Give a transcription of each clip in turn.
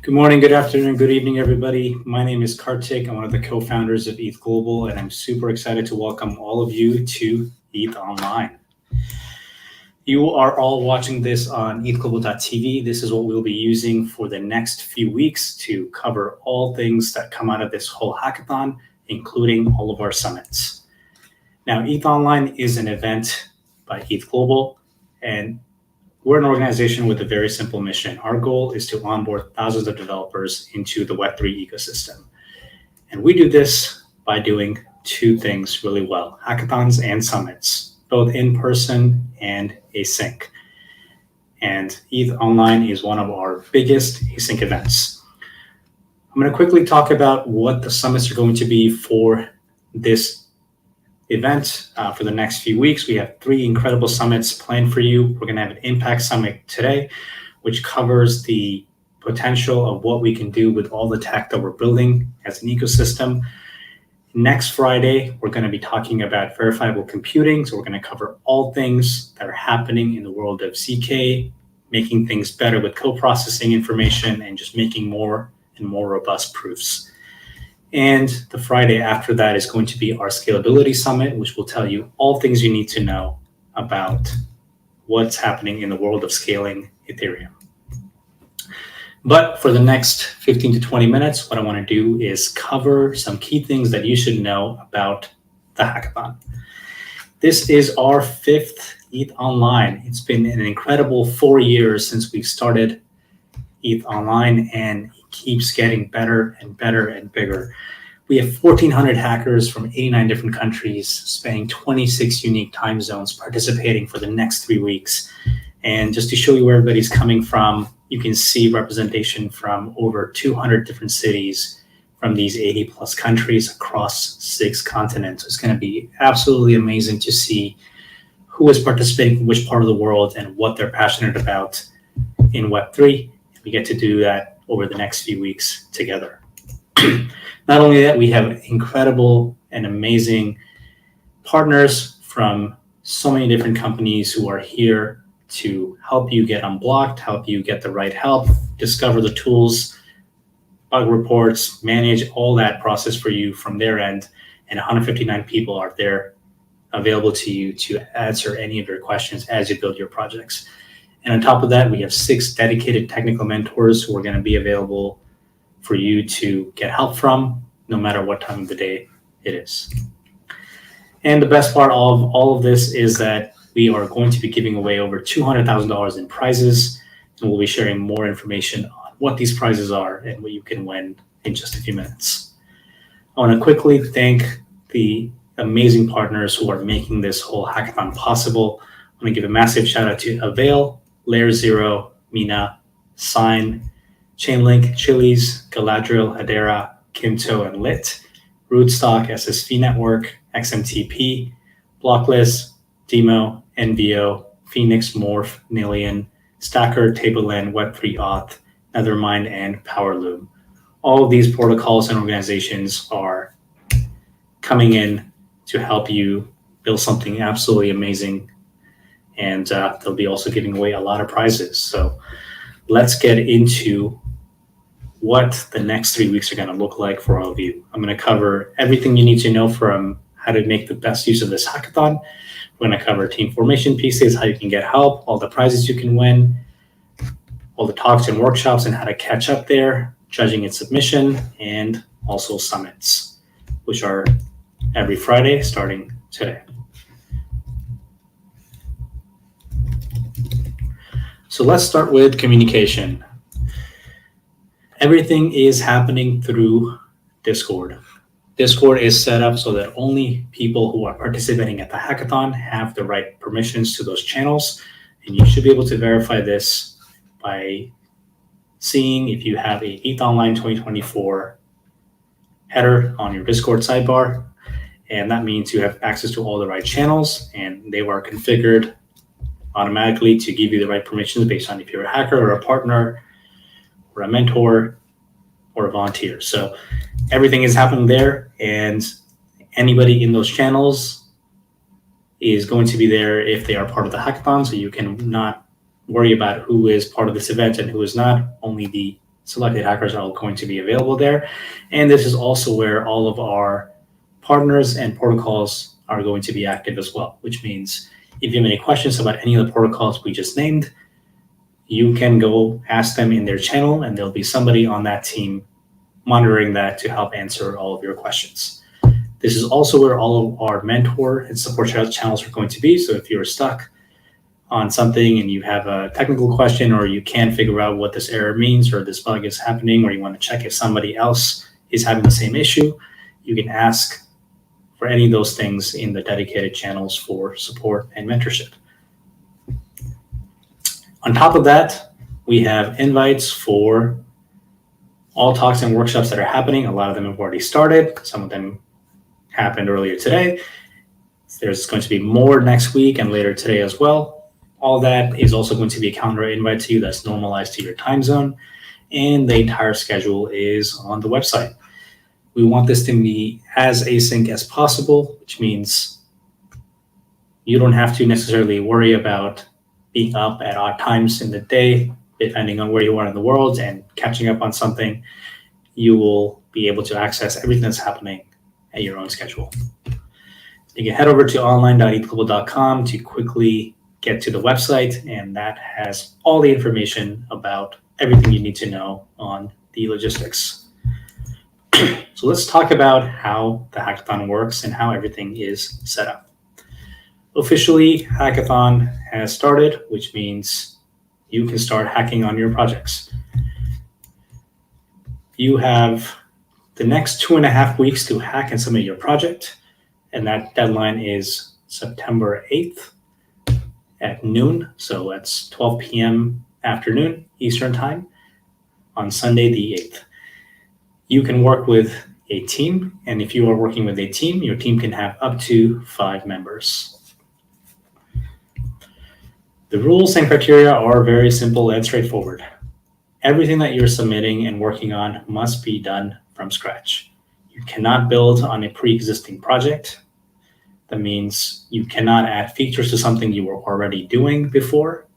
Good morning, good afternoon, good evening, everybody. My name is Kartik. I'm one of the co-founders of ETH Global, and I'm super excited to welcome all of you to ETHOnline. You are all watching this on ethglobal.tv. This is what we'll be using for the next few weeks to cover all things that come out of this whole hackathon, including all of our summits. Now, ETHOnline is an event by ETH Global, and we're an organization with a very simple mission. Our goal is to onboard thousands of developers into the Web3 ecosystem. And we do this by doing two things really well: hackathons and summits, both in person and async. And ETHOnline is one of our biggest async events. I'm going to quickly talk about what the summits are going to be for this event for the next few weeks. We have 3 incredible summits planned for you. We're going to have an impact summit today, which covers the potential of what we can do with all the tech that we're building as an ecosystem. Next Friday, we're going to be talking about verifiable computing. So we're going to cover all things that are happening in the world of ZK, making things better with co-processing information and just making more and more robust proofs. And the Friday after that is going to be our Scalability Summit, which will tell you all things you need to know about what's happening in the world of scaling Ethereum. But for the next 15 to 20 minutes, what I want to do is cover some key things that you should know about the hackathon. This is our 5th ETHOnline. It's been an incredible 4 years since we started ETHOnline, and it keeps getting better and better and bigger. We have 1,400 hackers from 89 different countries, spanning 26 unique time zones, participating for the next 3 weeks. And just to show you where everybody's coming from, you can see representation from over 200 different cities from these 80 plus countries across 6 continents. It's going to be absolutely amazing to see who is participating in which part of the world and what they're passionate about in Web3. We get to do that over the next few weeks together. Not only that, we have incredible and amazing partners from so many different companies who are here to help you get unblocked, help you get the right help, discover the tools, bug reports, manage all that process for you from their end. And 159 people are there available to you to answer any of your questions as you build your projects. And on top of that, we have 6 dedicated technical mentors who are going to be available for you to get help from, no matter what time of the day it is. And the best part of all of this is that we are going to be giving away over $200,000 in prizes, and we'll be sharing more information on what these prizes are and what you can win in just a few minutes. I want to quickly thank the amazing partners who are making this whole hackathon possible. I want to give a massive shout out to Avail, Layer Zero, Mina, Sign, Chainlink, Chiliz, Galadriel, Hedera, Kinto, and Lit, Rootstock, SSV Network, XMTP, Blocklist, Demo, NVO, Phoenix, Morph, Nilian, Stacker, Tableland, Web3 Auth, Nethermind, and Powerloom. All of these protocols and organizations are coming in to help you build something absolutely amazing. And they'll be also giving away a lot of prizes. So let's get into what the next 3 weeks are going to look like for all of you. I'm going to cover everything you need to know from how to make the best use of this hackathon. We're going to cover team formation pieces, how you can get help, all the prizes you can win, all the talks and workshops and how to catch up there, judging and submission, and also summits, which are every Friday starting today. So let's start with communication. Everything is happening through Discord. Discord is set up so that only people who are participating at the hackathon have the right permissions to those channels. And you should be able to verify this by seeing if you have a ETHOnline 2024 header on your Discord sidebar. And that means you have access to all the right channels, and they are configured automatically to give you the right permissions based on if you're a hacker or a partner or a mentor or a volunteer. So everything is happening there, and anybody in those channels is going to be there if they are part of the hackathon. So you can not worry about who is part of this event and who is not. Only the selected hackers are going to be available there. And this is also where all of our partners and protocols are going to be active as well, which means if you have any questions about any of the protocols we just named, you can go ask them in their channel, and there'll be somebody on that team monitoring that to help answer all of your questions. This is also where all of our mentor and support channels are going to be. So if you're stuck on something and you have a technical question, or you can't figure out what this error means, or this bug is happening, or you want to check if somebody else is having the same issue, you can ask for any of those things in the dedicated channels for support and mentorship. On top of that, we have invites for all talks and workshops that are happening. A lot of them have already started. Some of them happened earlier today. There's going to be more next week and later today as well. All that is also going to be a calendar invite to you that's normalized to your time zone, and the entire schedule is on the website. We want this to be as async as possible, which means you don't have to necessarily worry about being up at odd times in the day, depending on where you are in the world, and catching up on something. You will be able to access everything that's happening at your own schedule. You can head over to online.ethglobal.com to quickly get to the website, and that has all the information about everything you need to know on the logistics. So let's talk about how the hackathon works and how everything is set up. Officially, hackathon has started, which means you can start hacking on your projects. You have the next 2.5 weeks to hack and submit your project, and that deadline is September 8th at noon. So that's 12 p.m. afternoon Eastern Time on Sunday the 8th. You can work with a team, and if you are working with a team, your team can have up to 5 members. The rules and criteria are very simple and straightforward. Everything that you're submitting and working on must be done from scratch. You cannot build on a pre-existing project. That means you cannot add features to something you were already doing before,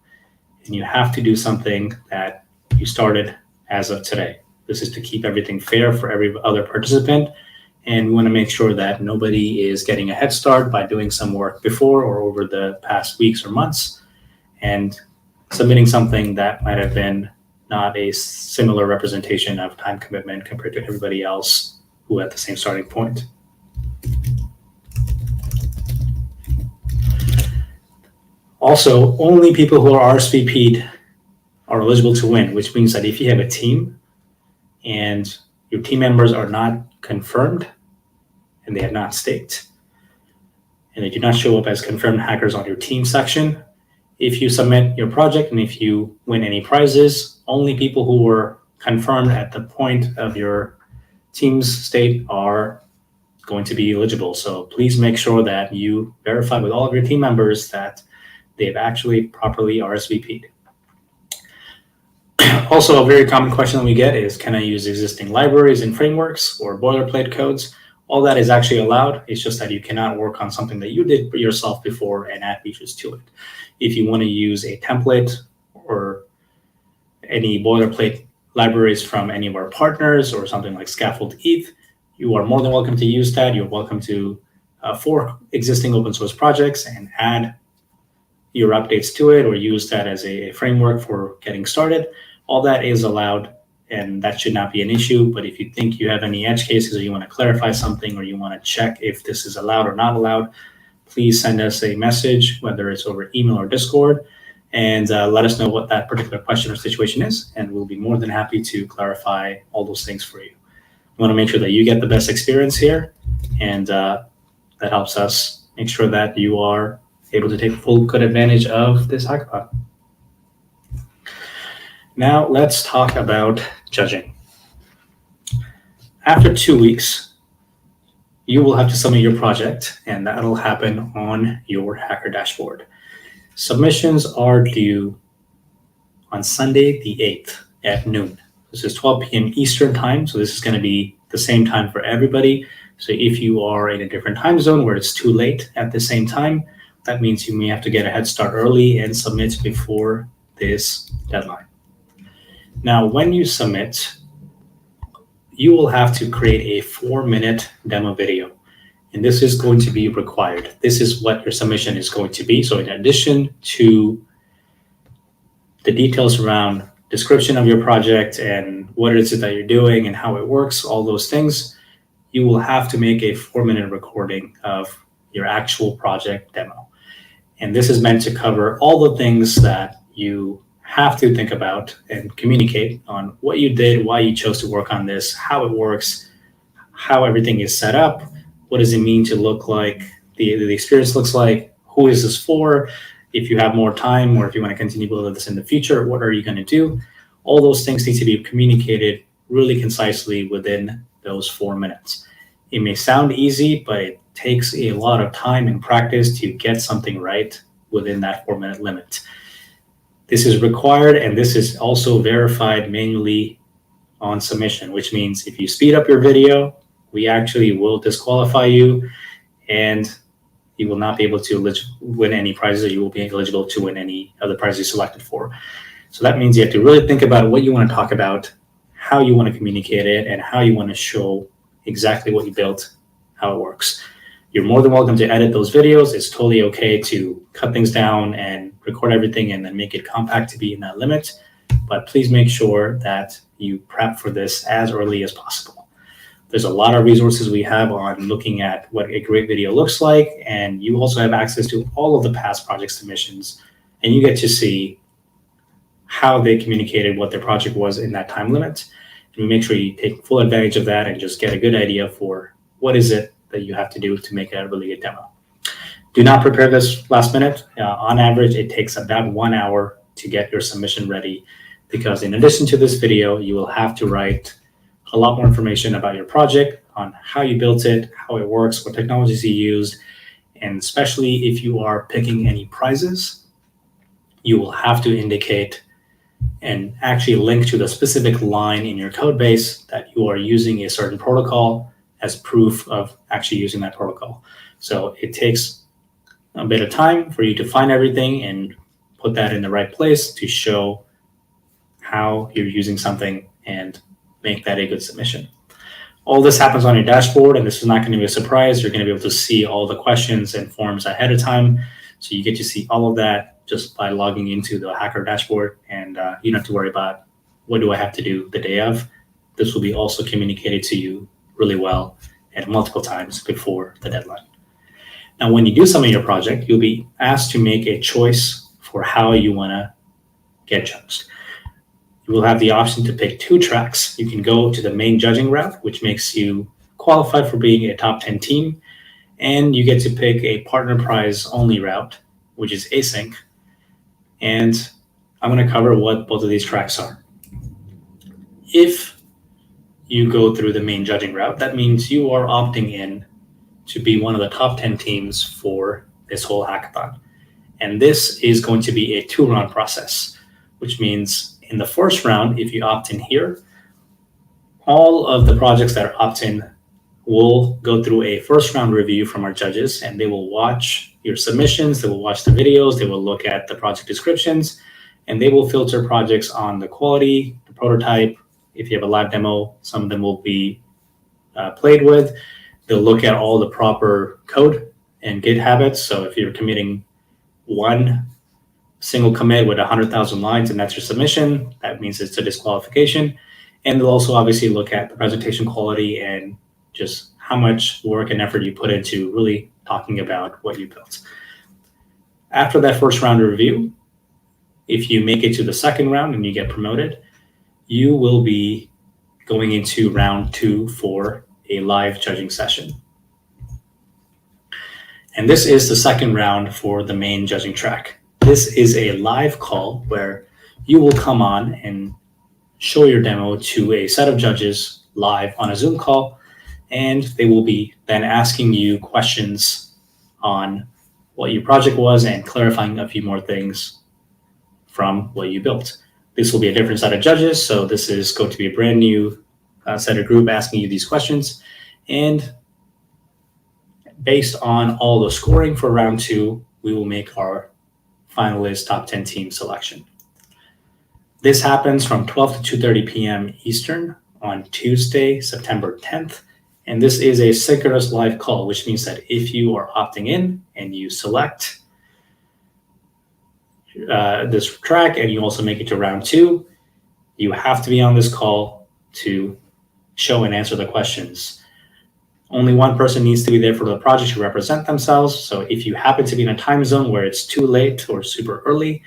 and you have to do something that you started as of today. This is to keep everything fair for every other participant, and we want to make sure that nobody is getting a head start by doing some work before or over the past weeks or months and submitting something that might have been not a similar representation of time commitment compared to everybody else who had the same starting point. Also, only people who are RSVP'd are eligible to win, which means that if you have a team and your team members are not confirmed and they have not staked, and they do not show up as confirmed hackers on your team section, if you submit your project and if you win any prizes, only people who were confirmed at the point of your team's state are going to be eligible. So please make sure that you verify with all of your team members that they've actually properly RSVP'd. Also, a very common question that we get is, can I use existing libraries and frameworks or boilerplate codes? All that is actually allowed. It's just that you cannot work on something that you did yourself before and add features to it. If you want to use a template or any boilerplate libraries from any of our partners or something like Scaffold ETH, you are more than welcome to use that. You're welcome to fork existing open source projects and add your updates to it or use that as a framework for getting started. All that is allowed, and that should not be an issue. But if you think you have any edge cases or you want to clarify something or you want to check if this is allowed or not allowed, please send us a message, whether it's over email or Discord, and let us know what that particular question or situation is, and we'll be more than happy to clarify all those things for you. We want to make sure that you get the best experience here, and that helps us make sure that you are able to take full good advantage of this hackathon. Now let's talk about judging. After 2 weeks, you will have to submit your project, and that'll happen on your Hacker dashboard. Submissions are due on Sunday the 8th at noon. This is 12 p.m. Eastern time, so this is going to be the same time for everybody. So if you are in a different time zone where it's too late at the same time, that means you may have to get a head start early and submit before this deadline. Now, when you submit, you will have to create a 4-minute demo video, and this is going to be required. This is what your submission is going to be. So in addition to the details around description of your project and what it is that you're doing and how it works, all those things, you will have to make a 4-minute recording of your actual project demo. And this is meant to cover all the things that you have to think about and communicate on what you did, why you chose to work on this, how it works, how everything is set up, what does it mean to look like, the experience looks like, who is this for, if you have more time or if you want to continue building this in the future, what are you going to do? All those things need to be communicated really concisely within those 4 minutes. It may sound easy, but it takes a lot of time and practice to get something right within that 4-minute limit. This is required, and this is also verified manually on submission, which means if you speed up your video, we actually will disqualify you, and you will not be able to win any prizes, or you will be eligible to win any other prizes you selected for. So that means you have to really think about what you want to talk about, how you want to communicate it, and how you want to show exactly what you built, how it works. You're more than welcome to edit those videos. It's totally okay to cut things down and record everything and then make it compact to be in that limit. But please make sure that you prep for this as early as possible. There's a lot of resources we have on looking at what a great video looks like, and you also have access to all of the past project submissions, and you get to see how they communicated what their project was in that time limit. And make sure you take full advantage of that and just get a good idea for what is it that you have to do to make a really good demo. Do not prepare this last minute. On average, it takes about 1 hour to get your submission ready, because in addition to this video, you will have to write a lot more information about your project, on how you built it, how it works, what technologies you used, and especially if you are picking any prizes, you will have to indicate and actually link to the specific line in your code base that you are using a certain protocol as proof of actually using that protocol. So it takes a bit of time for you to find everything and put that in the right place to show how you're using something and make that a good submission. All this happens on your dashboard, and this is not going to be a surprise. You're going to be able to see all the questions and forms ahead of time. So you get to see all of that just by logging into the Hacker dashboard, and you don't have to worry about what do I have to do the day of. This will be also communicated to you really well and multiple times before the deadline. Now, when you do submit your project, you'll be asked to make a choice for how you want to get judged. You will have the option to pick 2 tracks. You can go to the main judging route, which makes you qualified for being a top 10 team, and you get to pick a partner prize only route, which is async. And I'm going to cover what both of these tracks are. If you go through the main judging route, that means you are opting in to be one of the top 10 teams for this whole hackathon. And this is going to be a 2-round process, which means in the first round, if you opt in here, all of the projects that opt in will go through a first round review from our judges, and they will watch your submissions, they will watch the videos, they will look at the project descriptions, and they will filter projects on the quality, the prototype. If you have a live demo, some of them will be played with. They'll look at all the proper code and Git habits. So if you're committing one single commit with 100,000 lines and that's your submission, that means it's a disqualification. And they'll also obviously look at the presentation quality and just how much work and effort you put into really talking about what you built. After that first round of review, if you make it to the second round and you get promoted, you will be going into round 2 for a live judging session. And this is the second round for the main judging track. This is a live call where you will come on and show your demo to a set of judges live on a Zoom call, and they will be then asking you questions on what your project was and clarifying a few more things from what you built. This will be a different set of judges, so this is going to be a brand new set of group asking you these questions. And based on all the scoring for round 2, we will make our finalist top 10 team selection. This happens from 12 to 2:30 p.m. Eastern on Tuesday, September 10th. And this is a synchronous live call, which means that if you are opting in and you select this track and you also make it to round 2, you have to be on this call to show and answer the questions. Only one person needs to be there for the project to represent themselves. So if you happen to be in a time zone where it's too late or super early,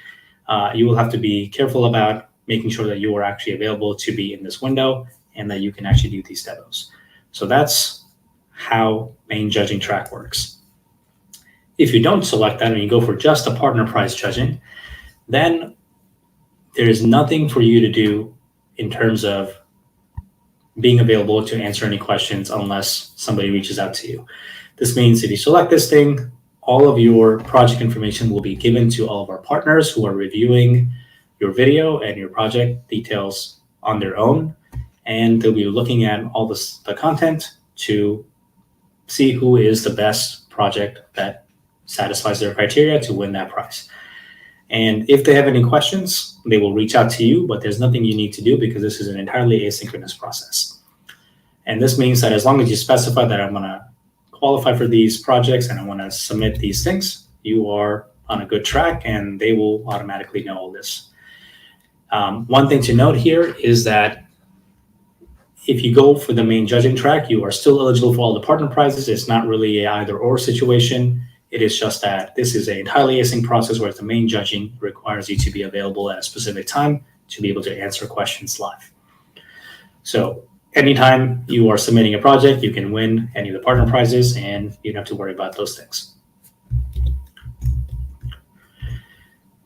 you will have to be careful about making sure that you are actually available to be in this window and that you can actually do these demos. So that's how main judging track works. If you don't select that and you go for just a partner prize judging, then there is nothing for you to do in terms of being available to answer any questions unless somebody reaches out to you. This means if you select this thing, all of your project information will be given to all of our partners who are reviewing your video and your project details on their own. And they'll be looking at all the content to see who is the best project that satisfies their criteria to win that prize. And if they have any questions, they will reach out to you, but there's nothing you need to do because this is an entirely asynchronous process. And this means that as long as you specify that I'm going to qualify for these projects and I want to submit these things, you are on a good track and they will automatically know all this. One thing to note here is that if you go for the main judging track, you are still eligible for all the partner prizes. It's not really an either or situation. It is just that this is an entirely async process, whereas the main judging requires you to be available at a specific time to be able to answer questions live. So anytime you are submitting a project, you can win any of the partner prizes and you don't have to worry about those things.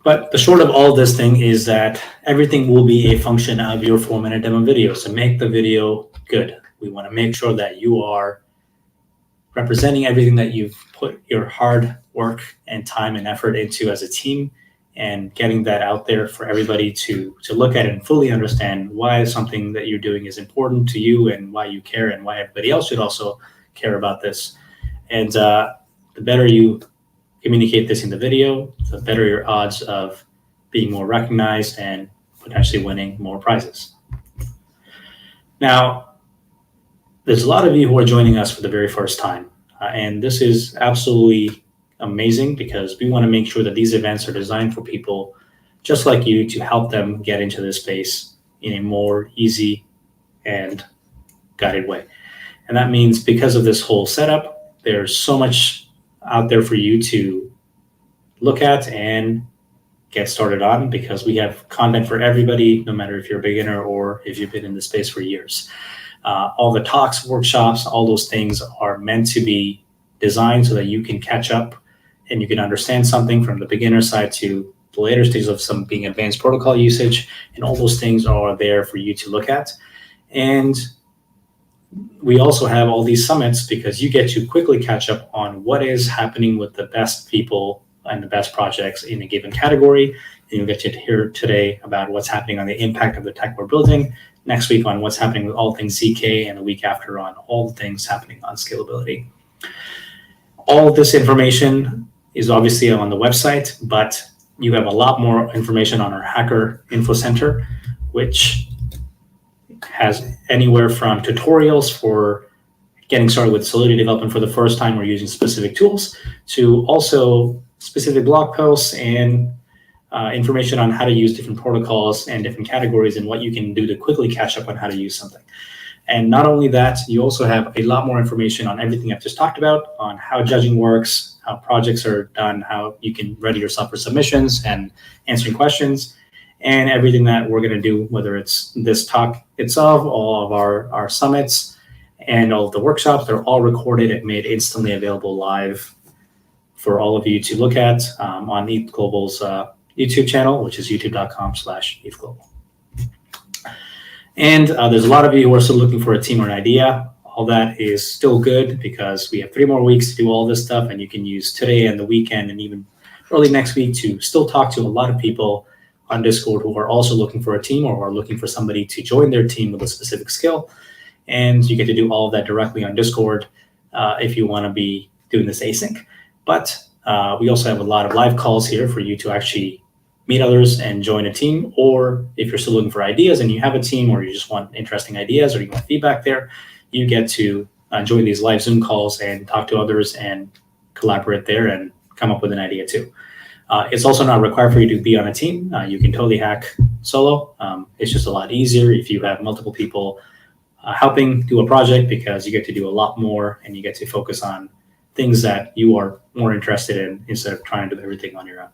But the short of all this thing is that everything will be a function of your 4-minute demo video. So make the video good. We want to make sure that you are representing everything that you've put your hard work and time and effort into as a team, and getting that out there for everybody to look at and fully understand why something that you're doing is important to you and why you care and why everybody else should also care about this. And the better you communicate this in the video, the better your odds of being more recognized and potentially winning more prizes. Now, there's a lot of you who are joining us for the very first time, and this is absolutely amazing because we want to make sure that these events are designed for people just like you to help them get into this space in a more easy and guided way. And that means because of this whole setup, there's so much out there for you to look at and get started on, because we have content for everybody, no matter if you're a beginner or if you've been in the space for years. All the talks, workshops, all those things are meant to be designed so that you can catch up and you can understand something from the beginner side to the later stages of some being advanced protocol usage, and all those things are there for you to look at. And we also have all these summits because you get to quickly catch up on what is happening with the best people and the best projects in a given category. And you'll get to hear today about what's happening on the impact of the tech we're building, next week on what's happening with all things ZK, and the week after on all the things happening on scalability. All of this information is obviously on the website, but you have a lot more information on our Hacker Info Center, which has anywhere from tutorials for getting started with Solidity development for the first time or using specific tools, to also specific blog posts and information on how to use different protocols and different categories and what you can do to quickly catch up on how to use something. And not only that, you also have a lot more information on everything I've just talked about, on how judging works, how projects are done, how you can ready yourself for submissions and answering questions, and everything that we're going to do, whether it's this talk itself, all of our summits, and all of the workshops. They're all recorded and made instantly available live for all of you to look at on ETH Global's YouTube channel, which is youtube.com/ETHglobal. And there's a lot of you who are still looking for a team or an idea. All that is still good because we have 3 more weeks to do all this stuff, and you can use today and the weekend and even early next week to still talk to a lot of people on Discord who are also looking for a team or who are looking for somebody to join their team with a specific skill. And you get to do all of that directly on Discord if you want to be doing this async. But we also have a lot of live calls here for you to actually meet others and join a team. Or if you're still looking for ideas and you have a team, or you just want interesting ideas or you want feedback there, you get to join these live Zoom calls and talk to others and collaborate there and come up with an idea too. It's also not required for you to be on a team. You can totally hack solo. It's just a lot easier if you have multiple people helping do a project, because you get to do a lot more and you get to focus on things that you are more interested in instead of trying to do everything on your own.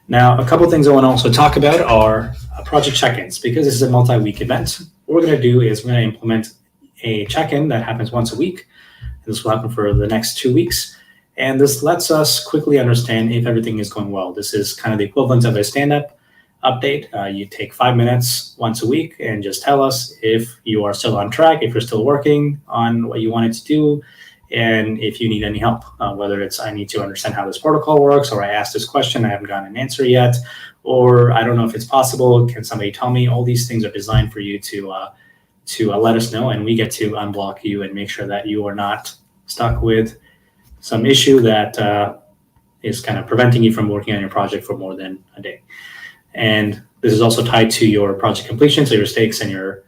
Now, a couple of things I want to also talk about are project check-ins. Because this is a multi-week event, what we're going to do is we're going to implement a check-in that happens once a week. This will happen for the next 2 weeks. And this lets us quickly understand if everything is going well. This is kind of the equivalent of a stand-up update. You take 5 minutes once a week and just tell us if you are still on track, if you're still working on what you wanted to do, and if you need any help, whether it's I need to understand how this protocol works, or I asked this question, I haven't gotten an answer yet, or I don't know if it's possible, can somebody tell me? All these things are designed for you to let us know, and we get to unblock you and make sure that you are not stuck with some issue that is kind of preventing you from working on your project for more than a day. And this is also tied to your project completion, so your stakes and your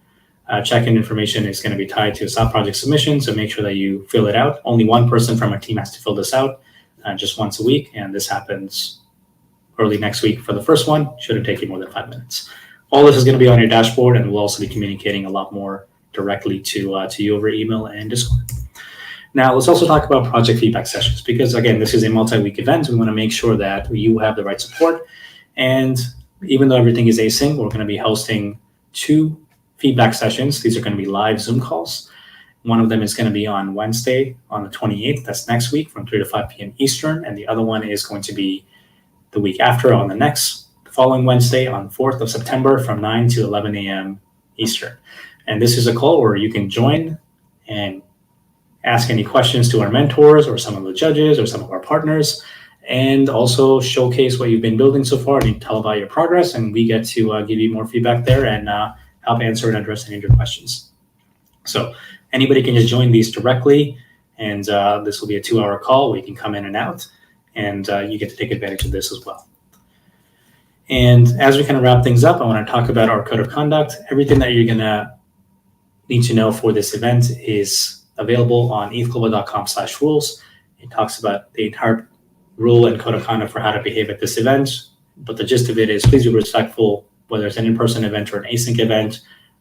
check-in information is going to be tied to a sub-project submission, so make sure that you fill it out. Only one person from our team has to fill this out just once a week, and this happens early next week for the first one. Shouldn't take you more than 5 minutes. All this is going to be on your dashboard, and we'll also be communicating a lot more directly to you over email and Discord. Now, let's also talk about project feedback sessions, because again, this is a multi-week event. We want to make sure that you have the right support. And even though everything is async, we're going to be hosting 2 feedback sessions. These are going to be live Zoom calls. One of them is going to be on Wednesday on the 28th. That's next week from 3 to 5 p.m. Eastern. And the other one is going to be the week after on the following Wednesday on 4th of September from 9 to 11 a.m. Eastern. And this is a call where you can join and ask any questions to our mentors or some of the judges or some of our partners, and also showcase what you've been building so far and tell about your progress. And we get to give you more feedback there and help answer and address any of your questions. So anybody can just join these directly, and this will be a 2-hour call where you can come in and out, and you get to take advantage of this as well. And as we kind of wrap things up, I want to talk about our code of conduct. Everything that you're going to need to know for this event is available on ethglobal.com/rules. It talks about the entire rule and code of conduct for how to behave at this event. But the gist of it is, please be respectful, whether it's an in-person event or an async event.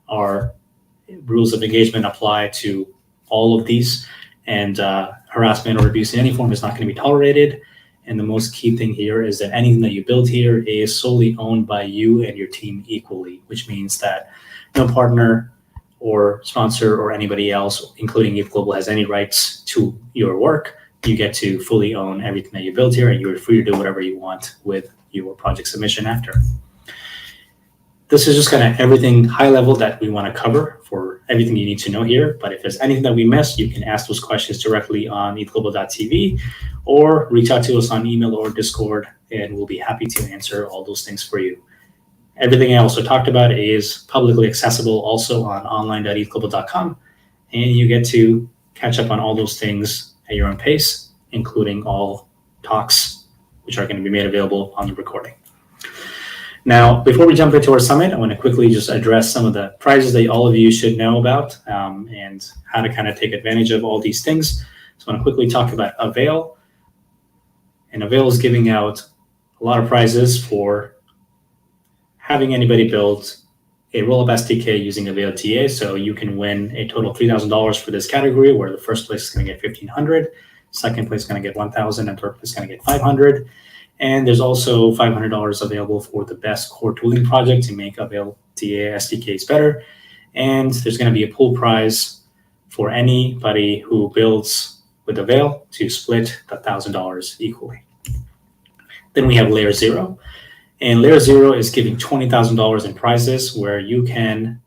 Our rules of engagement apply to all of these, and harassment or abuse in any form is not going to be tolerated. And the most key thing here is that anything that you build here is solely owned by you and your team equally, which means that no partner or sponsor or anybody else, including ETH Global, has any rights to your work. You get to fully own everything that you build here, and you're free to do whatever you want with your project submission after. This is just kind of everything high level that we want to cover for everything you need to know here. But if there's anything that we missed, you can ask those questions directly on ethglobal.tv or reach out to us on email or Discord, and we'll be happy to answer all those things for you. Everything I also talked about is publicly accessible also on online.ethglobal.com, and you get to catch up on all those things at your own pace, including all talks, which are going to be made available on the recording. Now, before we jump into our summit, I want to quickly just address some of the prizes that all of you should know about and how to kind of take advantage of all these things. So I want to quickly talk about Avail. And Avail is giving out a lot of prizes for having anybody build a roll-up SDK using Avail TA. So you can win a total of $3,000 for this category, where the first place is going to get $1,500, second place is going to get $1,000, and third place is going to get $500. And there's also $500 available for the best core tooling project to make Avail TA SDKs better. And there's going to be a pool prize for anybody who builds with Avail to split the $1,000 equally. Then we have Layer 0. And Layer 0 is giving $20,000 in prizes, where you can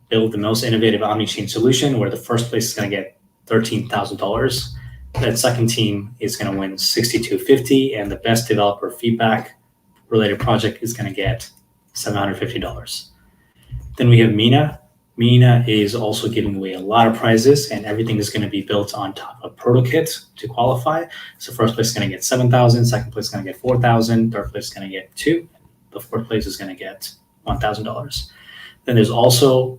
build the most innovative omni-chain solution, where the first place is going to get $13,000. That second team is going to win $6,250, and the best developer feedback related project is going to get $750. Then we have Mina. Mina is also giving away a lot of prizes, and everything is going to be built on top of ProtoKit to qualify. So first place is going to get $7,000, second place is going to get $4,000, third place is going to get $2,000, the fourth place is going to get $1,000. Then there's also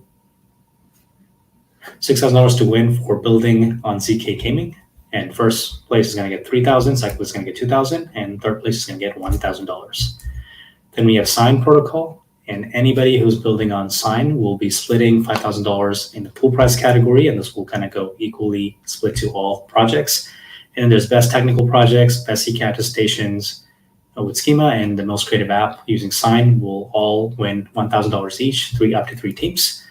$6,000 to win for building on ZK Gaming. And first place is going to get $3,000, second place is going to get $2,000, and third place is going to get $1,000. Then we have Sign Protocol, and anybody who's building on Sign will be splitting $5,000 in the pool prize category, and this will kind of go equally split to all projects. And there's Best Technical Projects, Best CK Attestations with Schema, and the Most Creative App using Sign will all win $1,000 each, up to 3 teams.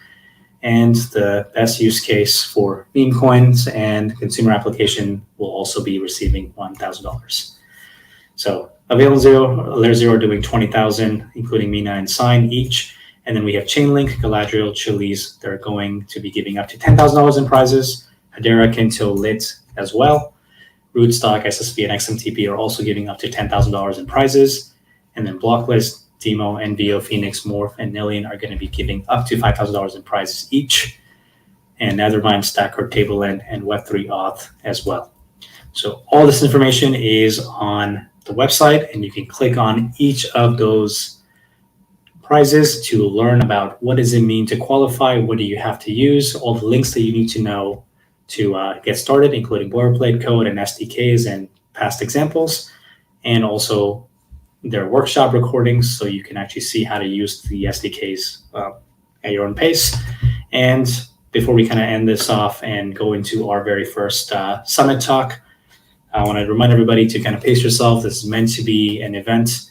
And the best use case for meme coins and consumer application will also be receiving $1,000. So Avail 0, Layer 0 are doing $20,000, including Mina and Sign each. And then we have Chainlink, Galadriel, Chiliz. They're going to be giving up to $10,000 in prizes. Hedera, Kinto, Lit as well. Rootstock, SSV, and XMTP are also giving up to $10,000 in prizes. And then Blocklist, Demo, NVO, Phoenix, Morph, and Nillion are going to be giving up to $5,000 in prizes each. And Nethermind, Stacker, Tableland, and Web3 Auth as well. So all this information is on the website, and you can click on each of those prizes to learn about what does it mean to qualify, what do you have to use, all the links that you need to know to get started, including boilerplate code and SDKs and past examples, and also their workshop recordings, so you can actually see how to use the SDKs at your own pace. And before we kind of end this off and go into our very first summit talk, I want to remind everybody to kind of pace yourself. This is meant to be an event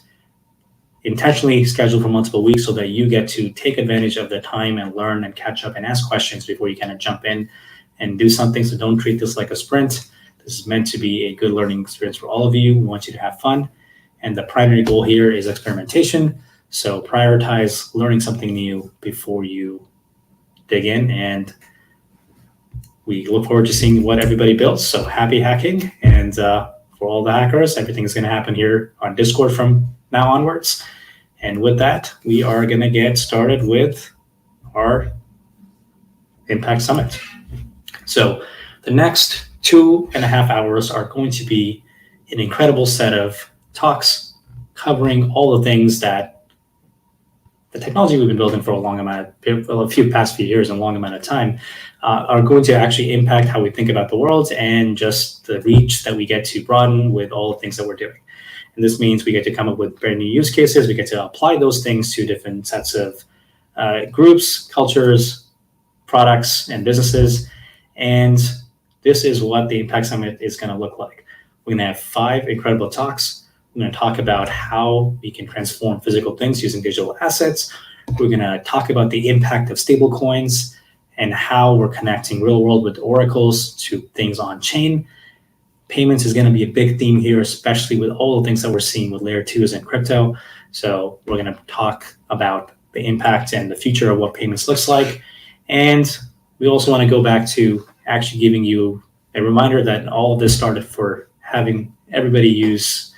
intentionally scheduled for multiple weeks so that you get to take advantage of the time and learn and catch up and ask questions before you kind of jump in and do something. So don't treat this like a sprint. This is meant to be a good learning experience for all of you. We want you to have fun. And the primary goal here is experimentation. So prioritize learning something new before you dig in. And we look forward to seeing what everybody builds. So happy hacking. And for all the hackers, everything is going to happen here on Discord from now onwards. And with that, we are going to get started with our Impact Summit. So the next 2.5 hours are going to be an incredible set of talks covering all the things that the technology we've been building for past few years and a long amount of time are going to actually impact how we think about the world and just the reach that we get to broaden with all the things that we're doing. And this means we get to come up with brand new use cases. We get to apply those things to different sets of groups, cultures, products, and businesses. And this is what the Impact Summit is going to look like. We're going to have 5 incredible talks. We're going to talk about how we can transform physical things using digital assets. We're going to talk about the impact of stablecoins and how we're connecting real world with oracles to things on chain. Payments is going to be a big theme here, especially with all the things that we're seeing with layer 2s and crypto. So we're going to talk about the impact and the future of what payments looks like. And we also want to go back to actually giving you a reminder that all of this started for having everybody use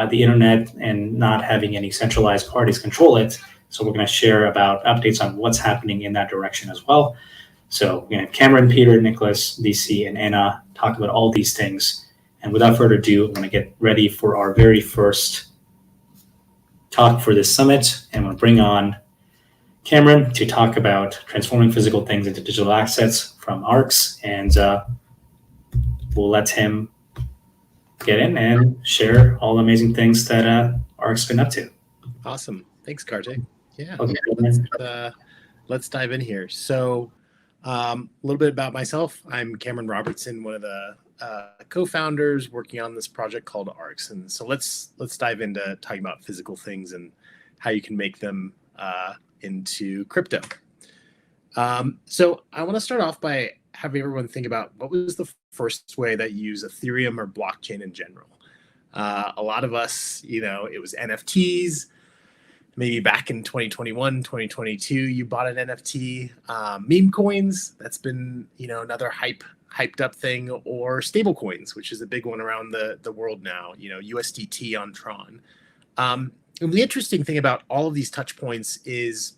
the internet and not having any centralized parties control it. So we're going to share about updates on what's happening in that direction as well. So we're going to have Cameron, Peter, Nicholas, DC, and Anna talk about all these things. And without further ado, I'm going to get ready for our very first talk for this summit. And I'm going to bring on Cameron to talk about transforming physical things into digital assets from ARCs. And we'll let him get in and share all the amazing things that ARC's been up to. Awesome. Thanks, Kartik. Yeah, Okay. let's dive in here. So a little bit about myself. I'm Cameron Robertson, one of the co-founders working on this project called ARCs. And so let's dive into talking about physical things and how you can make them into crypto. So I want to start off by having everyone think about what was the first way that you use Ethereum or blockchain in general. A lot of us, it was NFTs. Maybe back in 2021, 2022, you bought an NFT. Meme coins, that's been another hyped up thing, or stable coins, which is a big one around the world now. USDT on Tron. And the interesting thing about all of these touch points is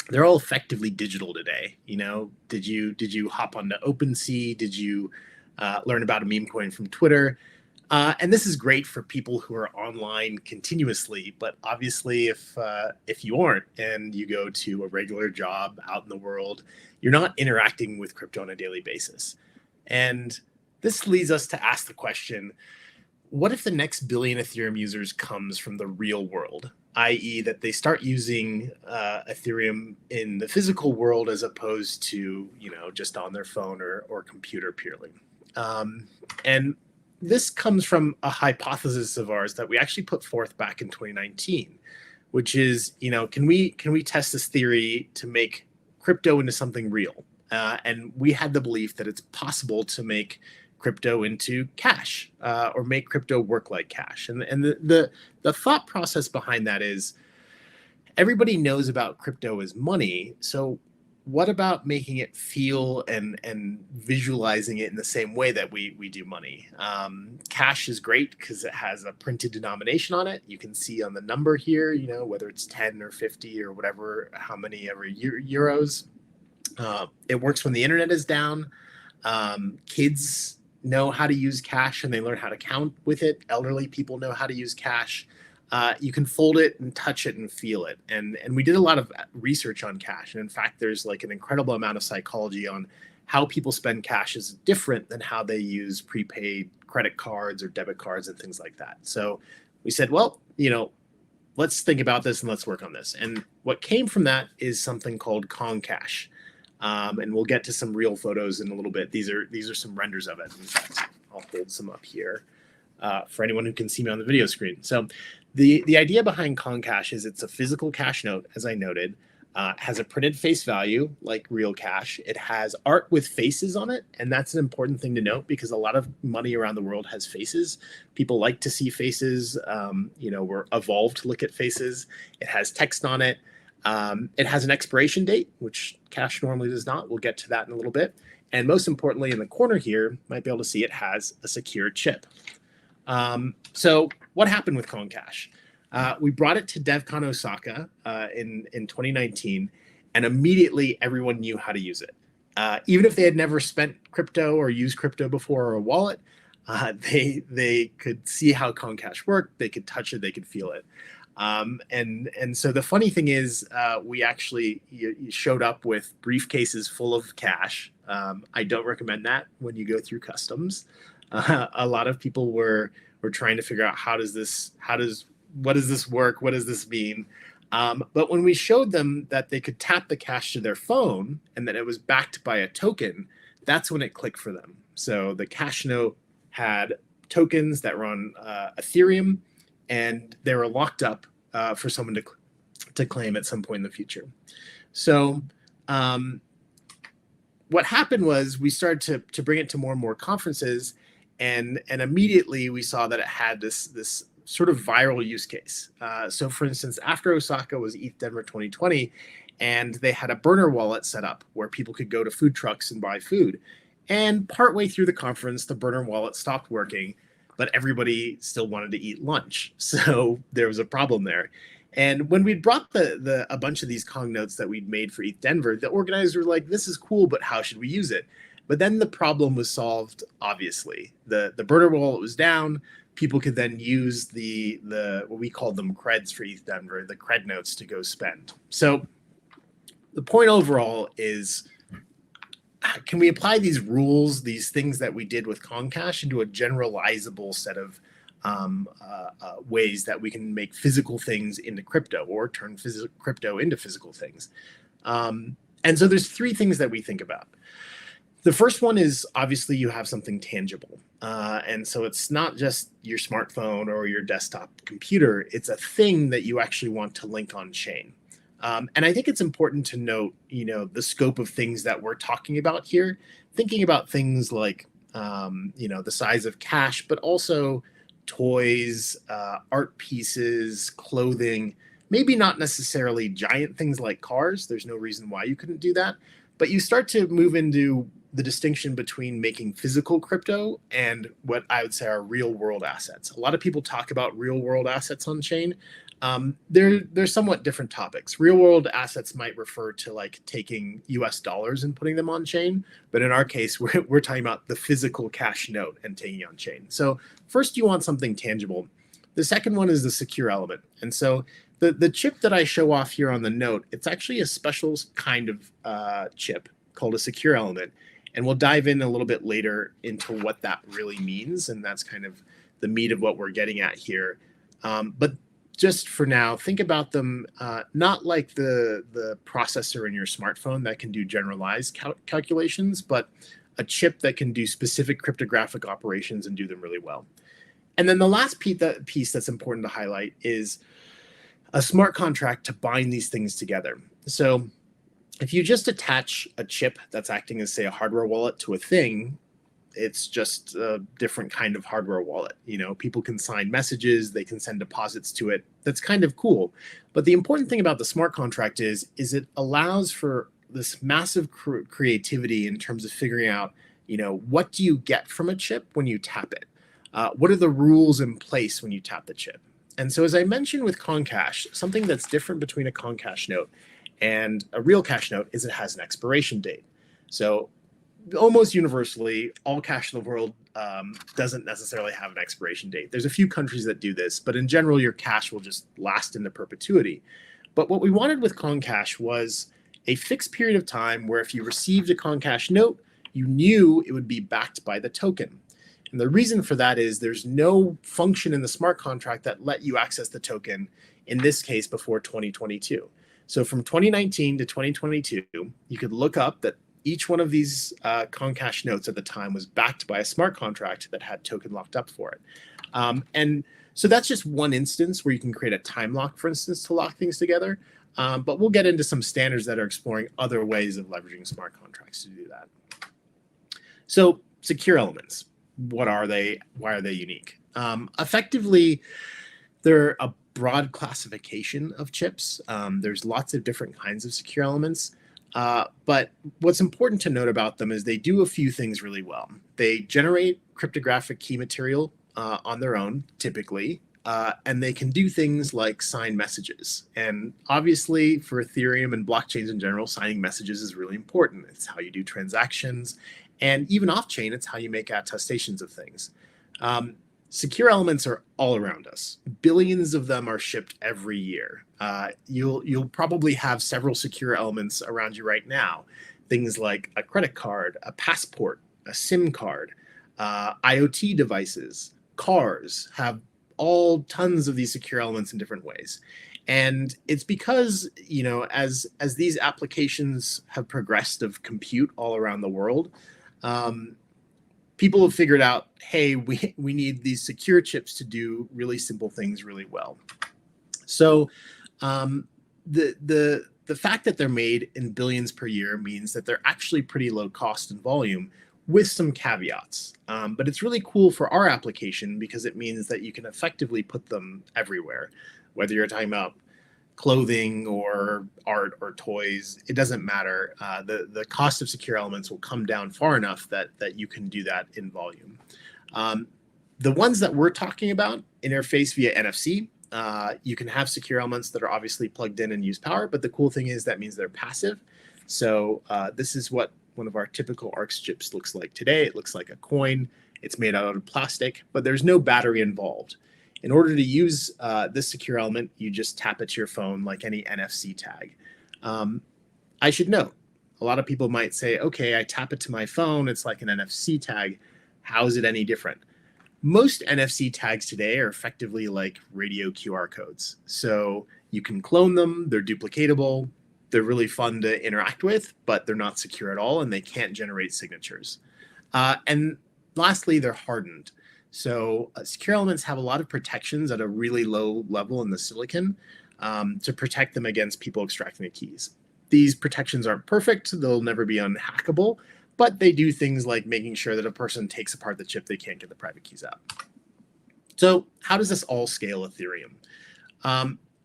they're all effectively digital today. Did you hop onto OpenSea? Did you learn about a meme coin from Twitter? And this is great for people who are online continuously, but obviously if you aren't and you go to a regular job out in the world, you're not interacting with crypto on a daily basis. And this leads us to ask the question, what if the next billion Ethereum users comes from the real world, i.e. that they start using Ethereum in the physical world as opposed to, just on their phone or computer purely. And this comes from a hypothesis of ours that we actually put forth back in 2019, which is, can we test this theory to make crypto into something real? And we had the belief that it's possible to make crypto into cash or make crypto work like cash. And the thought process behind that is everybody knows about crypto as money. So what about making it feel and visualizing it in the same way that we do money? Cash is great because it has a printed denomination on it. You can see on the number here, whether it's 10 or 50 or whatever, how many ever euros. It works when the internet is down. Kids know how to use cash and they learn how to count with it. Elderly people know how to use cash. You can fold it and touch it and feel it. And we did a lot of research on cash. And in fact, there's like an incredible amount of psychology on how people spend cash is different than how they use prepaid credit cards or debit cards and things like that. So we said, well, let's think about this and let's work on this. And what came from that is something called Concash. And we'll get to some real photos in a little bit. These are some renders of it. In fact, I'll hold some up here for anyone who can see me on the video screen. So the idea behind Concash is it's a physical cash note, as I noted. Has a printed face value like real cash. It has art with faces on it. And that's an important thing to note because a lot of money around the world has faces. People like to see faces. We're evolved to look at faces. It has text on it. It has an expiration date, which cash normally does not. We'll get to that in a little bit. And most importantly, in the corner here, you might be able to see it has a secure chip. So what happened with Concash? We brought it to DevCon Osaka in 2019, and immediately everyone knew how to use it. Even if they had never spent crypto or used crypto before or a wallet, they could see how Concash worked. They could touch it. They could feel it. And so the funny thing is, we actually showed up with briefcases full of cash. I don't recommend that when you go through customs. A lot of people were trying to figure out what does this work? What does this mean? But when we showed them that they could tap the cash to their phone and that it was backed by a token, that's when it clicked for them. So the cash note had tokens that were on Ethereum, and they were locked up for someone to claim at some point in the future. So what happened was we started to bring it to more and more conferences, and immediately we saw that it had this sort of viral use case. So for instance, after Osaka was ETH Denver 2020, and they had a burner wallet set up where people could go to food trucks and buy food. And partway through the conference, the burner wallet stopped working, but everybody still wanted to eat lunch. So there was a problem there. And when we brought a bunch of these Kong notes that we'd made for ETH Denver, the organizers were like, this is cool, but how should we use it? But then the problem was solved, obviously. The burner wallet was down. People could then use the what we called them creds for ETH Denver, the cred notes to go spend. So the point overall is, can we apply these rules, these things that we did with Concash into a generalizable set of ways that we can make physical things into crypto or turn crypto into physical things? And so there's three things that we think about. The first one is obviously you have something tangible. And so it's not just your smartphone or your desktop computer. It's a thing that you actually want to link on chain. And I think it's important to note, the scope of things that we're talking about here, thinking about things like, the size of cash, but also toys, art pieces, clothing, maybe not necessarily giant things like cars. There's no reason why you couldn't do that. But you start to move into the distinction between making physical crypto and what I would say are real world assets. A lot of people talk about real world assets on chain. They're somewhat different topics. Real world assets might refer to like taking US dollars and putting them on chain. But in our case, we're talking about the physical cash note and taking it on chain. So first you want something tangible. The second one is the secure element. And so the chip that I show off here on the note, it's actually a special kind of chip called a secure element. And we'll dive in a little bit later into what that really means. And that's kind of the meat of what we're getting at here. But just for now, think about them not like the processor in your smartphone that can do generalized calculations, but a chip that can do specific cryptographic operations and do them really well. And then the last piece that's important to highlight is a smart contract to bind these things together. So if you just attach a chip that's acting as, say, a hardware wallet to a thing, it's just a different kind of hardware wallet. People can sign messages, they can send deposits to it. That's kind of cool. But the important thing about the smart contract is it allows for this massive creativity in terms of figuring out, what do you get from a chip when you tap it? What are the rules in place when you tap the chip? And so as I mentioned with Concash, something that's different between a Concash note and a real cash note is it has an expiration date. So almost universally, all cash in the world doesn't necessarily have an expiration date. There's a few countries that do this, but in general, your cash will just last into perpetuity. But what we wanted with Concash was a fixed period of time where if you received a Concash note, you knew it would be backed by the token. And the reason for that is there's no function in the smart contract that let you access the token, in this case, before 2022. So from 2019 to 2022, you could look up that each one of these Concash notes at the time was backed by a smart contract that had token locked up for it. And so that's just one instance where you can create a time lock, for instance, to lock things together. But we'll get into some standards that are exploring other ways of leveraging smart contracts to do that. So secure elements, what are they? Why are they unique? Effectively, they're a broad classification of chips. There's lots of different kinds of secure elements. But what's important to note about them is they do a few things really well. They generate cryptographic key material on their own, typically, and they can do things like sign messages. And obviously, for Ethereum and blockchains in general, signing messages is really important. It's how you do transactions. And even off-chain, it's how you make attestations of things. Secure elements are all around us. Billions of them are shipped every year. You'll probably have several secure elements around you right now. Things like a credit card, a passport, a SIM card, IoT devices, cars have all tons of these secure elements in different ways. And it's because, as these applications have progressed of compute all around the world, people have figured out, hey, we need these secure chips to do really simple things really well. So the fact that they're made in billions per year means that they're actually pretty low cost and volume with some caveats. But it's really cool for our application because it means that you can effectively put them everywhere, whether you're talking about clothing or art or toys, it doesn't matter. The cost of secure elements will come down far enough that you can do that in volume. The ones that we're talking about interface via NFC. You can have secure elements that are obviously plugged in and use power, but the cool thing is that means they're passive. So this is what one of our typical ARX chips looks like today. It looks like a coin. It's made out of plastic, but there's no battery involved. In order to use this secure element, you just tap it to your phone like any NFC tag. I should note, a lot of people might say, okay, I tap it to my phone. It's like an NFC tag. How is it any different? Most NFC tags today are effectively like radio QR codes. So you can clone them. They're duplicatable. They're really fun to interact with, but they're not secure at all, and they can't generate signatures. And lastly, they're hardened. So secure elements have a lot of protections at a really low level in the silicon to protect them against people extracting the keys. These protections aren't perfect. They'll never be unhackable, but they do things like making sure that a person takes apart the chip, they can't get the private keys out. So how does this all scale Ethereum?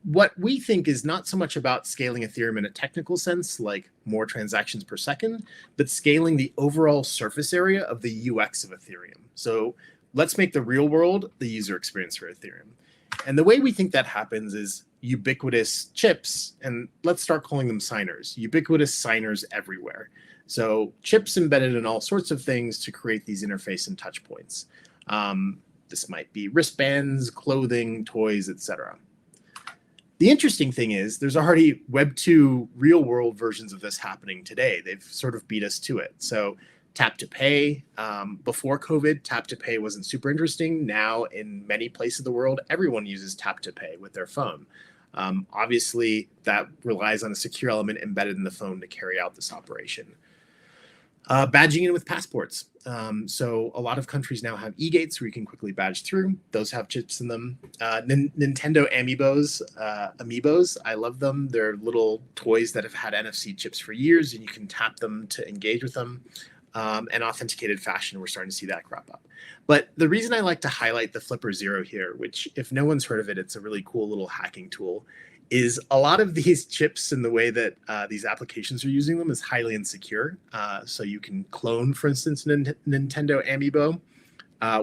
What we think is not so much about scaling Ethereum in a technical sense, like more transactions per second, but scaling the overall surface area of the UX of Ethereum. So let's make the real world the user experience for Ethereum. And the way we think that happens is ubiquitous chips, and let's start calling them signers, ubiquitous signers everywhere. So chips embedded in all sorts of things to create these interface and touch points. This might be wristbands, clothing, toys, etc. The interesting thing is there's already Web 2 real world versions of this happening today. They've sort of beat us to it. So tap to pay, before COVID, tap to pay wasn't super interesting. Now in many places of the world, everyone uses tap to pay with their phone. Obviously that relies on a secure element embedded in the phone to carry out this operation. Badging in with passports. So a lot of countries now have e-gates where you can quickly badge through. Those have chips in them. Nintendo amiibos, I love them. They're little toys that have had NFC chips for years, and you can tap them to engage with them. And authenticated fashion, we're starting to see that crop up. But the reason I like to highlight the Flipper Zero here, which if no one's heard of it, it's a really cool little hacking tool, is a lot of these chips and the way that these applications are using them is highly insecure. So you can clone, for instance, Nintendo amiibo.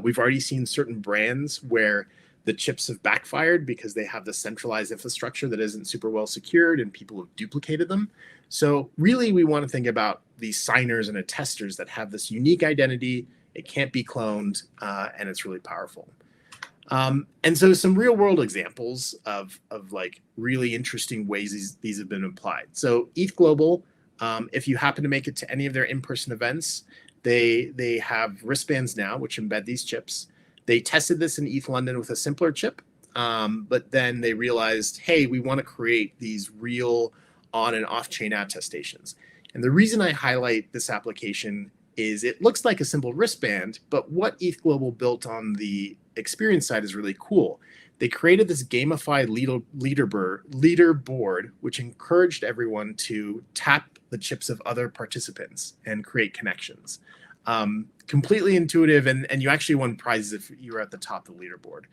We've already seen certain brands where the chips have backfired because they have the centralized infrastructure that isn't super well secured and people have duplicated them. So really, we want to think about these signers and attesters that have this unique identity. It can't be cloned, and it's really powerful. And so some real world examples of like really interesting ways these have been applied. So ETH Global, if you happen to make it to any of their in-person events, they have wristbands now, which embed these chips. They tested this in ETH London with a simpler chip, but then they realized, hey, we want to create these real on and off-chain attestations. And the reason I highlight this application is it looks like a simple wristband, but what ETH Global built on the experience side is really cool. they created this gamified leaderboard, which encouraged everyone to tap the chips of other participants and create connections. Completely intuitive, and you actually won prizes if you were at the top of the leaderboard.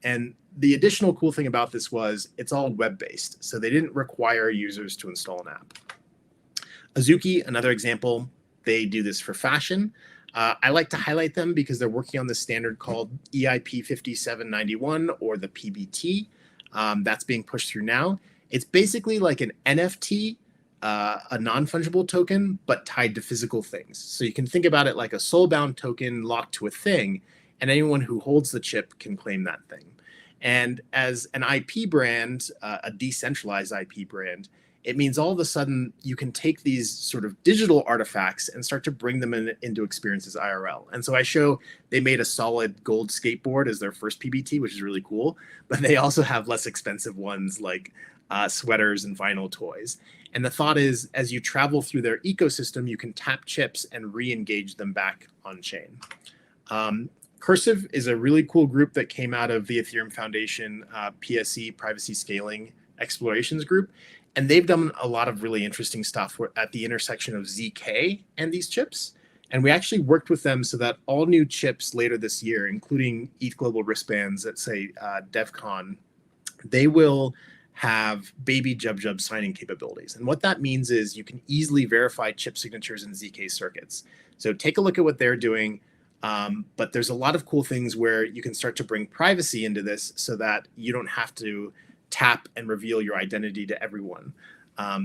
And the additional cool thing about this was it's all web-based, so they didn't require users to install an app. Azuki, another example, they do this for fashion. I like to highlight them because they're working on this standard called EIP 5791 or the PBT. That's being pushed through now. It's basically like an NFT, a non-fungible token, but tied to physical things. So you can think about it like a soul-bound token locked to a thing, and anyone who holds the chip can claim that thing. And as an IP brand, a decentralized IP brand, it means all of a sudden you can take these sort of digital artifacts and start to bring them into experiences IRL. And so I show they made a solid gold skateboard as their first PBT, which is really cool. But they also have less expensive ones like sweaters and vinyl toys. And the thought is, as you travel through their ecosystem, you can tap chips and re-engage them back on chain. Cursive is a really cool group that came out of the Ethereum Foundation PSE, Privacy Scaling Explorations group. And they've done a lot of really interesting stuff at the intersection of ZK and these chips. And we actually worked with them so that all new chips later this year, including ETH Global wristbands at, say, DevCon, they will have baby Jub signing capabilities. And what that means is you can easily verify chip signatures in ZK circuits. So take a look at what they're doing. But there's a lot of cool things where you can start to bring privacy into this so that you don't have to tap and reveal your identity to everyone,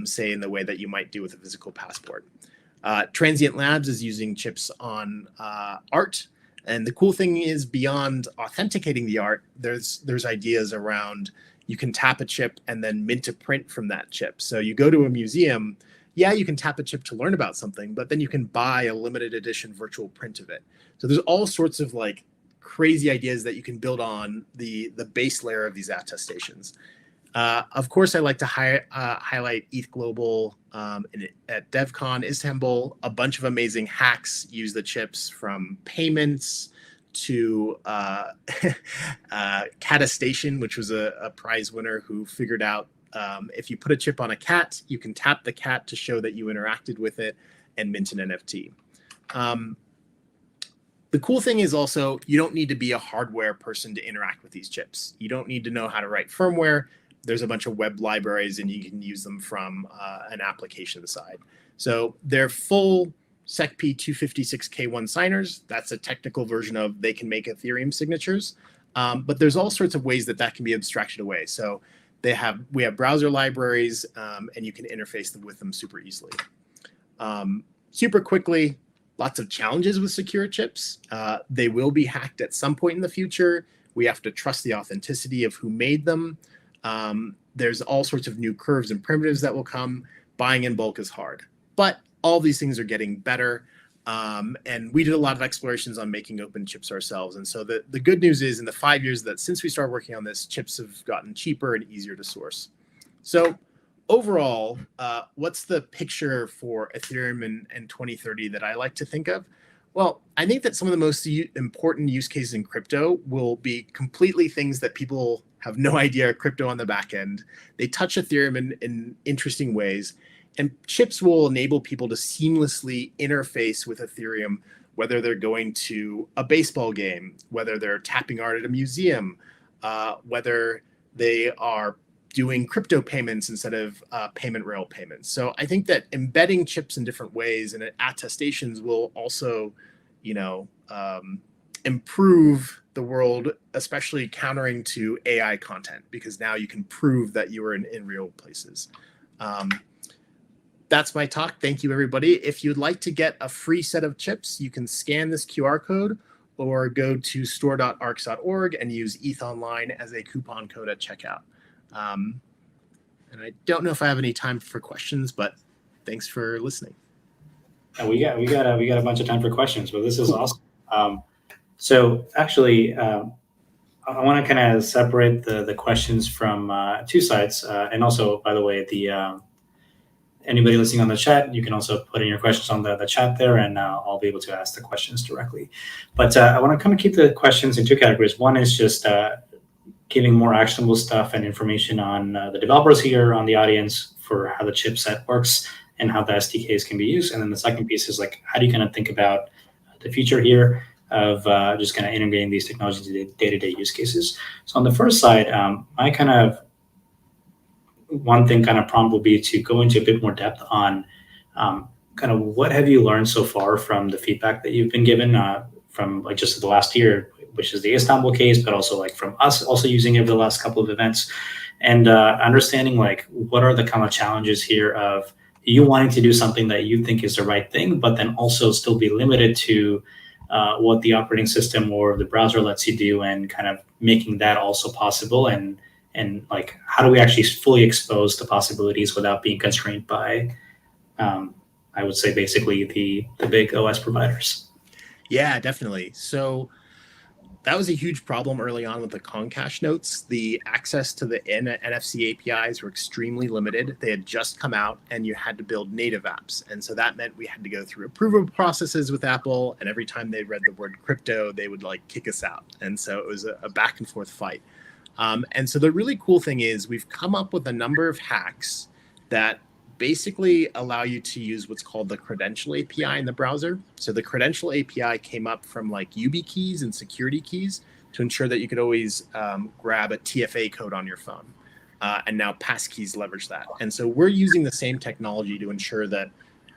say in the way that you might do with a physical passport. Transient Labs is using chips on art. And the cool thing is, beyond authenticating the art, there's ideas around you can tap a chip and then mint a print from that chip. So you go to a museum, yeah, you can tap a chip to learn about something, but then you can buy a limited edition virtual print of it. So there's all sorts of like crazy ideas that you can build on the base layer of these attestations. Of course, I like to highlight ETH Global at DevCon Istanbul. A bunch of amazing hacks use the chips, from payments to Catastation, which was a prize winner who figured out if you put a chip on a cat, you can tap the cat to show that you interacted with it and mint an NFT. The cool thing is also, you don't need to be a hardware person to interact with these chips. You don't need to know how to write firmware. There's a bunch of web libraries and you can use them from an application side. So they're full SecP 256K1 signers. That's a technical version of they can make Ethereum signatures. But there's all sorts of ways that can be abstracted away. So we have browser libraries and you can interface with them super easily. Super quickly, lots of challenges with secure chips. They will be hacked at some point in the future. We have to trust the authenticity of who made them. There's all sorts of new curves and primitives that will come. Buying in bulk is hard, but all these things are getting better. And we did a lot of explorations on making open chips ourselves. And so the good news is, in the 5 years that since we started working on this, chips have gotten cheaper and easier to source. So overall, what's the picture for Ethereum in 2030 that I like to think of? Well, I think that some of the most important use cases in crypto will be completely things that people have no idea are crypto on the back end. They touch Ethereum in interesting ways, and chips will enable people to seamlessly interface with Ethereum, whether they're going to a baseball game, whether they're tapping art at a museum, whether they are doing crypto payments instead of payment rail payments. So I think that embedding chips in different ways and attestations will also, improve the world, especially countering to AI content, because now you can prove that you were in real places. That's my talk. Thank you, everybody. If you'd like to get a free set of chips, you can scan this QR code or go to store.arcs.org and use ETHOnline as a coupon code at checkout. And I don't know if I have any time for questions, but thanks for listening. We got a bunch of time for questions, but this is awesome. So actually, I want to kind of separate the questions from two sides, and also, by the way, anybody listening on the chat, you can also put in your questions on the chat there, and I'll be able to ask the questions directly. But I want to kind of keep the questions in two categories. One is just giving more actionable stuff and information on the developers here, on the audience for how the chipset works and how the SDKs can be used. And then the second piece is like, how do you kind of think about the future here of just kind of integrating these technologies into day-to-day use cases. So on the first side, my kind of one thing kind of prompt will be to go into a bit more depth on kind of what have you learned so far from the feedback that you've been given from like just the last year, which is the Istanbul case, but also like from us also using it over the last couple of events, and understanding like what are the kind of challenges here of you wanting to do something that you think is the right thing, but then also still be limited to what the operating system or the browser lets you do, and kind of making that also possible, and like how do we actually fully expose the possibilities without being constrained by I would say basically the big OS providers. Yeah, definitely. So that was a huge problem early on with the Concache notes. The access to the NFC APIs were extremely limited. They had just come out and you had to build native apps. And so that meant we had to go through approval processes with Apple. And every time they read the word crypto, they would like kick us out. And so it was a back and forth fight. And so the really cool thing is we've come up with a number of hacks that basically allow you to use what's called the credential API in the browser. So the credential API came up from like YubiKeys and security keys to ensure that you could always grab a TFA code on your phone. And now passkeys leverage that. And so we're using the same technology to ensure that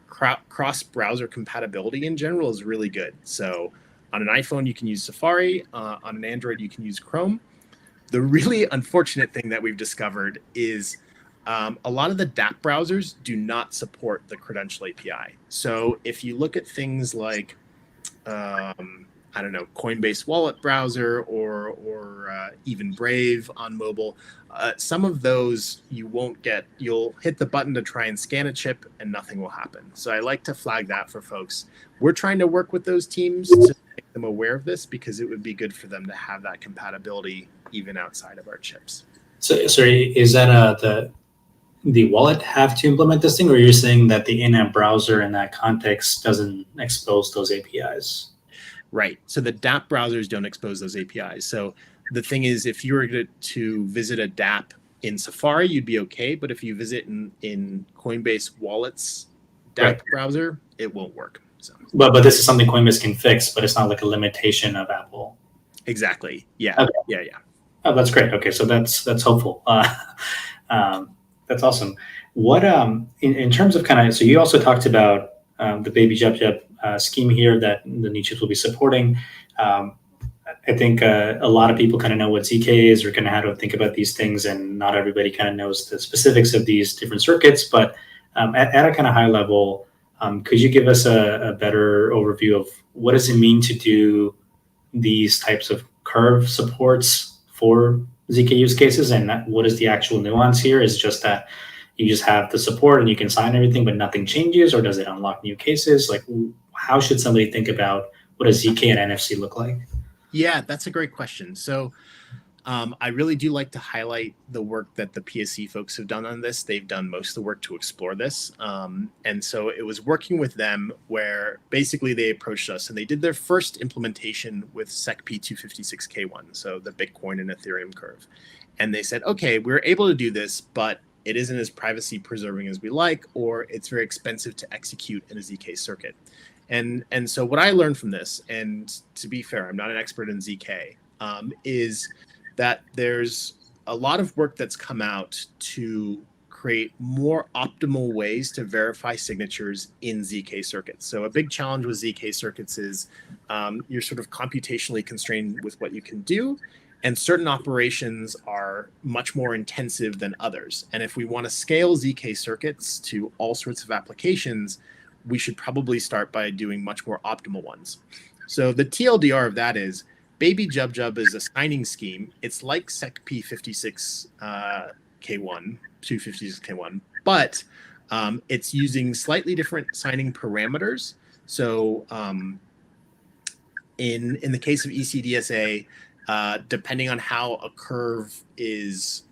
cross-browser compatibility in general is really good. So on an iPhone, you can use Safari. On an Android, you can use Chrome. The really unfortunate thing that we've discovered is a lot of the dApp browsers do not support the credential API. So if you look at things like, I don't know, Coinbase Wallet browser or even Brave on mobile, some of those you won't get. You'll hit the button to try and scan a chip and nothing will happen. So I like to flag that for folks. We're trying to work with those teams to make them aware of this because it would be good for them to have that compatibility even outside of our chips. So sorry, is that the wallet have to implement this thing, or you're saying that the in-app browser in that context doesn't expose those APIs? Right. So the dApp browsers don't expose those APIs. So the thing is, if you were to visit a dApp in Safari, you'd be okay. But if you visit in Coinbase Wallet's dApp browser, it won't work. So. But this is something Coinbase can fix, but it's not like a limitation of Apple. Exactly. Yeah. Okay. Yeah. Oh, that's great. Okay, so that's hopeful. That's awesome. What in terms of kind of, so you also talked about the Baby Jub Jub scheme here that the new chips will be supporting. I think a lot of people kind of know what ZK is or kind of how to think about these things, and not everybody kind of knows the specifics of these different circuits. But at a kind of high level, could you give us a better overview of what does it mean to do these types of curve supports for ZK use cases, and what is the actual nuance here? Is it just that you just have the support and you can sign everything, but nothing changes, or does it unlock new cases? Like, how should somebody think about what does ZK and NFC look like? Yeah, that's a great question. So I really do like to highlight the work that the PSC folks have done on this. They've done most of the work to explore this. And so it was working with them where basically they approached us and they did their first implementation with SecP 256K1, so the Bitcoin and Ethereum curve. And they said, okay, we're able to do this, but it isn't as privacy preserving as we like, or it's very expensive to execute in a ZK circuit. And so what I learned from this, and to be fair, I'm not an expert in ZK, is that there's a lot of work that's come out to create more optimal ways to verify signatures in ZK circuits. So a big challenge with ZK circuits is you're sort of computationally constrained with what you can do, and certain operations are much more intensive than others. And if we want to scale ZK circuits to all sorts of applications, we should probably start by doing much more optimal ones. So the TLDR of that is Baby Jub Jub is a signing scheme. It's like SecP 56K1, 256K1, but it's using slightly different signing parameters. So in the case of ECDSA, depending on how a curve is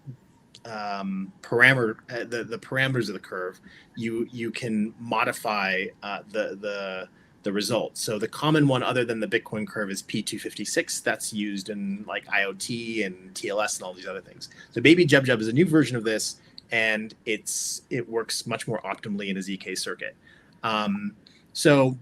the parameters of the curve, you can modify the the result. So the common one other than the Bitcoin curve is P256. That's used in like IoT and TLS and all these other things. So Baby Jub Jub is a new version of this, and it works much more optimally in a ZK circuit. So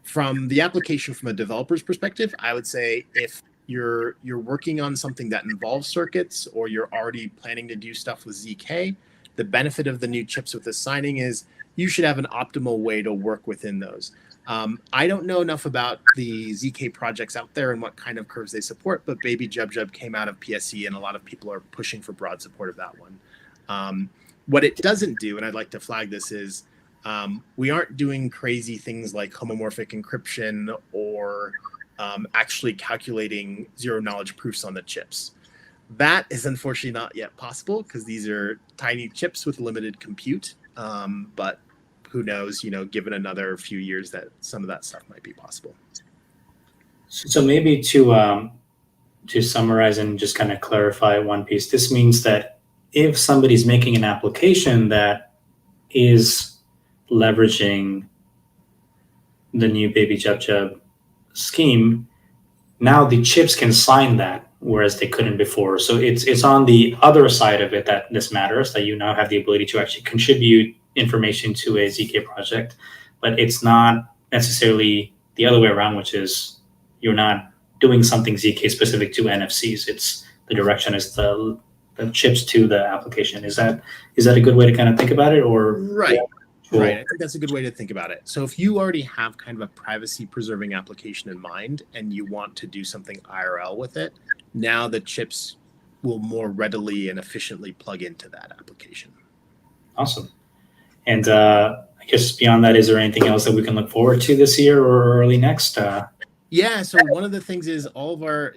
from the application from a developer's perspective, I would say if you're working on something that involves circuits, or you're already planning to do stuff with ZK, the benefit of the new chips with this signing is you should have an optimal way to work within those. I don't know enough about the ZK projects out there and what kind of curves they support, but Baby Jub Jub came out of PSE, and a lot of people are pushing for broad support of that one. What it doesn't do, and I'd like to flag this, is we aren't doing crazy things like homomorphic encryption or actually calculating zero-knowledge proofs on the chips. That is unfortunately not yet possible because these are tiny chips with limited compute, but who knows, given another few years, that some of that stuff might be possible. So maybe to summarize and just kind of clarify one piece, this means that if somebody's making an application that is leveraging the new Baby Jub Jub scheme, now the chips can sign that, whereas they couldn't before. So it's on the other side of it that this matters, that you now have the ability to actually contribute information to a ZK project, but it's not necessarily the other way around, which is you're not doing something ZK specific to NFCs. It's the direction is the chips to the application. Is that a good way to kind of think about it? Or right. Right. I think that's a good way to think about it. So if you already have kind of a privacy preserving application in mind and you want to do something IRL with it, now the chips will more readily and efficiently plug into that application. Awesome. And I guess beyond that, is there anything else that we can look forward to this year or early next? Yeah. So one of the things is all of our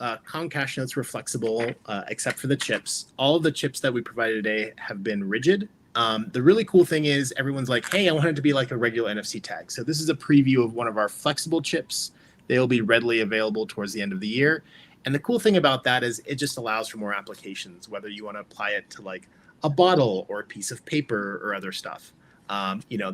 Comcash notes were flexible, except for the chips. All of the chips that we provided today have been rigid. The really cool thing is everyone's like, hey, I want it to be like a regular NFC tag. So this is a preview of one of our flexible chips. They'll be readily available towards the end of the year. And the cool thing about that is it just allows for more applications, whether you want to apply it to like a bottle or a piece of paper or other stuff.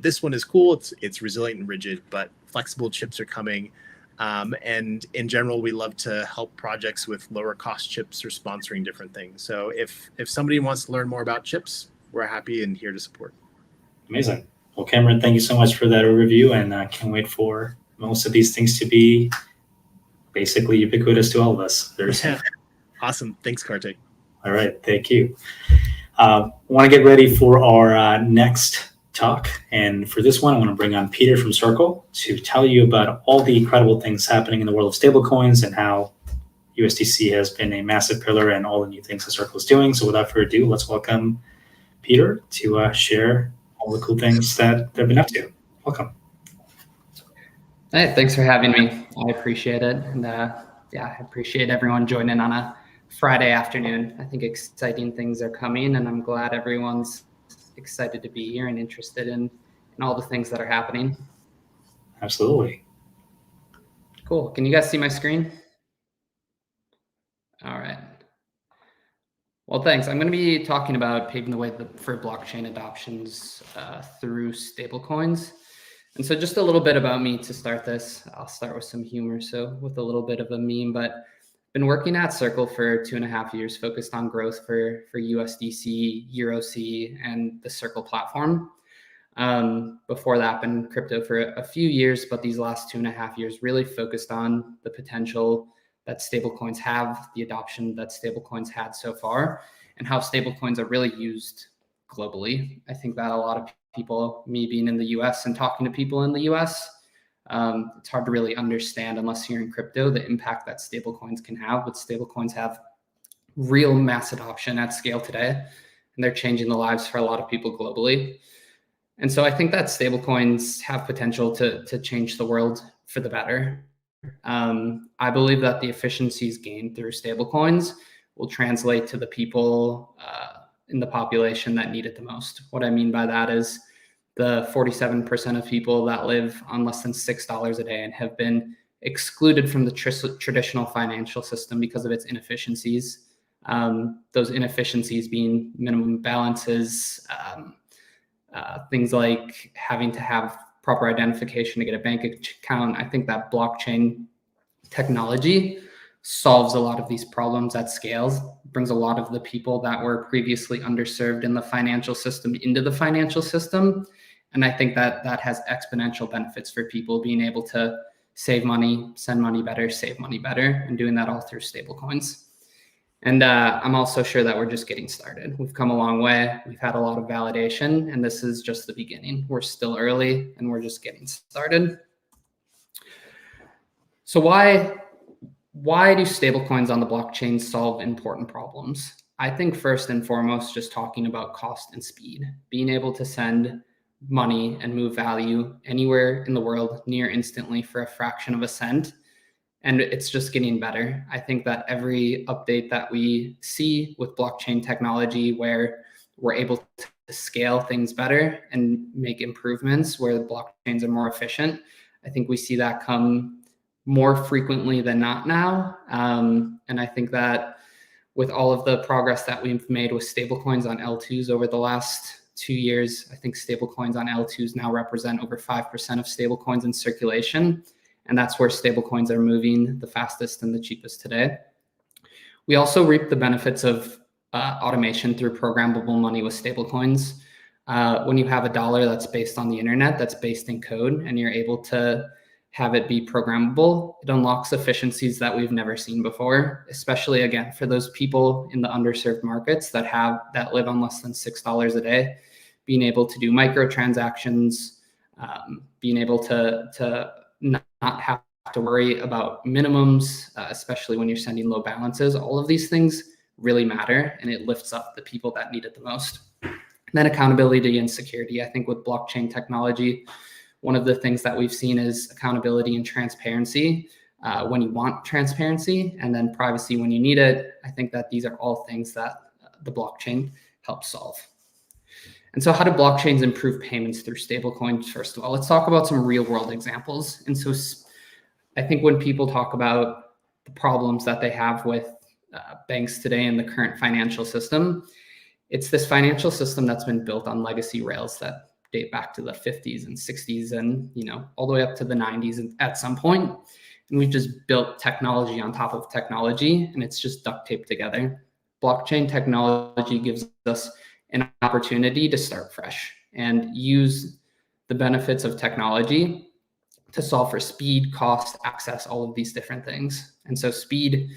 This one is cool. It's resilient and rigid, but flexible chips are coming. And in general, we love to help projects with lower cost chips or sponsoring different things. So if somebody wants to learn more about chips, we're happy and here to support. Amazing. Well, Cameron, thank you so much for that overview, and I can't wait for most of these things to be basically ubiquitous to all of us. Awesome. Thanks, Kartik. All right. Thank you. Want to get ready for our next talk. And for this one, I want to bring on Peter from Circle to tell you about all the incredible things happening in the world of stablecoins and how USDC has been a massive pillar and all the new things that Circle is doing. So without further ado, let's welcome Peter to share all the cool things that they've been up to. Welcome. Hey, thanks for having me. I appreciate it. And I appreciate everyone joining on a Friday afternoon. I think exciting things are coming, and I'm glad everyone's excited to be here and interested in all the things that are happening. Absolutely. Cool. Can you guys see my screen? All right. Well, thanks. I'm going to be talking about paving the way for blockchain adoptions through stablecoins. And so just a little bit about me to start this. I'll start with some humor, so with a little bit of a meme, but been working at Circle for 2.5 years, focused on growth for USDC, EuroC, and the Circle platform. Before that, been crypto for a few years, but these last 2.5 years really focused on the potential that stablecoins have, the adoption that stablecoins had so far, and how stablecoins are really used globally. I think that a lot of people, me being in the US and talking to people in the US, it's hard to really understand unless you're in crypto, the impact that stablecoins can have. But stablecoins have real mass adoption at scale today, and they're changing the lives for a lot of people globally. And so I think that stablecoins have potential to change the world for the better. I believe that the efficiencies gained through stablecoins will translate to the people in the population that need it the most. What I mean by that is the 47% of people that live on less than $6 a day and have been excluded from the traditional financial system because of its inefficiencies. Those inefficiencies being minimum balances, things like having to have proper identification to get a bank account. I think that blockchain technology solves a lot of these problems at scales, brings a lot of the people that were previously underserved in the financial system into the financial system. And I think that that has exponential benefits for people being able to save money, send money better, save money better, and doing that all through stablecoins. And I'm also sure that we're just getting started. We've come a long way. We've had a lot of validation, and this is just the beginning. We're still early, and we're just getting started. So why do stablecoins on the blockchain solve important problems? I think first and foremost, just talking about cost and speed, being able to send money and move value anywhere in the world near instantly for a fraction of a cent. And it's just getting better. I think that every update that we see with blockchain technology, where we're able to scale things better and make improvements where the blockchains are more efficient, I think we see that come more frequently than not now. And I think that with all of the progress that we've made with stablecoins on L2s over the last 2 years, I think stablecoins on L2s now represent over 5% of stablecoins in circulation. And that's where stablecoins are moving the fastest and the cheapest today. We also reap the benefits of automation through programmable money with stablecoins. When you have a dollar that's based on the internet, that's based in code, and you're able to have it be programmable, it unlocks efficiencies that we've never seen before, especially, again, for those people in the underserved markets that live on less than $6 a day. Being able to do microtransactions, being able to not have to worry about minimums, especially when you're sending low balances. All of these things really matter, and it lifts up the people that need it the most. And then accountability and security. I think with blockchain technology, one of the things that we've seen is accountability and transparency when you want transparency, and then privacy when you need it. I think that these are all things that the blockchain helps solve. And so how do blockchains improve payments through stablecoins? First of all, let's talk about some real world examples. And so I think when people talk about the problems that they have with banks today in the current financial system, it's this financial system that's been built on legacy rails that date back to the 50s and 60s and, all the way up to the 90s at some point. And we've just built technology on top of technology, and it's just duct taped together. Blockchain technology gives us an opportunity to start fresh and use the benefits of technology to solve for speed, cost, access, all of these different things. And so speed,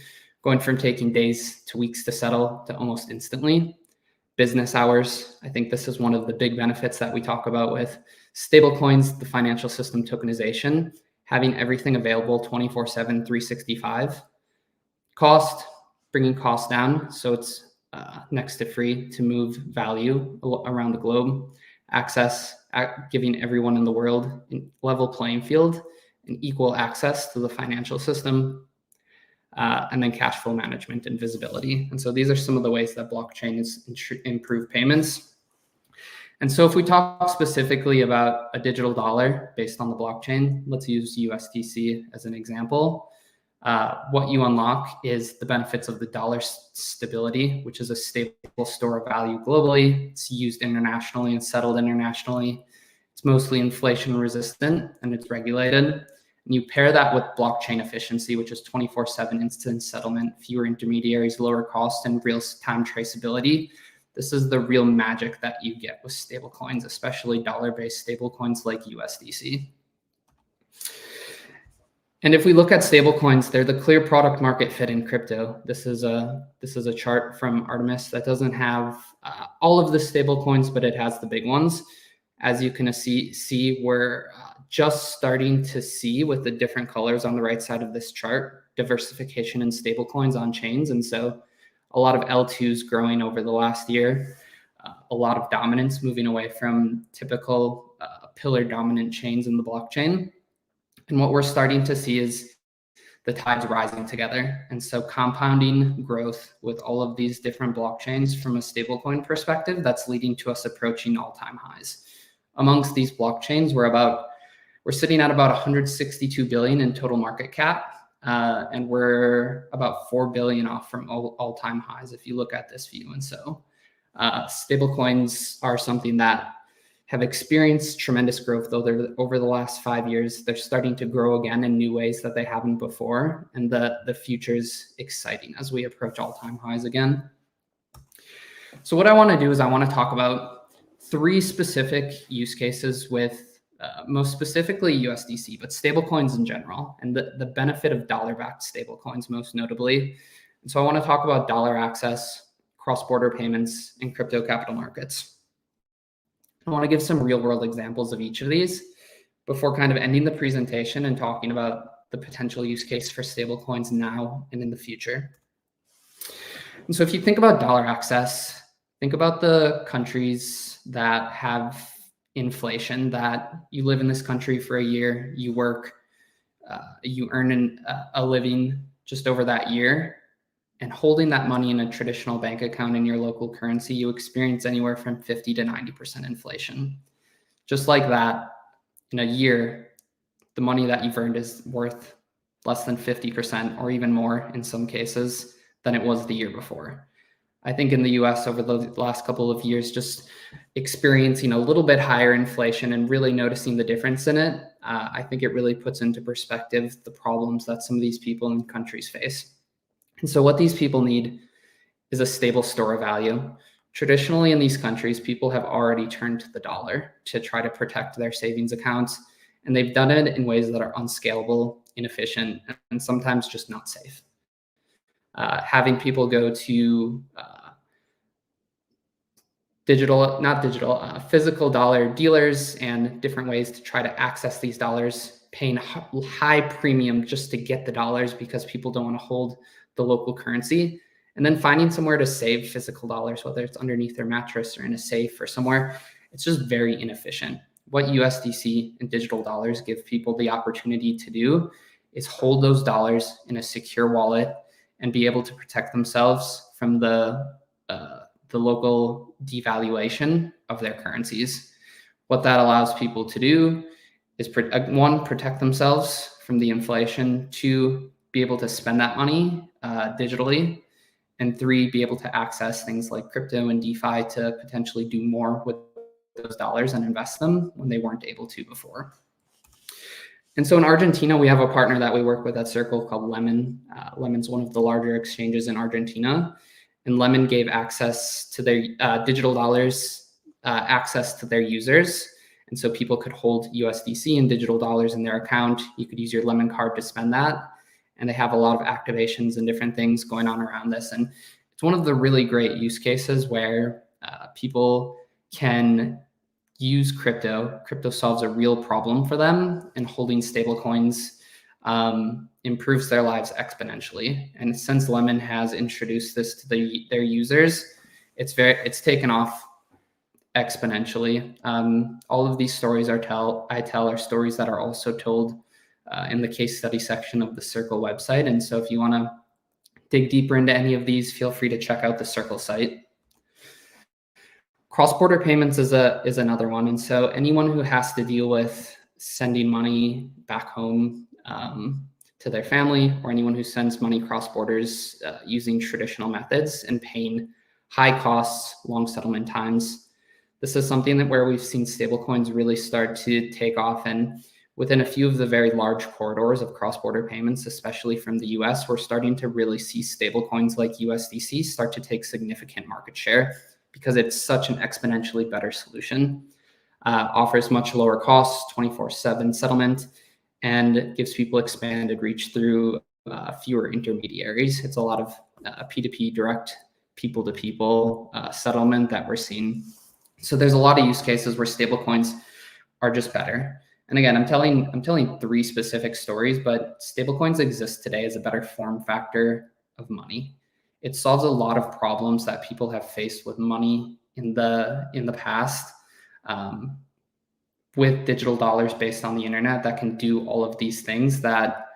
going from taking days to weeks to settle to almost instantly. Business hours, I think this is one of the big benefits that we talk about with stablecoins, the financial system tokenization, having everything available 24/7, 365. Cost, bringing costs down, so it's next to free to move value around the globe. Access, giving everyone in the world a level playing field and equal access to the financial system. And then cash flow management and visibility. And so these are some of the ways that blockchains improve payments. And so if we talk specifically about a digital dollar based on the blockchain, let's use USDC as an example. What you unlock is the benefits of the dollar stability, which is a stable store of value globally. It's used internationally and settled internationally. It's mostly inflation resistant and it's regulated. And you pair that with blockchain efficiency, which is 24/7 instant settlement, fewer intermediaries, lower cost, and real-time traceability. This is the real magic that you get with stablecoins, especially dollar-based stablecoins like USDC. And if we look at stablecoins, they're the clear product market fit in crypto. This is a chart from Artemis that doesn't have all of the stablecoins, but it has the big ones. As you can see, we're just starting to see with the different colors on the right side of this chart, diversification in stablecoins on chains. And so a lot of L2s growing over the last year, a lot of dominance moving away from typical pillar dominant chains in the blockchain. And what we're starting to see is the tides rising together. And so compounding growth with all of these different blockchains from a stablecoin perspective, that's leading to us approaching all-time highs. Amongst these blockchains, we're sitting at about 162 billion in total market cap, and we're about 4 billion off from all-time highs if you look at this view. And so stablecoins are something that have experienced tremendous growth over the last 5 years. They're starting to grow again in new ways that they haven't before. And the future is exciting as we approach all-time highs again. So what I want to do is I want to talk about 3 specific use cases with most specifically USDC, but stablecoins in general, and the benefit of dollar-backed stablecoins most notably. And so I want to talk about dollar access, cross-border payments, and crypto capital markets. I want to give some real-world examples of each of these before kind of ending the presentation and talking about the potential use case for stablecoins now and in the future. And so if you think about dollar access, think about the countries that have inflation, that you live in this country for a year, you work, you earn a living just over that year, and holding that money in a traditional bank account in your local currency, you experience anywhere from 50 to 90% inflation. Just like that, in a year, the money that you've earned is worth less than 50% or even more in some cases than it was the year before. I think in the US over the last couple of years, just experiencing a little bit higher inflation and really noticing the difference in it, I think it really puts into perspective the problems that some of these people in countries face. And so what these people need is a stable store of value. Traditionally in these countries, people have already turned to the dollar to try to protect their savings accounts. And they've done it in ways that are unscalable, inefficient, and sometimes just not safe. Having people go to physical dollar dealers and different ways to try to access these dollars, paying high premium just to get the dollars because people don't want to hold the local currency, and then finding somewhere to save physical dollars, whether it's underneath their mattress or in a safe or somewhere. It's just very inefficient. What USDC and digital dollars give people the opportunity to do is hold those dollars in a secure wallet and be able to protect themselves from the local devaluation of their currencies. What that allows people to do is, 1, protect themselves from the inflation, 2, be able to spend that money digitally, and 3, be able to access things like crypto and DeFi to potentially do more with those dollars and invest them when they weren't able to before. And so in Argentina, we have a partner that we work with at Circle called Lemon. Lemon's one of the larger exchanges in Argentina, and Lemon gave access to their digital dollars, access to their users. And so people could hold USDC and digital dollars in their account. You could use your Lemon card to spend that. And they have a lot of activations and different things going on around this. And it's one of the really great use cases where people can use crypto. Crypto solves a real problem for them, and holding stable coins improves their lives exponentially. And since Lemon has introduced this to their users, it's taken off exponentially. All of these stories I tell are stories that are also told in the case study section of the Circle website. And so if you want to dig deeper into any of these, feel free to check out the Circle site. Cross-border payments is another one. And so anyone who has to deal with sending money back home to their family, or anyone who sends money cross borders using traditional methods and paying high costs, long settlement times, this is something where we've seen stablecoins really start to take off. And within a few of the very large corridors of cross-border payments, especially from the US, we're starting to really see stablecoins like USDC start to take significant market share because it's such an exponentially better solution. Offers much lower costs, 24/7 settlement, and gives people expanded reach through fewer intermediaries. It's a lot of P2P, direct people-to-people settlement that we're seeing. So there's a lot of use cases where stablecoins are just better. And again, I'm telling 3 specific stories, but stablecoins exist today as a better form factor of money. It solves a lot of problems that people have faced with money in the past, with digital dollars based on the internet that can do all of these things that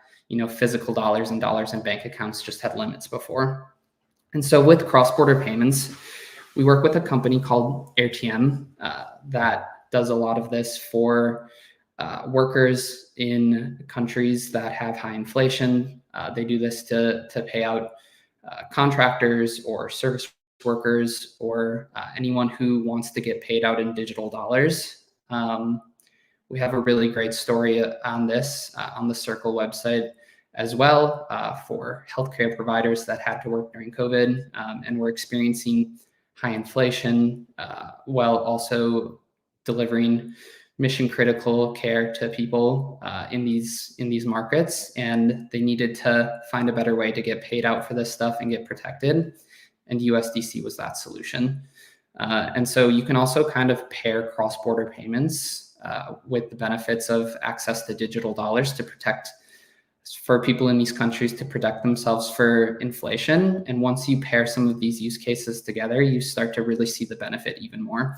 physical dollars and bank accounts just had limits before. And so with cross-border payments, we work with a company called AirTM that does a lot of this for workers in countries that have high inflation. They do this to pay out contractors or service workers or anyone who wants to get paid out in digital dollars We have a really great story on this on the Circle website as well for healthcare providers that had to work during COVID and were experiencing high inflation while also delivering mission critical care to people in these markets, and they needed to find a better way to get paid out for this stuff and get protected, and USDC was that solution. And so you can also kind of pair cross-border payments with the benefits of access to digital dollars to protect for people in these countries to protect themselves for inflation. And once you pair some of these use cases together, you start to really see the benefit even more.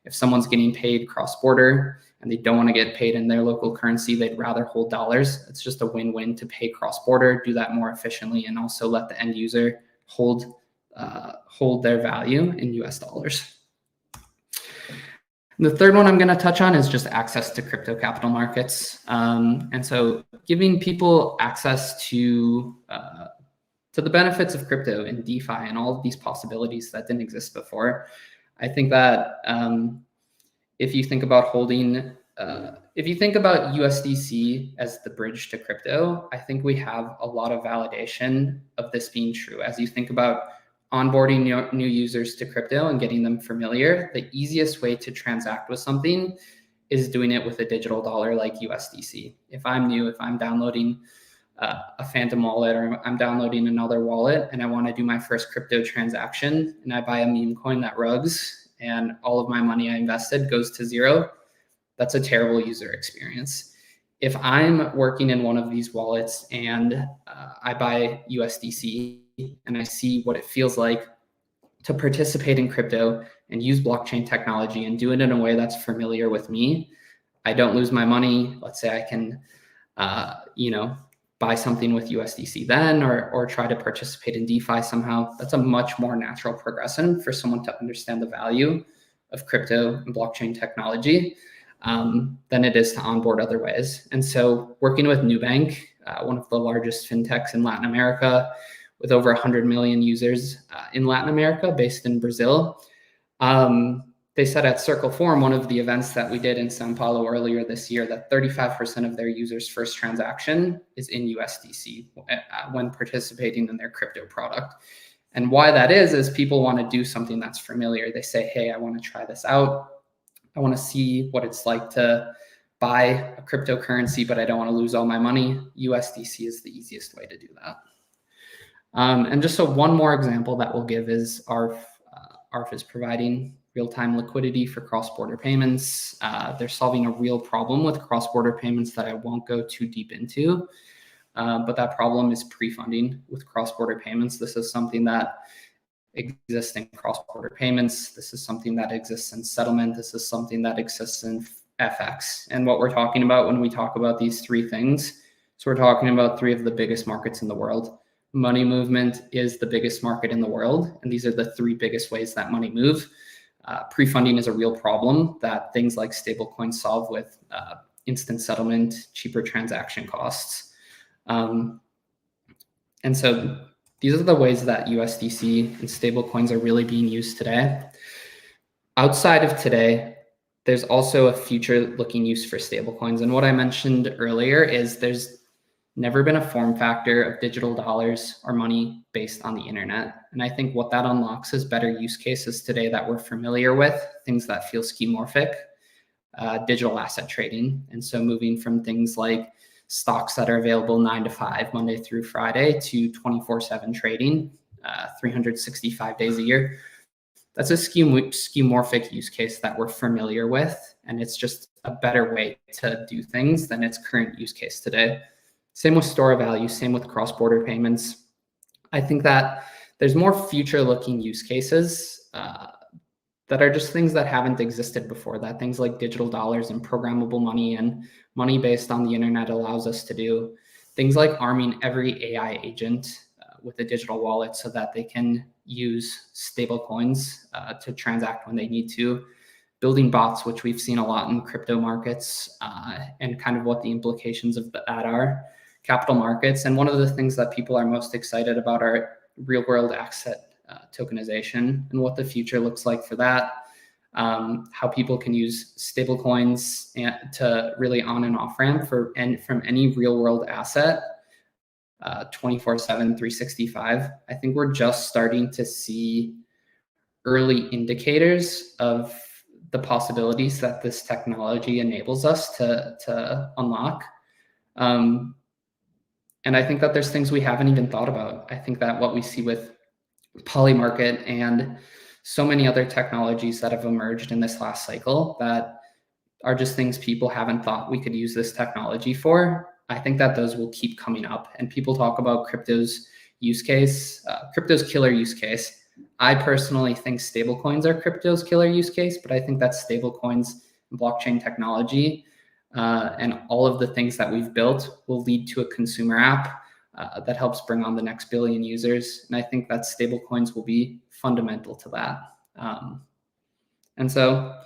If someone's getting paid cross-border and they don't want to get paid in their local currency, they'd rather hold dollars. It's just a win-win to pay cross-border, do that more efficiently, and also let the end user hold their value in US dollars. The third one I'm going to touch on is just access to crypto capital markets. And so giving people access to the benefits of crypto and DeFi and all of these possibilities that didn't exist before. I think that if you think about USDC as the bridge to crypto, I think we have a lot of validation of this being true. As you think about onboarding new users to crypto and getting them familiar, the easiest way to transact with something is doing it with a digital dollar like USDC. If I'm new, if I'm downloading a Phantom wallet or I'm downloading another wallet and I want to do my first crypto transaction and I buy a meme coin that rugs and all of my money I invested goes to zero, that's a terrible user experience. If I'm working in one of these wallets and I buy USDC and I see what it feels like to participate in crypto and use blockchain technology and do it in a way that's familiar with me, I don't lose my money. Let's say I can, buy something with USDC then, or try to participate in DeFi somehow. That's a much more natural progression for someone to understand the value of crypto and blockchain technology than it is to onboard other ways. And so working with Nubank, one of the largest fintechs in Latin America, with over 100 million users in Latin America, based in Brazil. They said at Circle Forum, one of the events that we did in Sao Paulo earlier this year, that 35% of their users' first transaction is in USDC when participating in their crypto product. And why that is people want to do something that's familiar. They say, hey, I want to try this out. I want to see what it's like to buy a cryptocurrency, but I don't want to lose all my money. USDC is the easiest way to do that. And just so one more example that we'll give is ARF. ARF is providing real-time liquidity for cross-border payments. They're solving a real problem with cross-border payments that I won't go too deep into, but that problem is pre-funding with cross-border payments. This is something that exists in cross-border payments. This is something that exists in settlement. This is something that exists in FX. And what we're talking about when we talk about these three things, so we're talking about three of the biggest markets in the world. Money movement is the biggest market in the world, and these are the three biggest ways that money move. Pre-funding is a real problem that things like stablecoins solve with instant settlement, cheaper transaction costs. And so these are the ways that USDC and stablecoins are really being used today. Outside of today, there's also a future-looking use for stablecoins. And what I mentioned earlier is there's never been a form factor of digital dollars or money based on the internet. And I think what that unlocks is better use cases today that we're familiar with, things that feel schemorphic, digital asset trading. And so moving from things like stocks that are available 9 to 5, Monday through Friday, to 24/7 trading, 365 days a year. That's a skeuomorphic use case that we're familiar with. And it's just a better way to do things than its current use case today. Same with store of value, same with cross-border payments. I think that there's more future-looking use cases that are just things that haven't existed before, that things like digital dollars and programmable money and money based on the internet allows us to do. Things like arming every AI agent with a digital wallet so that they can use stable coins to transact when they need to. Building bots, which we've seen a lot in crypto markets, and kind of what the implications of that are. Capital markets. And one of the things that people are most excited about are real world asset tokenization and what the future looks like for that. how people can use stablecoins to really on and off ramp from any real world asset 24/7, 365. I think we're just starting to see early indicators of the possibilities that this technology enables us to unlock. And I think that there's things we haven't even thought about. I think that what we see with Polymarket and so many other technologies that have emerged in this last cycle that are just things people haven't thought we could use this technology for. I think that those will keep coming up, and people talk about crypto's use case, crypto's killer use case. I personally think stablecoins are crypto's killer use case, but I think that stablecoins and blockchain technology and all of the things that we've built will lead to a consumer app that helps bring on the next billion users. And I think that stablecoins will be fundamental to that. And so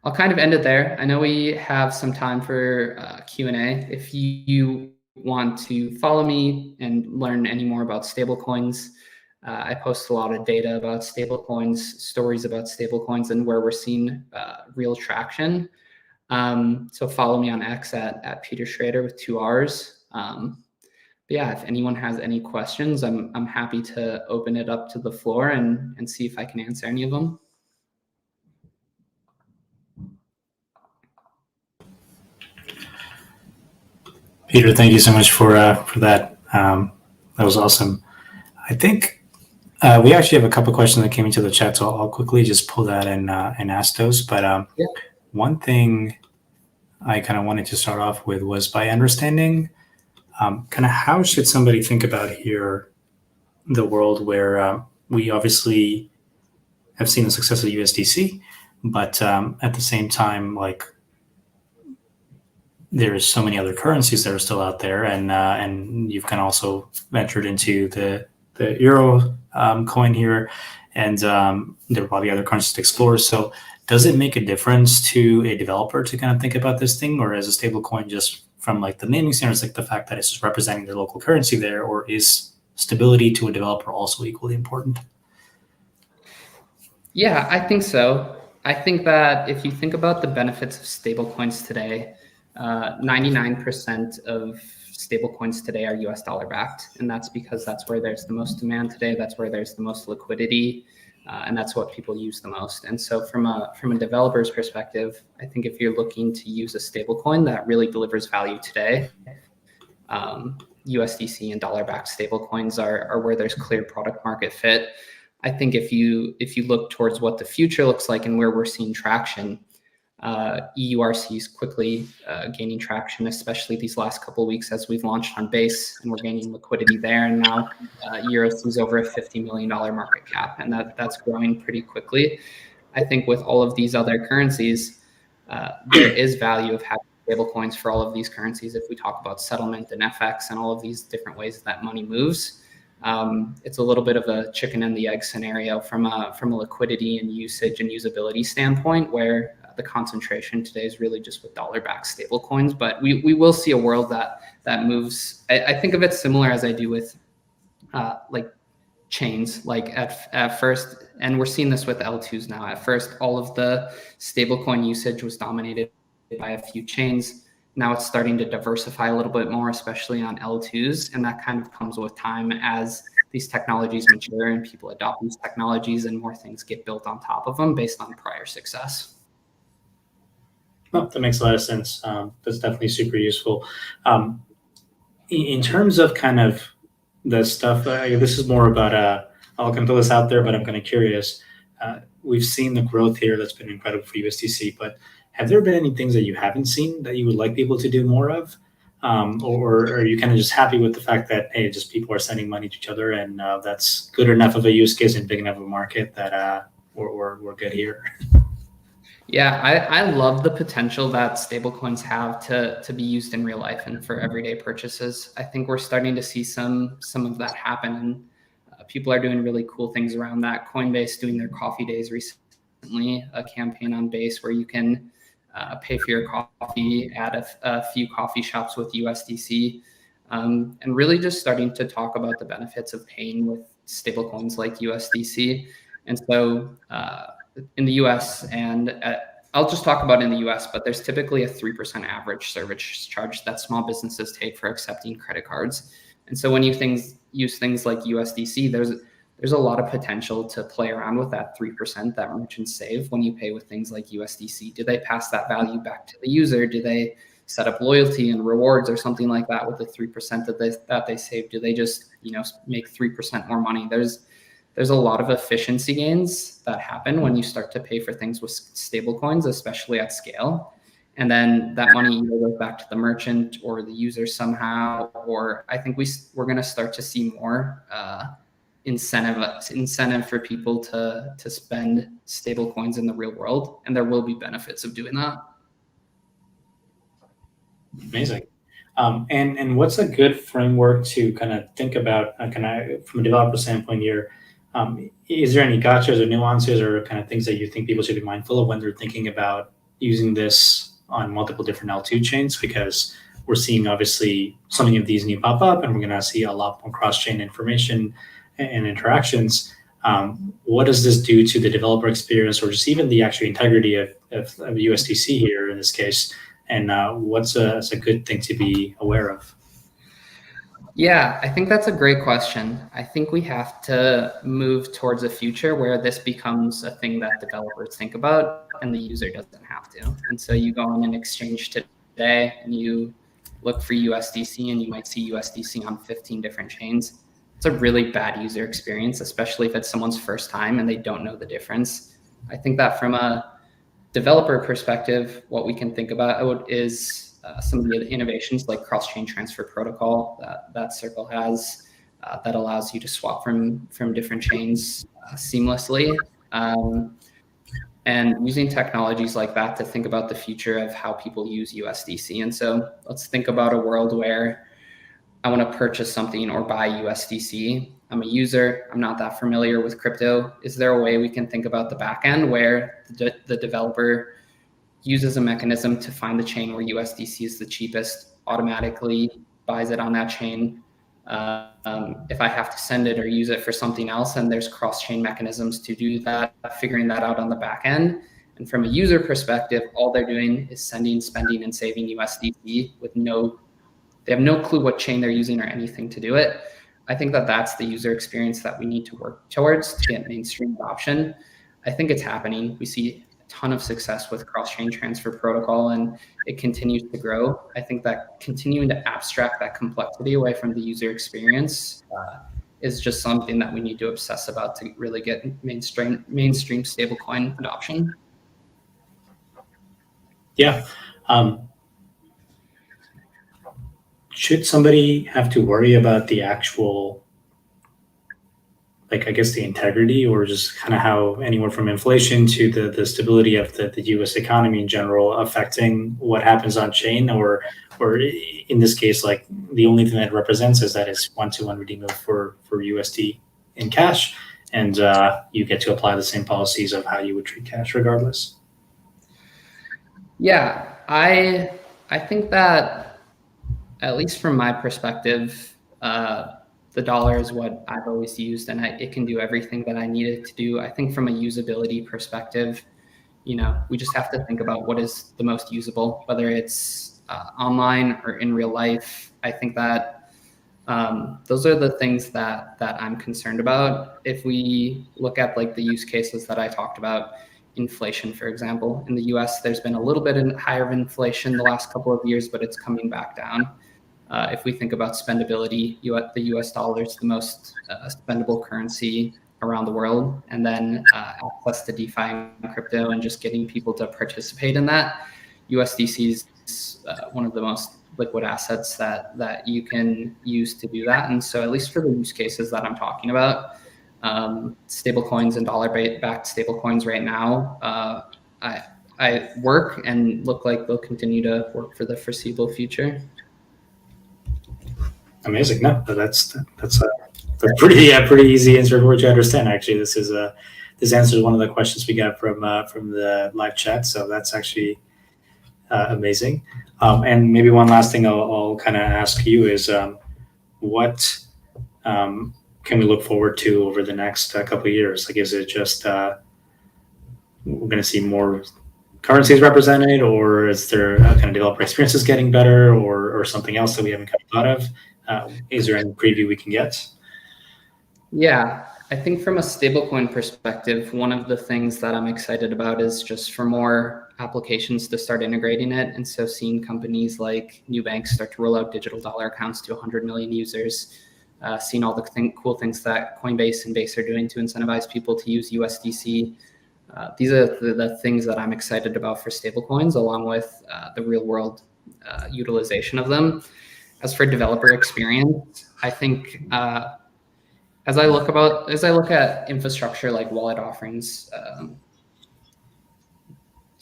I'll kind of end it there. I know we have some time for Q&A. If you want to follow me and learn any more about stablecoins, I post a lot of data about stablecoins, stories about stablecoins, and where we're seeing real traction. So follow me on X at Peter Schrader with 2 R's. But yeah, if anyone has any questions, I'm happy to open it up to the floor and see if I can answer any of them. Peter, thank you so much for that. That was awesome. I think we actually have a couple of questions that came into the chat, so I'll quickly just pull that and ask those. But yeah. One thing I kind of wanted to start off with was by understanding kind of how should somebody think about here the world where we obviously have seen the success of USDC, but at the same time, like, there's so many other currencies that are still out there, and you've kind of also ventured into the euro coin here, and there are probably other currencies to explore. So does it make a difference to a developer to kind of think about this thing, or as a stable coin, just from like the naming standards, like the fact that it's just representing their local currency there, or is stability to a developer also equally important? Yeah, I think so. I think that if you think about the benefits of stablecoins today, 99% of stablecoins today are US dollar backed. And that's because that's where there's the most demand today. That's where there's the most liquidity. And that's what people use the most. And so from a developer's perspective, I think if you're looking to use a stablecoin that really delivers value today, USDC and dollar-backed stablecoins are where there's clear product market fit. I think if you look towards what the future looks like and where we're seeing traction, EURC is quickly gaining traction, especially these last couple of weeks as we've launched on Base and we're gaining liquidity there. And now EURC is over a $50 million market cap, and that's growing pretty quickly. I think with all of these other currencies, there is value of having stablecoins for all of these currencies. If we talk about settlement and FX and all of these different ways that money moves, it's a little bit of a chicken and the egg scenario from a liquidity and usage and usability standpoint, where the concentration today is really just with dollar-backed stablecoins. But we will see a world that moves. I think of it similar as I do with like chains. Like at first, and we're seeing this with L2s now. At first, all of the stablecoin usage was dominated by a few chains. Now it's starting to diversify a little bit more, especially on L2s, and that kind of comes with time as these technologies mature and people adopt these technologies and more things get built on top of them based on prior success. Well, that makes a lot of sense. That's definitely super useful. In terms of kind of the stuff, this is more about, I'll kind of throw this out there, but I'm kind of curious. We've seen the growth here that's been incredible for USDC, but have there been any things that you haven't seen that you would like people to do more of? Or are you kind of just happy with the fact that, hey, just people are sending money to each other and that's good enough of a use case and big enough of a market that we're good here? Yeah, I love the potential that stablecoins have to be used in real life and for everyday purchases. I think we're starting to see some of that happen, and people are doing really cool things around that. Coinbase doing their coffee days recently, a campaign on Base where you can pay for your coffee at a few coffee shops with USDC, and really just starting to talk about the benefits of paying with stablecoins like USDC. And so in the US, and I'll just talk about in the US, but there's typically a 3% average service charge that small businesses take for accepting credit cards. And so when you use things like USDC, there's a lot of potential to play around with that 3% that merchants save when you pay with things like USDC. Do they pass that value back to the user? Do they set up loyalty and rewards or something like that with the 3% that they save? Do they just, make 3% more money? There's a lot of efficiency gains that happen when you start to pay for things with stable coins, especially at scale. And then that money either goes back to the merchant or the user somehow, or I think we're going to start to see more incentive for people to spend stable coins in the real world. And there will be benefits of doing that. Amazing. And what's a good framework to kind of think about from a developer standpoint here? Is there any gotchas or nuances or kind of things that you think people should be mindful of when they're thinking about using this on multiple different L2 chains? Because we're seeing obviously so many of these new pop up, and we're going to see a lot more cross-chain information and interactions. What does this do to the developer experience, or just even the actual integrity of USDC here in this case? And what's a good thing to be aware of? Yeah, I think that's a great question. I think we have to move towards a future where this becomes a thing that developers think about and the user doesn't have to. And so you go on an exchange today and you look for USDC and you might see USDC on 15 different chains. It's a really bad user experience, especially if it's someone's first time and they don't know the difference. I think that from a developer perspective, what we can think about is some of the innovations like cross-chain transfer protocol that Circle has that allows you to swap from different chains seamlessly, and using technologies like that to think about the future of how people use USDC. And so let's think about a world where I want to purchase something or buy USDC. I'm a user. I'm not that familiar with crypto. Is there a way we can think about the back end where the developer uses a mechanism to find the chain where USDC is the cheapest, automatically buys it on that chain? If I have to send it or use it for something else, and there's cross-chain mechanisms to do that, figuring that out on the back end. And from a user perspective, all they're doing is sending, spending, and saving USDC they have no clue what chain they're using or anything to do it. I think that's the user experience that we need to work towards to get mainstream adoption. I think it's happening. We see a ton of success with cross-chain transfer protocol, and it continues to grow. I think that continuing to abstract that complexity away from the user experience is just something that we need to obsess about to really get mainstream stablecoin adoption. Yeah. Should somebody have to worry about the actual, I guess, the integrity, or just kind of how anywhere from inflation to the stability of the U.S. economy in general affecting what happens on chain, or in this case, the only thing that it represents is that it's one-to-one redeemable for USD in cash, and you get to apply the same policies of how you would treat cash regardless. Yeah, I think that, at least from my perspective, the dollar is what I've always used, and it can do everything that I need it to do. I think from a usability perspective, we just have to think about what is the most usable, whether it's online or in real life. I think that those are the things that I'm concerned about. If we look at the use cases that I talked about, inflation, for example, in the US, there's been a little bit higher inflation the last couple of years, but it's coming back down. If we think about spendability, the US dollar is the most spendable currency around the world. And then access to DeFi and crypto and just getting people to participate in that. USDC is one of the most liquid assets that you can use to do that. And so at least for the use cases that I'm talking about, stable coins and dollar-backed stable coins right now, I work and look like they'll continue to work for the foreseeable future. Amazing. No, that's a pretty easy answer for what you understand. Actually, this answers one of the questions we got from the live chat. So that's actually amazing. And maybe one last thing I'll kind of ask you is what can we look forward to over the next couple of years? Is it just we're going to see more currencies represented, or is there kind of developer experiences getting better, or something else that we haven't kind of thought of? Is there any preview we can get? Yeah, I think from a stablecoin perspective, one of the things that I'm excited about is just for more applications to start integrating it. And so seeing companies like new banks start to roll out digital dollar accounts to 100 million users, seeing all the cool things that Coinbase and Base are doing to incentivize people to use USDC. These are the things that I'm excited about for stablecoins, along with the real world utilization of them. As for developer experience, I think as I look at infrastructure like wallet offerings,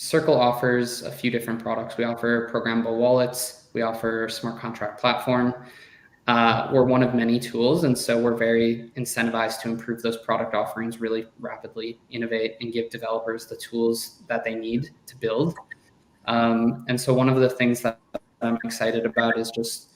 Circle offers a few different products. We offer programmable wallets. We offer smart contract platform. We're one of many tools, and so we're very incentivized to improve those product offerings really rapidly, innovate, and give developers the tools that they need to build. And so one of the things that I'm excited about is just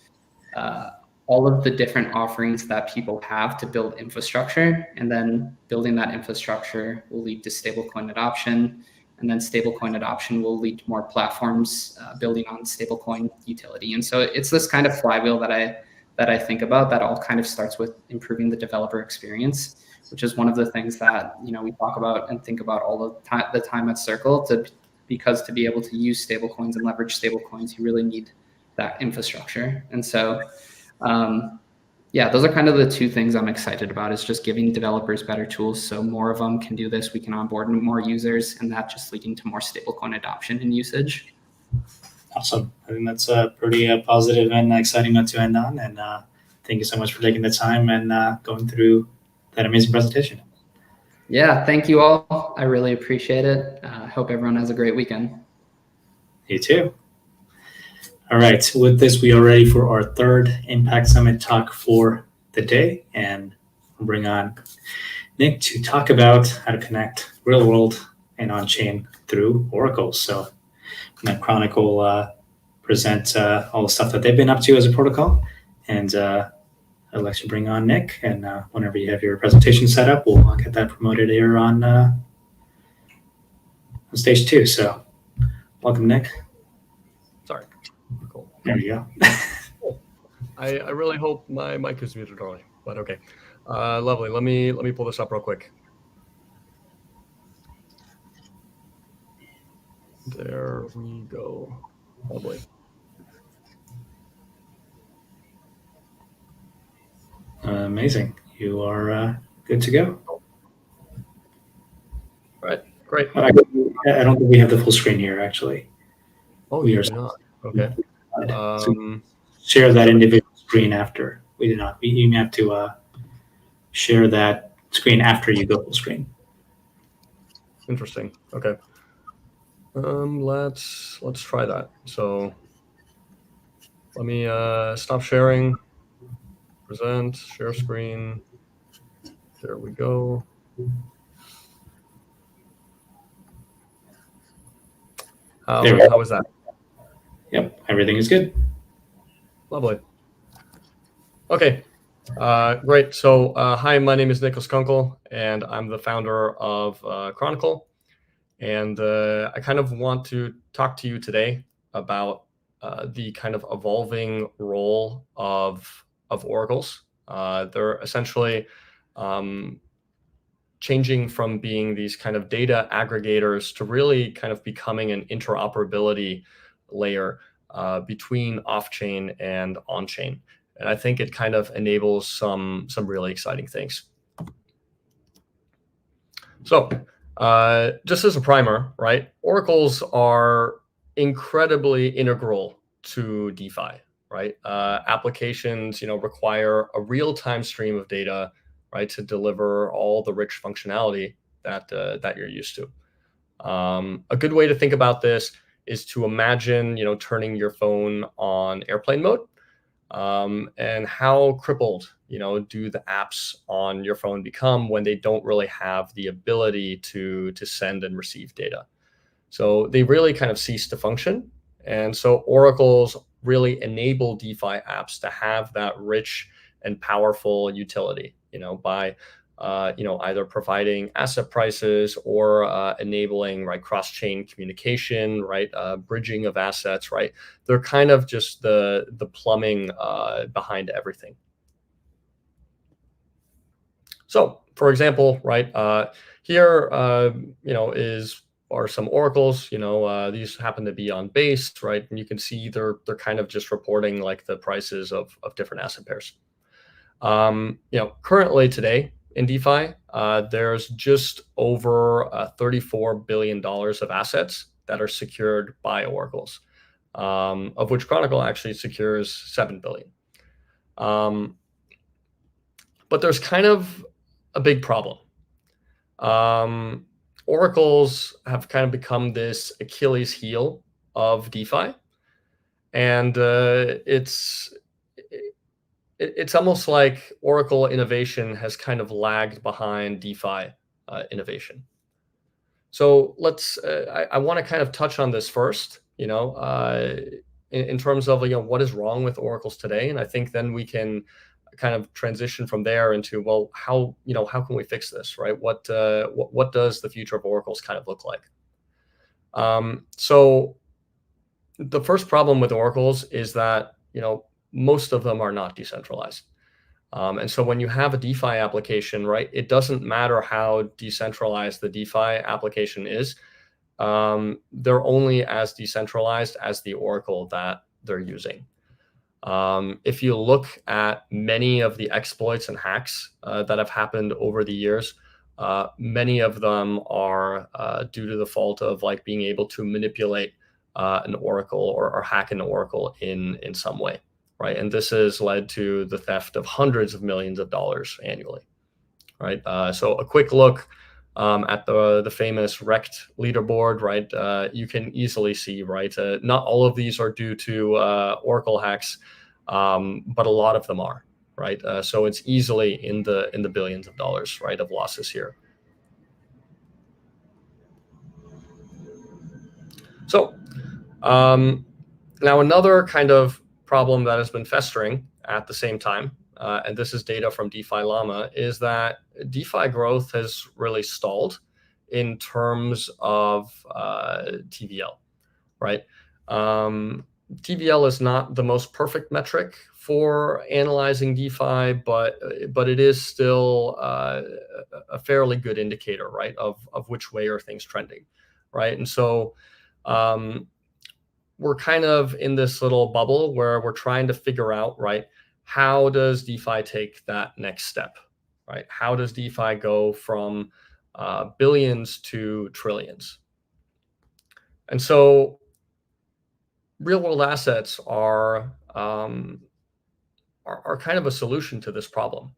all of the different offerings that people have to build infrastructure, and then building that infrastructure will lead to stablecoin adoption, and then stablecoin adoption will lead to more platforms building on stablecoin utility. And so it's this kind of flywheel that I think about that all kind of starts with improving the developer experience, which is one of the things that we talk about and think about all the time at Circle. Because to be able to use stablecoins and leverage stablecoins, you really need that infrastructure. And so those are kind of the two things I'm excited about, is just giving developers better tools so more of them can do this. We can onboard more users, and that just leading to more stablecoin adoption and usage. Awesome. I think that's a pretty positive and exciting note to end on. And thank you so much for taking the time and going through that amazing presentation. Yeah, thank you all. I really appreciate it. I hope everyone has a great weekend. You too. All right. With this, we are ready for our third Impact Summit talk for the day. And we'll bring on Nick to talk about how to connect real world and on-chain through oracles. So and Chronicle present all the stuff that they've been up to as a protocol. And I'd like to bring on Nick. And whenever you have your presentation set up, we'll get that promoted here on stage 2. So welcome, Nick. Sorry. Cool. There you go. Cool. I really hope my mic is muted early, but okay. Lovely. Let me pull this up real quick. There we go. Lovely. Amazing. You are good to go. All right. Great. I don't think we have the full screen here, actually. Oh, we you are do not. Okay. Share that individual screen after. We do not. You have to share that screen after you go full screen. Interesting. Okay. Let's try that. So let me stop sharing, present, share screen. There we go. How is that? Yep, everything is good. Lovely. Okay, great. So hi, my name is Nicholas Kunkel, and I'm the founder of Chronicle. And I kind of want to talk to you today about the kind of evolving role of oracles. They're essentially changing from being these kind of data aggregators to really kind of becoming an interoperability layer between off-chain and on-chain. And I think it kind of enables some really exciting things. So just as a primer, right? Oracles are incredibly integral to DeFi, right? Applications, require a real-time stream of data, right, to deliver all the rich functionality that you're used to. A good way to think about this is to imagine, turning your phone on airplane mode, and how crippled, do the apps on your phone become when they don't really have the ability to send and receive data. So they really kind of cease to function. And so oracles really enable DeFi apps to have that rich and powerful utility, by either providing asset prices or enabling cross-chain communication, bridging of assets, They're kind of just the plumbing behind everything. So, for example, here, are some oracles. These happen to be on Base, and you can see they're kind of just reporting the prices of different asset pairs. Currently today in DeFi, there's just over $34 billion of assets that are secured by oracles, of which Chronicle actually secures $7 billion. But there's kind of a big problem. Oracles have kind of become this Achilles heel of DeFi, and it's almost like Oracle innovation has kind of lagged behind DeFi innovation. So I want to kind of touch on this first, in terms of what is wrong with oracles today, and I think then we can kind of transition from there into, well, how can we fix this, What does the future of oracles kind of look like? So the first problem with oracles is that most of them are not decentralized. And so when you have a DeFi application, it doesn't matter how decentralized the DeFi application is. They're only as decentralized as the oracle that they're using. If you look at many of the exploits and hacks that have happened over the years, many of them are due to the fault of being able to manipulate an oracle or hack an oracle in some way. And this has led to the theft of hundreds of millions of dollars annually. So a quick look at the famous Rect leaderboard, you can easily see, not all of these are due to oracle hacks, but a lot of them are, so it's easily in the billions of dollars, of losses here. So now another kind of problem that has been festering at the same time, and this is data from DeFi Llama, is that DeFi growth has really stalled in terms of TVL, TVL is not the most perfect metric for analyzing DeFi, but it is still a fairly good indicator, of which way are things trending, And so we're kind of in this little bubble where we're trying to figure out, how does DeFi take that next step, How does DeFi go from billions to trillions? And so real-world assets are kind of a solution to this problem,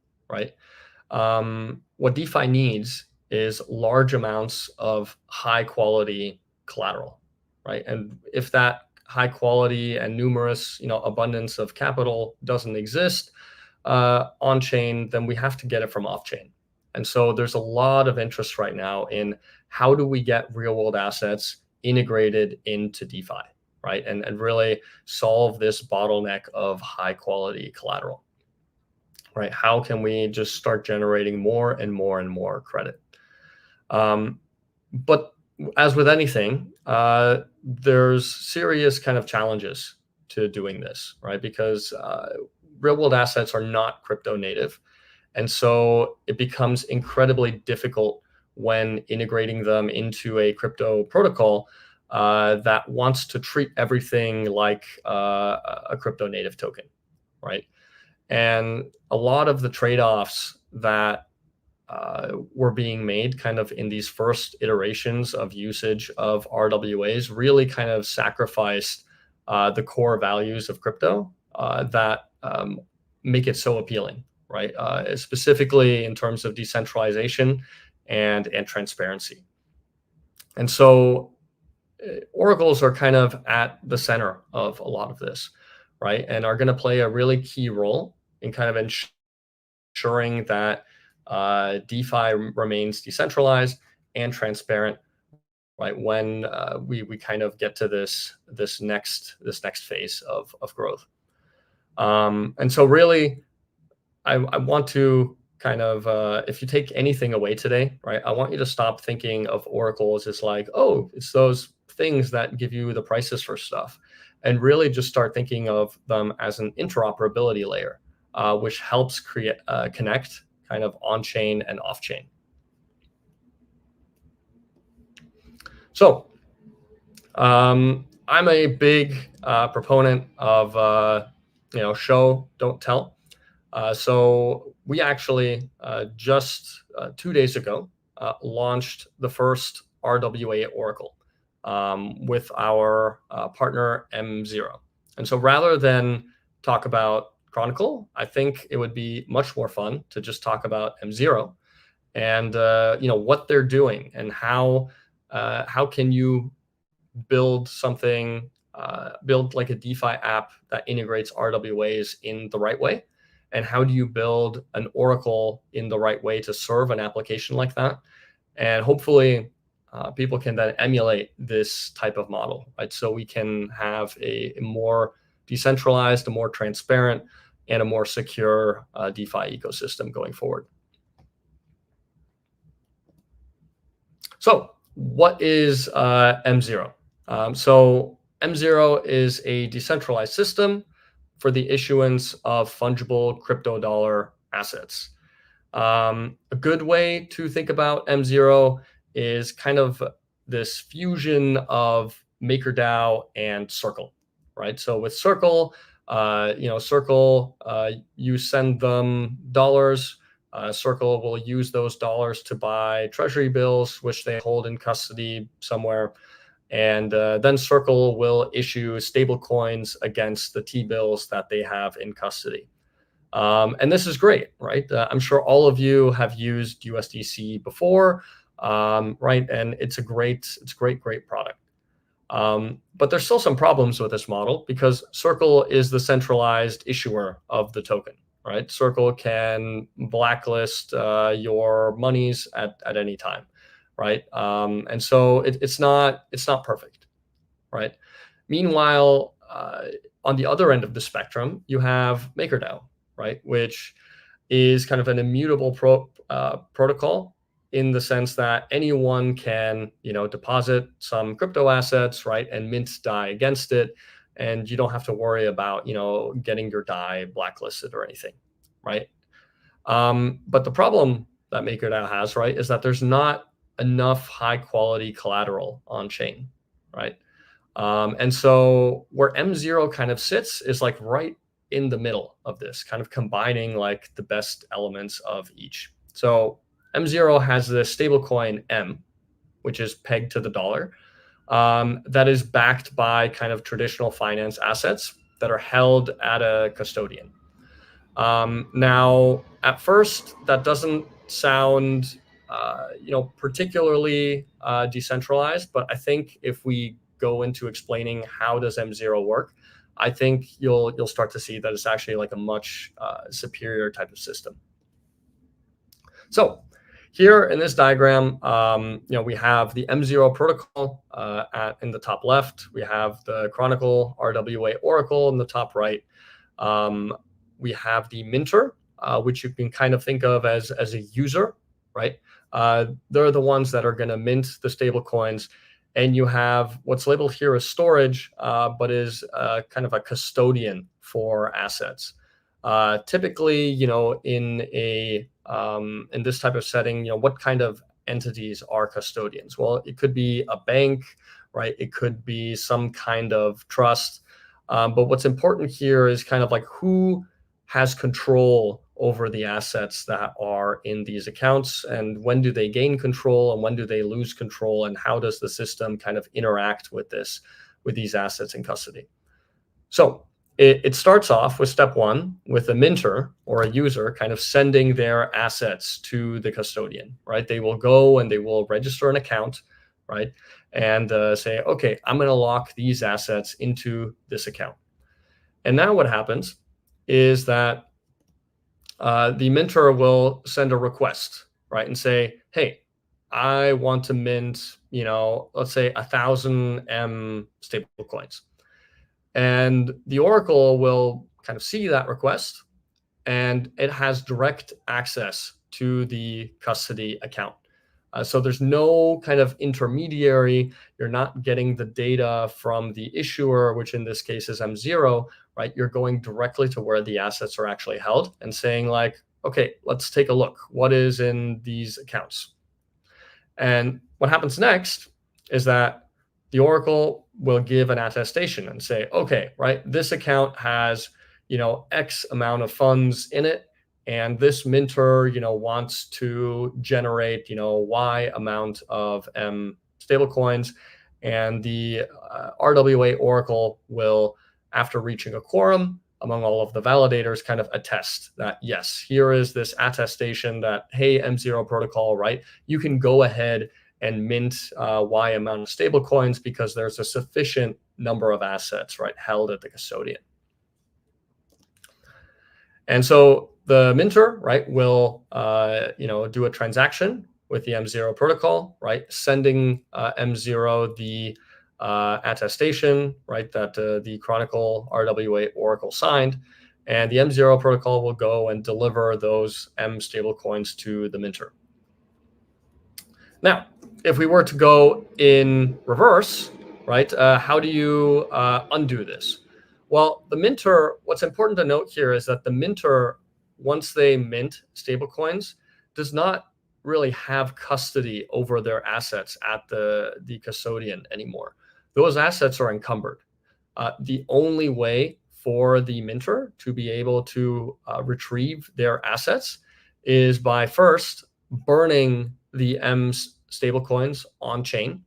What DeFi needs is large amounts of high-quality collateral, And if that high quality and numerous, abundance of capital doesn't exist on chain, then we have to get it from off chain. And so there's a lot of interest right now in how do we get real world assets integrated into DeFi, and really solve this bottleneck of high quality collateral, How can we just start generating more and more and more credit? But as with anything, there's serious kind of challenges to doing this, Because real world assets are not crypto native. And so it becomes incredibly difficult when integrating them into a crypto protocol that wants to treat everything like a crypto native token, And a lot of the trade-offs that were being made kind of in these first iterations of usage of RWAs really kind of sacrificed the core values of crypto that make it so appealing, specifically in terms of decentralization and transparency. And so oracles are kind of at the center of a lot of this, and are going to play a really key role in kind of ensuring that DeFi remains decentralized and transparent, when we kind of get to this next phase of growth. And so really, I want to kind of, if you take anything away today, right, I want you to stop thinking of oracles as like, oh, it's those things that give you the prices for stuff, and really just start thinking of them as an interoperability layer, which helps connect kind of on-chain and off-chain. So I'm a big proponent of, show, don't tell. So we actually just 2 days ago launched the first RWA Oracle with our partner M0. And so rather than talk about Chronicle, I think it would be much more fun to just talk about M0 and what they're doing and how can you build something, build like a DeFi app that integrates RWAs in the right way. And how do you build an Oracle in the right way to serve an application like that? And hopefully people can then emulate this type of model, right? So we can have a more decentralized, a more transparent, and a more secure DeFi ecosystem going forward. So what is M0? So M0 is a decentralized system for the issuance of fungible crypto dollar assets. A good way to think about M0 is kind of this fusion of MakerDAO and Circle, right? So with Circle, Circle, you send them dollars. Circle will use those dollars to buy treasury bills, which they hold in custody somewhere. And then Circle will issue stable coins against the T-bills that they have in custody. And this is great, right? I'm sure all of you have used USDC before, right? And it's a great product. But there's still some problems with this model because Circle is the centralized issuer of the token, right? Circle can blacklist your monies at any time, right? And so it's not perfect, right? Meanwhile, on the other end of the spectrum, you have MakerDAO, right, which is kind of an immutable protocol in the sense that anyone can, deposit some crypto assets, right, and mint DAI against it, and you don't have to worry about, getting your DAI blacklisted or anything, right? But the problem that MakerDAO has, right, is that there's not enough high quality collateral on chain, right? And so where M0 kind of sits is like right in the middle of this, kind of combining like the best elements of each. So M0 has the stablecoin M, which is pegged to the dollar, that is backed by kind of traditional finance assets that are held at a custodian. Now, at first, that doesn't sound, particularly decentralized, but I think if we go into explaining how does M0 work, I think you'll start to see that it's actually like a much superior type of system. So here in this diagram, we have the M0 protocol in the top left. We have the Chronicle RWA Oracle in the top right. We have the minter, which you can kind of think of as a user, right? They're the ones that are going to mint the stable coins. And you have what's labeled here as storage, but is kind of a custodian for assets. Typically, in this type of setting, what kind of entities are custodians? Well, it could be a bank, right? It could be some kind of trust. But what's important here is kind of like who has control over the assets that are in these accounts, and when do they gain control and when do they lose control, and how does the system kind of interact with these assets in custody. So it starts off with step one with a minter or a user kind of sending their assets to the custodian, right? They will go and they will register an account, right? And say, okay, I'm going to lock these assets into this account. And now what happens is that the minter will send a request, right, and say, hey, I want to mint, let's say 1,000 M stable coins. And the Oracle will kind of see that request, and it has direct access to the custody account. So there's no kind of intermediary. You're not getting the data from the issuer, which in this case is M0, right? You're going directly to where the assets are actually held and saying like, okay, let's take a look. What is in these accounts? And what happens next is that the Oracle will give an attestation and say, okay, right, this account has, X amount of funds in it, and this minter, wants to generate, Y amount of M stablecoins, and the RWA Oracle will, after reaching a quorum among all of the validators, kind of attest that, yes, here is this attestation that, hey, M0 protocol, right, you can go ahead and mint Y amount of stablecoins because there's a sufficient number of assets, right, held at the custodian. And so the minter, right, will do a transaction with the M0 protocol, right, sending M0 the attestation, right, that the Chronicle RWA Oracle signed, and the M0 protocol will go and deliver those M stablecoins to the minter. Now, if we were to go in reverse, right, how do you undo this? Well, the minter, what's important to note here is that the minter, once they mint stablecoins, does not really have custody over their assets at the custodian anymore. Those assets are encumbered. The only way for the minter to be able to retrieve their assets is by first burning the M stablecoins on chain.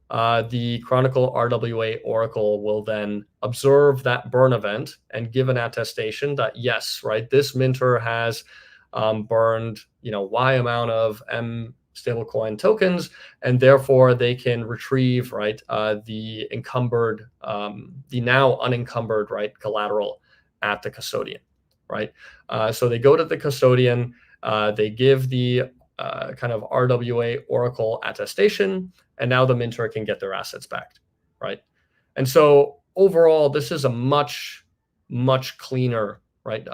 The Chronicle RWA Oracle will then observe that burn event and give an attestation that, yes, right, this minter has burned, Y amount of M stablecoin tokens, and therefore they can retrieve, right, the encumbered, the now unencumbered, right, collateral at the custodian, right? So they go to the custodian, they give the kind of RWA Oracle attestation, and now the minter can get their assets back, right? And so overall, this is a much, much cleaner, right,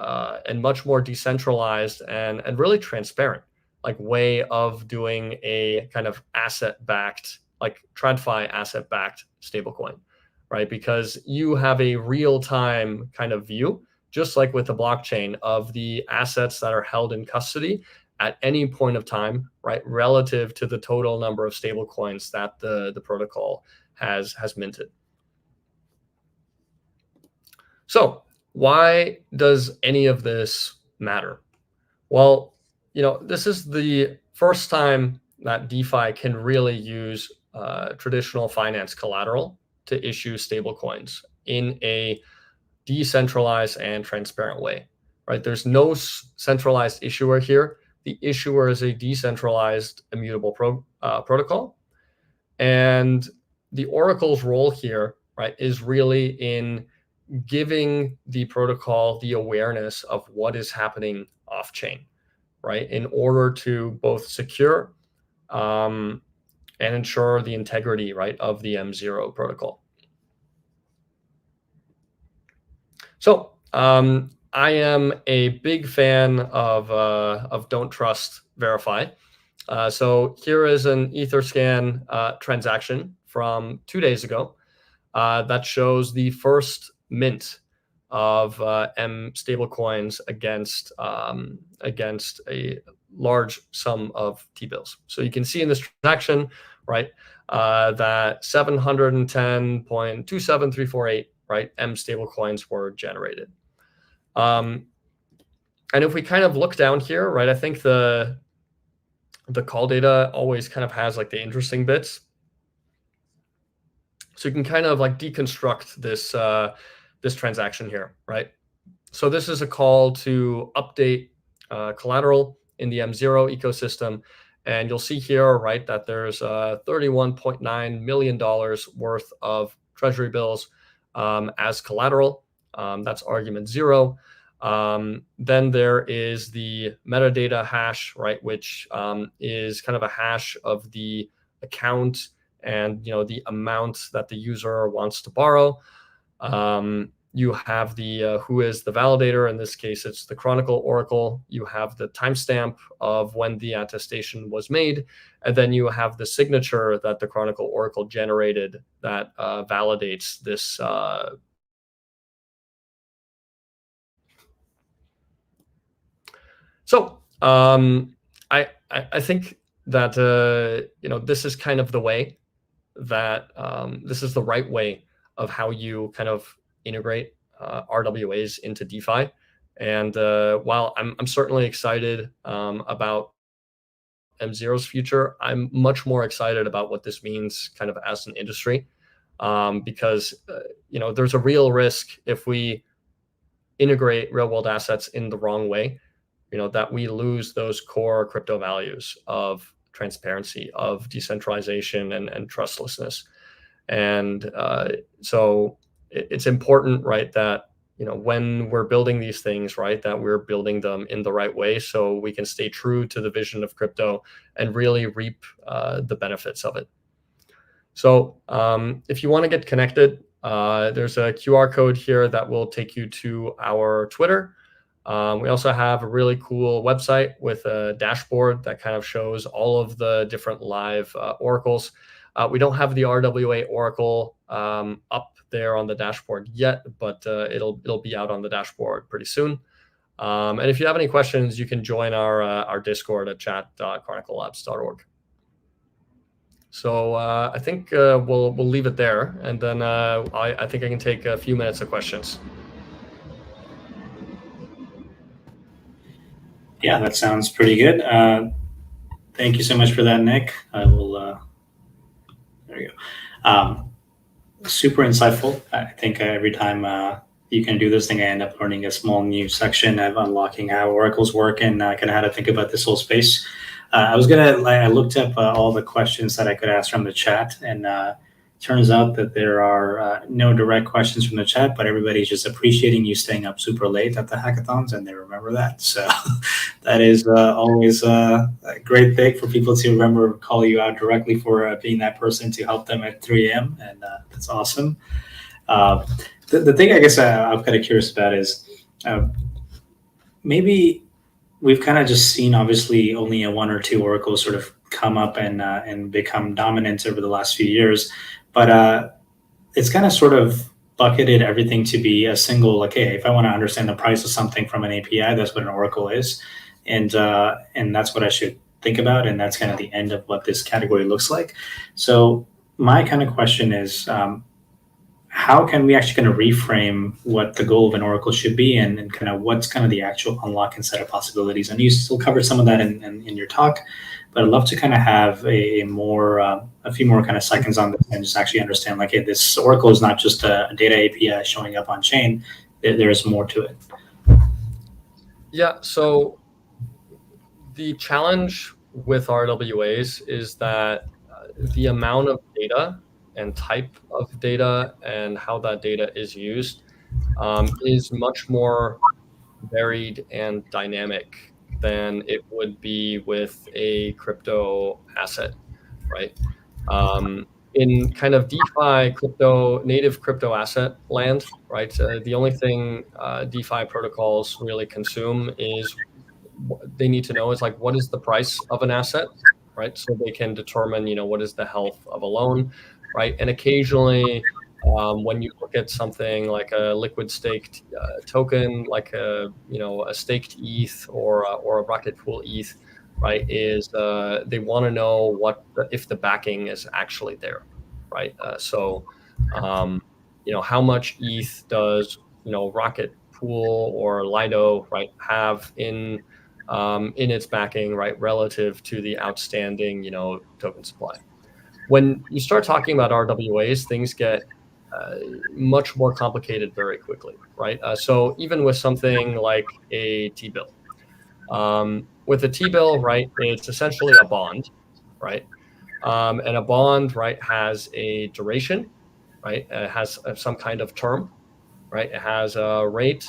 and much more decentralized and really transparent, like, way of doing a kind of asset-backed, like TradFi asset-backed stablecoin, right? Because you have a real-time kind of view, just like with the blockchain, of the assets that are held in custody at any point of time, right, relative to the total number of stable coins that the protocol has minted. So why does any of this matter? Well, this is the first time that DeFi can really use traditional finance collateral to issue stable coins in a decentralized and transparent way, right? There's no centralized issuer here. The issuer is a decentralized immutable protocol. And the Oracle's role here, right, is really in giving the protocol the awareness of what is happening off-chain, right, in order to both secure and ensure the integrity, right, of the M0 protocol. So I am a big fan of Don't Trust, Verify. So here is an Etherscan transaction from 2 days ago that shows the first mint of M stablecoins against a large sum of T-bills. So you can see in this transaction, right, that 710.27348, right, M stablecoins were generated. And if we kind of look down here, right, I think the call data always kind of has like the interesting bits. So you can kind of like deconstruct this this transaction here, right? So this is a call to update collateral in the M0 ecosystem. And you'll see here, right, that there's $31.9 million worth of treasury bills as collateral. That's argument 0. Then there is the metadata hash, right, which is kind of a hash of the account and the amount that the user wants to borrow. You have the who is the validator. In this case, it's the Chronicle Oracle. You have the timestamp of when the attestation was made, and then you have the signature that the Chronicle Oracle generated that validates this. I think that this is kind of the way that this is the right way of how you kind of integrate RWAs into DeFi. And while I'm certainly excited about M0's future, I'm much more excited about what this means kind of as an industry, because there's a real risk if we integrate real world assets in the wrong way, that we lose those core crypto values of transparency, of decentralization, and trustlessness. And so it's important, right, that when we're building these things, right, that we're building them in the right way so we can stay true to the vision of crypto and really reap the benefits of it. So if you want to get connected, there's a QR code here that will take you to our Twitter. We also have a really cool website with a dashboard that kind of shows all of the different live oracles. We don't have the RWA Oracle up there on the dashboard yet, but it'll be out on the dashboard pretty soon. And if you have any questions, you can join our Discord at chat.chroniclelabs.org. So I think we'll leave it there, and then I think I can take a few minutes of questions. Yeah, that sounds pretty good. Thank you so much for that, Nick. I will. There we go. Super insightful. I think every time you can do this thing, I end up learning a small new section of unlocking how oracles work and kind of how to think about this whole space. I looked up all the questions that I could ask from the chat, and turns out that there are no direct questions from the chat, but everybody's just appreciating you staying up super late at the hackathons, and they remember that. So that is always a great thing for people to remember, call you out directly for being that person to help them at 3 a.m., and that's awesome. The thing I guess I'm kind of curious about is maybe we've kind of just seen obviously only a one or two oracles sort of come up and become dominant over the last few years, but it's kind of sort of bucketed everything to be a single, like, hey, if I want to understand the price of something from an API, that's what an oracle is, and that's what I should think about, and that's kind of the end of what this category looks like. So my kind of question is, how can we actually kind of reframe what the goal of an oracle should be, and kind of what's kind of the actual unlock and set of possibilities? And you still covered some of that in your talk, but I'd love to kind of have a few more kind of seconds on this and just actually understand, like, hey, this oracle is not just a data API showing up on chain. There's more to it. Yeah, so the challenge with RWAs is that the amount of data and type of data and how that data is used is much more varied and dynamic than it would be with a crypto asset, right? In kind of DeFi native crypto asset land, right? The only thing DeFi protocols really consume is they need to know is, like, what is the price of an asset, right? So they can determine, what is the health of a loan, right? And occasionally, when you look at something like a liquid staked token, like a staked ETH or a Rocket Pool ETH, right, is they want to know if the backing is actually there, right? So how much ETH does Rocket Pool or Lido, right, have in its backing, right, relative to the outstanding token supply. When you start talking about RWAs, things get much more complicated very quickly, right? So even with something like a T-bill, with a T-bill, right, it's essentially a bond, right? And a bond, right, has a duration, right? It has some kind of term, right? It has a rate,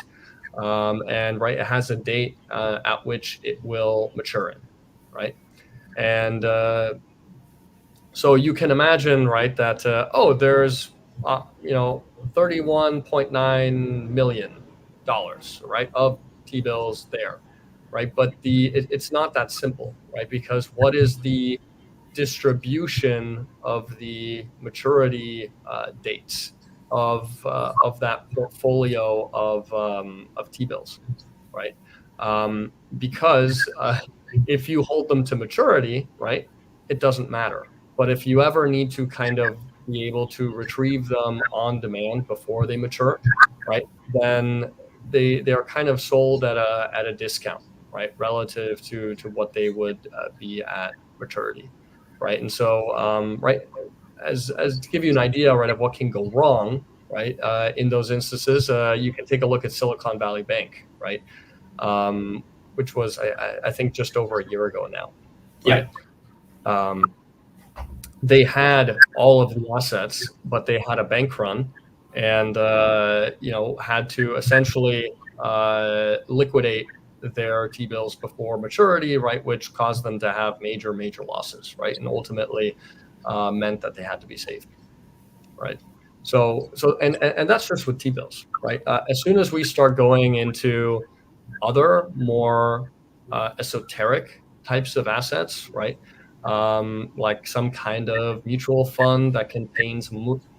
and right, it has a date at which it will mature in, right? And so you can imagine, right, that there's $31.9 million, right, of T-bills there, right? But it's not that simple, right? Because what is the distribution of the maturity dates of that portfolio of T-bills, right? Because if you hold them to maturity, right, it doesn't matter. But if you ever need to kind of be able to retrieve them on demand before they mature, right, then they are kind of sold at a discount, right, relative to what they would be at maturity, right? And so, right, as to give you an idea, right, of what can go wrong, right, in those instances, you can take a look at Silicon Valley Bank, right, which was I think just over a year ago now, right? Yeah. They had all of the assets, but they had a bank run, and had to essentially liquidate their T-bills before maturity, right, which caused them to have major losses, right, and ultimately meant that they had to be saved, right? So and that's just with T-bills, right? As soon as we start going into other more esoteric types of assets, right? Like some kind of mutual fund that contains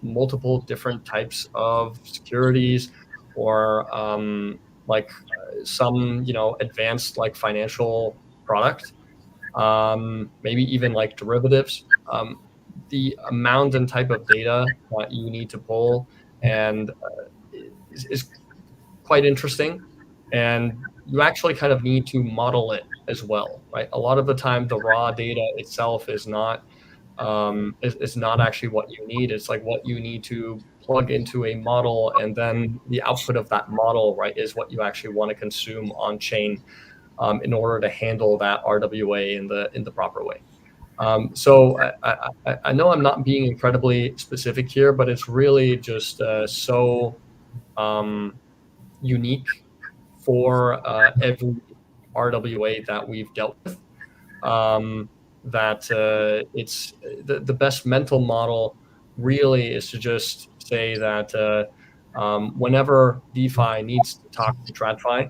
multiple different types of securities, or some advanced like financial product, maybe even like derivatives. The amount and type of data that you need to pull and is quite interesting, and you actually kind of need to model it as well, right? A lot of the time, the raw data itself is not actually what you need. It's like what you need to plug into a model, and then the output of that model, right, is what you actually want to consume on chain, in order to handle that RWA in the proper way. So I know I'm not being incredibly specific here, but it's really just so unique for every RWA that we've dealt with, that it's the best mental model really is to just say that whenever DeFi needs to talk to TradFi,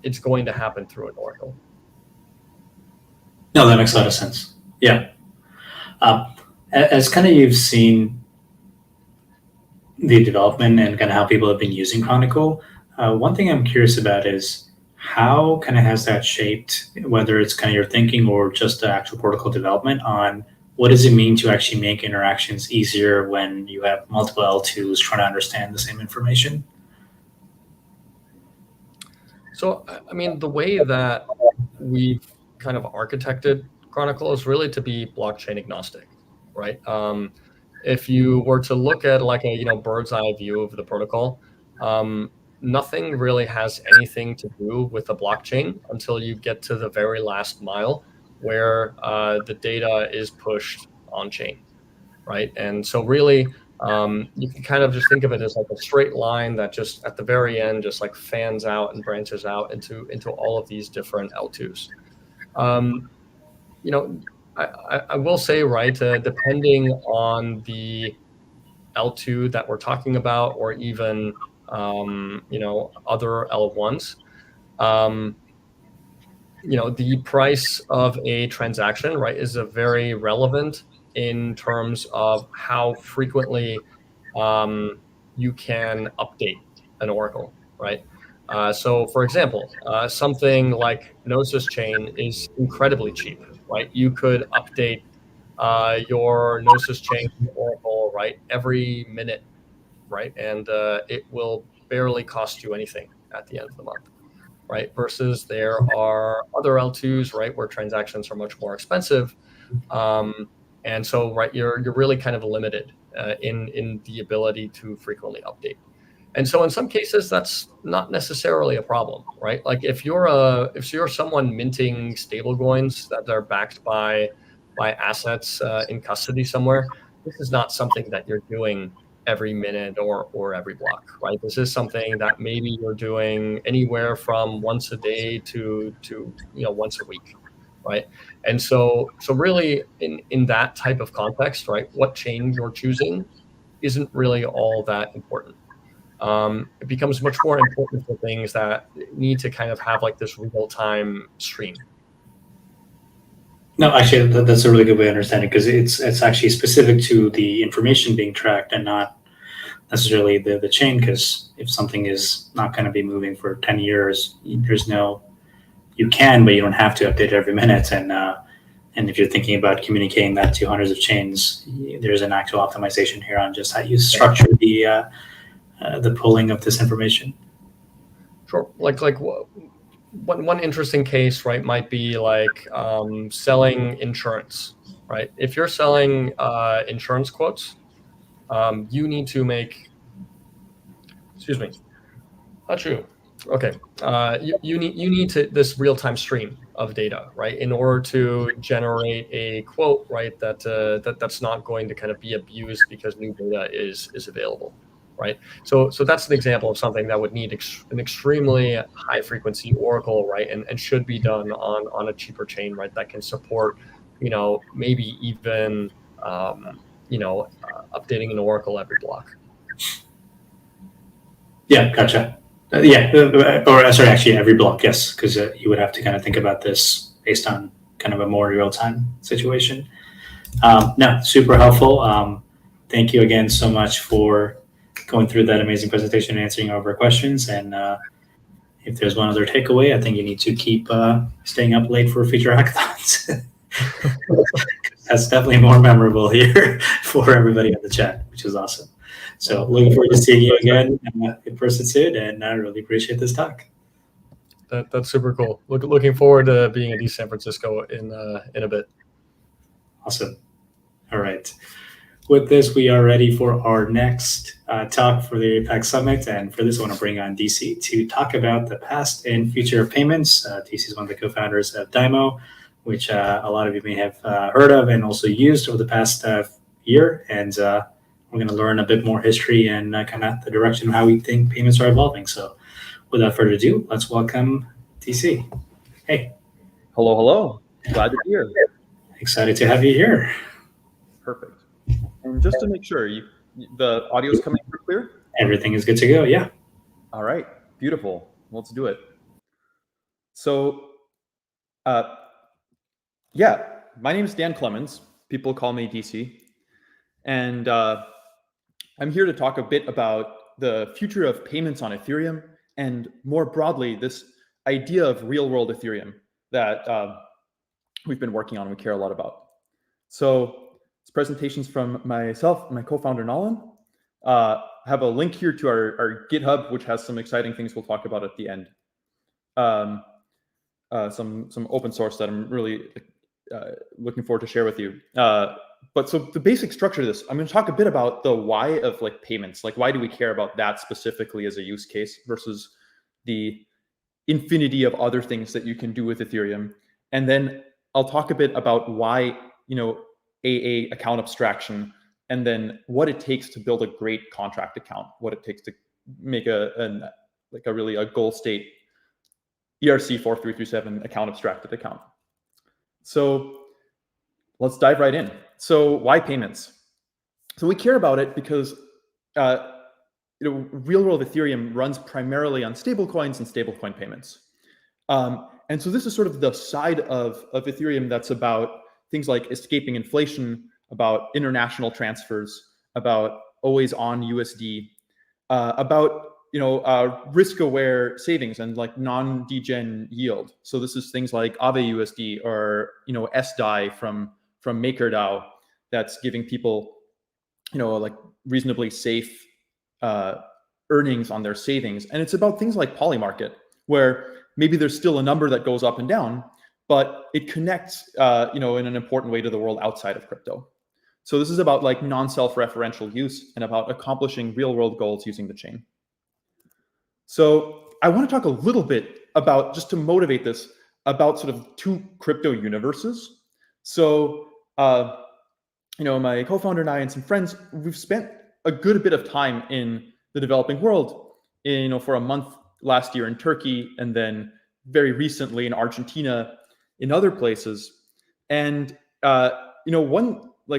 it's going to happen through an Oracle. No, that makes a lot of sense. Yeah. As kind of you've seen the development and kind of how people have been using Chronicle, one thing I'm curious about is how kind of has that shaped, whether it's kind of your thinking or just the actual protocol development, on what does it mean to actually make interactions easier when you have multiple L2s trying to understand the same information? So, I mean, the way that we've kind of architected Chronicle is really to be blockchain agnostic, right? If you were to look at like a bird's eye view of the protocol, nothing really has anything to do with the blockchain until you get to the very last mile, where the data is pushed on chain, right? And so really, you can kind of just think of it as like a straight line that just at the very end just like fans out and branches out into all of these different L2s. I will say, right, depending on the L2 that we're talking about, or even other L1s, the price of a transaction, right, is a very relevant in terms of how frequently you can update an Oracle, right? So, for example, something like Gnosis Chain is incredibly cheap, right? You could update your Gnosis Chain Oracle, right, every minute, right? And it will barely cost you anything at the end of the month, right? Versus there are other L2s, right, where transactions are much more expensive. And so, right, you're really kind of limited in the ability to frequently update. And so in some cases, that's not necessarily a problem, right? Like if you're someone minting stablecoins that are backed by assets in custody somewhere, this is not something that you're doing every minute or every block, right? This is something that maybe you're doing anywhere from once a day to once a week, right? And so really in that type of context, right, what chain you're choosing isn't really all that important. It becomes much more important for things that need to kind of have like this real-time stream. No, actually, that's a really good way to understand it, because it's actually specific to the information being tracked and not necessarily the chain. Because if something is not going to be moving for 10 years, you can, but you don't have to update it every minute. And if you're thinking about communicating that to hundreds of chains, there's an actual optimization here on just how you structure the pulling of this information. Sure. Like one interesting case, right, might be like selling insurance, right? If you're selling insurance quotes, you need to make, excuse me, not true. Okay, you need this real-time stream of data, right, in order to generate a quote, right, that's not going to kind of be abused because new data is available, right? So that's an example of something that would need an extremely high-frequency oracle, right, and should be done on a cheaper chain, right, that can support, maybe even updating an oracle every block. Yeah, gotcha. Actually, every block, yes, because you would have to kind of think about this based on kind of a more real-time situation. No, super helpful. Thank you again so much for going through that amazing presentation and answering all of our questions. And if there's one other takeaway, I think you need to keep staying up late for future hackathons. That's definitely more memorable here for everybody in the chat, which is awesome. So looking forward to seeing you again in person soon, and I really appreciate this talk. That's super cool. Looking forward to being in East San Francisco in a bit. Awesome. All right. With this, we are ready for our next talk for the APAC Summit. And for this, I want to bring on DC to talk about the past and future of payments. DC is one of the co-founders of Dymo, which a lot of you may have heard of and also used over the past year. And we're going to learn a bit more history and kind of the direction of how we think payments are evolving. So without further ado, let's welcome DC. Hey. Hello, hello. Glad to be here. Excited to have you here. Perfect. And just to make sure, the audio is coming through clear? Everything is good to go, yeah. All right, beautiful. Let's do it. So, yeah, my name is Dan Clemens. People call me DC. And I'm here to talk a bit about the future of payments on Ethereum, and more broadly, this idea of real-world Ethereum that we've been working on and we care a lot about. So it's presentations from myself, my co-founder, Nolan. I have a link here to our GitHub, which has some exciting things we'll talk about at the end. Some open source that I'm really looking forward to share with you. But so the basic structure of this, I'm going to talk a bit about the why of like payments. Like, why do we care about that specifically as a use case versus the infinity of other things that you can do with Ethereum. And then I'll talk a bit about why, AA account abstraction, and then what it takes to build a great contract account, what it takes to make a goal state ERC 4337 account abstracted account. So let's dive right in. So why payments? So we care about it because real world Ethereum runs primarily on stablecoins and stablecoin payments. And so this is sort of the side of Ethereum that's about things like escaping inflation, about international transfers, about always on USD, about risk-aware savings and like non-degen yield. So this is things like Aave USD or SDAI from MakerDAO that's giving people like reasonably safe earnings on their savings. And it's about things like Polymarket, where maybe there's still a number that goes up and down, but it connects in an important way to the world outside of crypto. So this is about like non-self-referential use and about accomplishing real-world goals using the chain. So I want to talk a little bit about, just to motivate this, about sort of two crypto universes. So, my co-founder and I and some friends, we've spent a good bit of time in the developing world, for a month last year in Turkey, and then very recently in Argentina, in other places. And,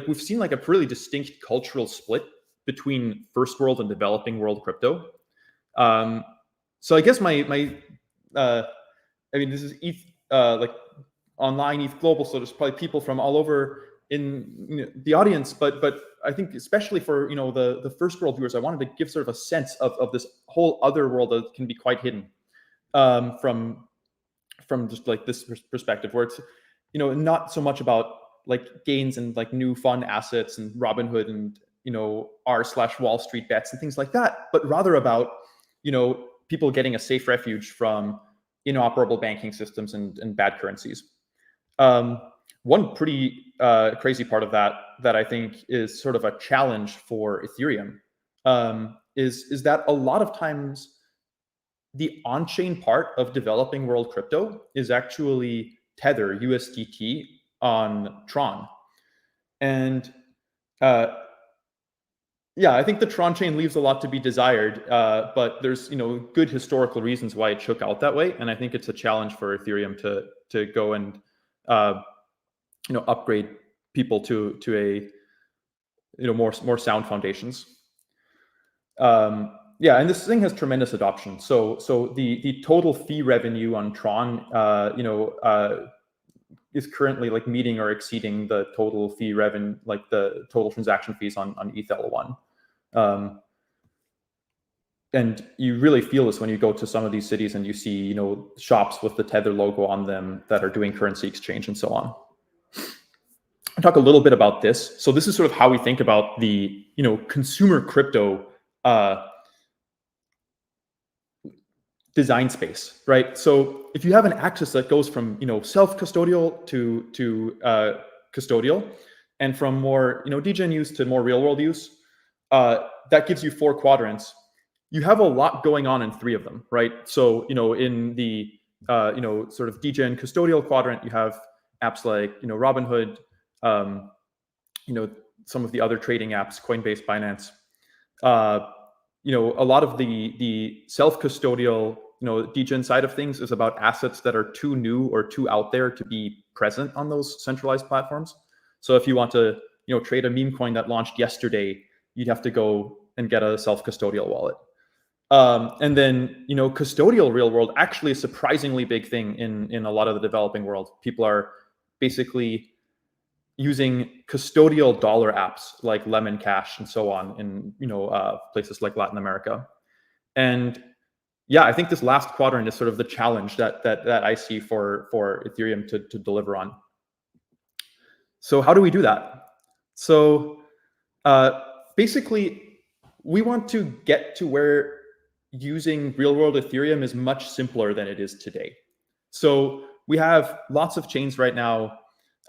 we've seen like a really distinct cultural split between first world and developing world crypto. So I guess I mean, this is ETH, like online ETH Global, so there's probably people from all over in the audience, but I think especially for the first world viewers, I wanted to give sort of a sense of this whole other world that can be quite hidden from just like this perspective, where it's not so much about like gains and like new fun assets and Robinhood and r/Wall Street bets and things like that, but rather about people getting a safe refuge from inoperable banking systems and bad currencies. One pretty crazy part of that I think is sort of a challenge for Ethereum is that a lot of times the on-chain part of developing world crypto is actually Tether USDT on Tron. And yeah, I think the Tron chain leaves a lot to be desired, but there's good historical reasons why it shook out that way, and I think it's a challenge for Ethereum to go and upgrade people to a more sound foundations. Yeah, and this thing has tremendous adoption. So the total fee revenue on Tron, is currently like meeting or exceeding the total fee revenue, like the total transaction fees on ETHOnline. And you really feel this when you go to some of these cities and you see, shops with the Tether logo on them that are doing currency exchange and so on. I'll talk a little bit about this. So this is sort of how we think about the, consumer crypto design space, right? So if you have an axis that goes from, self-custodial to custodial, and from more, degen use to more real world use, that gives you 4 quadrants. You have a lot going on in 3 of them, right? So, in the, sort of degen custodial quadrant, you have apps like, Robinhood, some of the other trading apps, Coinbase, Binance. A lot of the self-custodial, degen side of things is about assets that are too new or too out there to be present on those centralized platforms. So if you want to, trade a meme coin that launched yesterday, you'd have to go and get a self-custodial wallet. And then, custodial real world actually a surprisingly big thing in a lot of the developing world. People are basically using custodial dollar apps like Lemon Cash and so on in places like Latin America. And yeah, I think this last quadrant is sort of the challenge that I see for Ethereum to deliver on. So how do we do that? So basically, we want to get to where using real world Ethereum is much simpler than it is today. So we have lots of chains right now.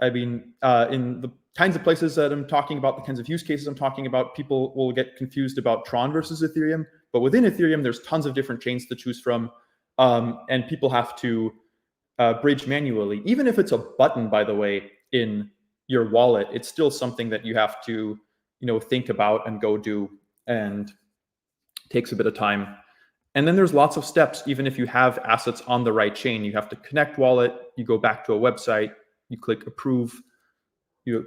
I mean, in the kinds of places that I'm talking about, the kinds of use cases I'm talking about, people will get confused about Tron versus Ethereum. But within Ethereum, there's tons of different chains to choose from. And people have to bridge manually. Even if it's a button, by the way, in your wallet, it's still something that you have to think about and go do, and takes a bit of time. And then there's lots of steps. Even if you have assets on the right chain, you have to connect wallet, you go back to a website, you click approve, you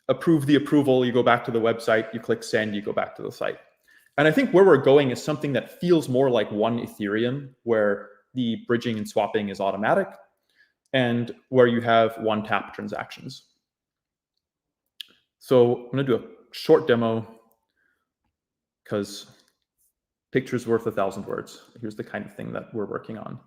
approve the approval, you go back to the website, you click send, you go back to the site. And I think where we're going is something that feels more like one Ethereum, where the bridging and swapping is automatic, and where you have one-tap transactions. So I'm going to do a short demo because picture's worth 1,000 words. Here's the kind of thing that we're working on.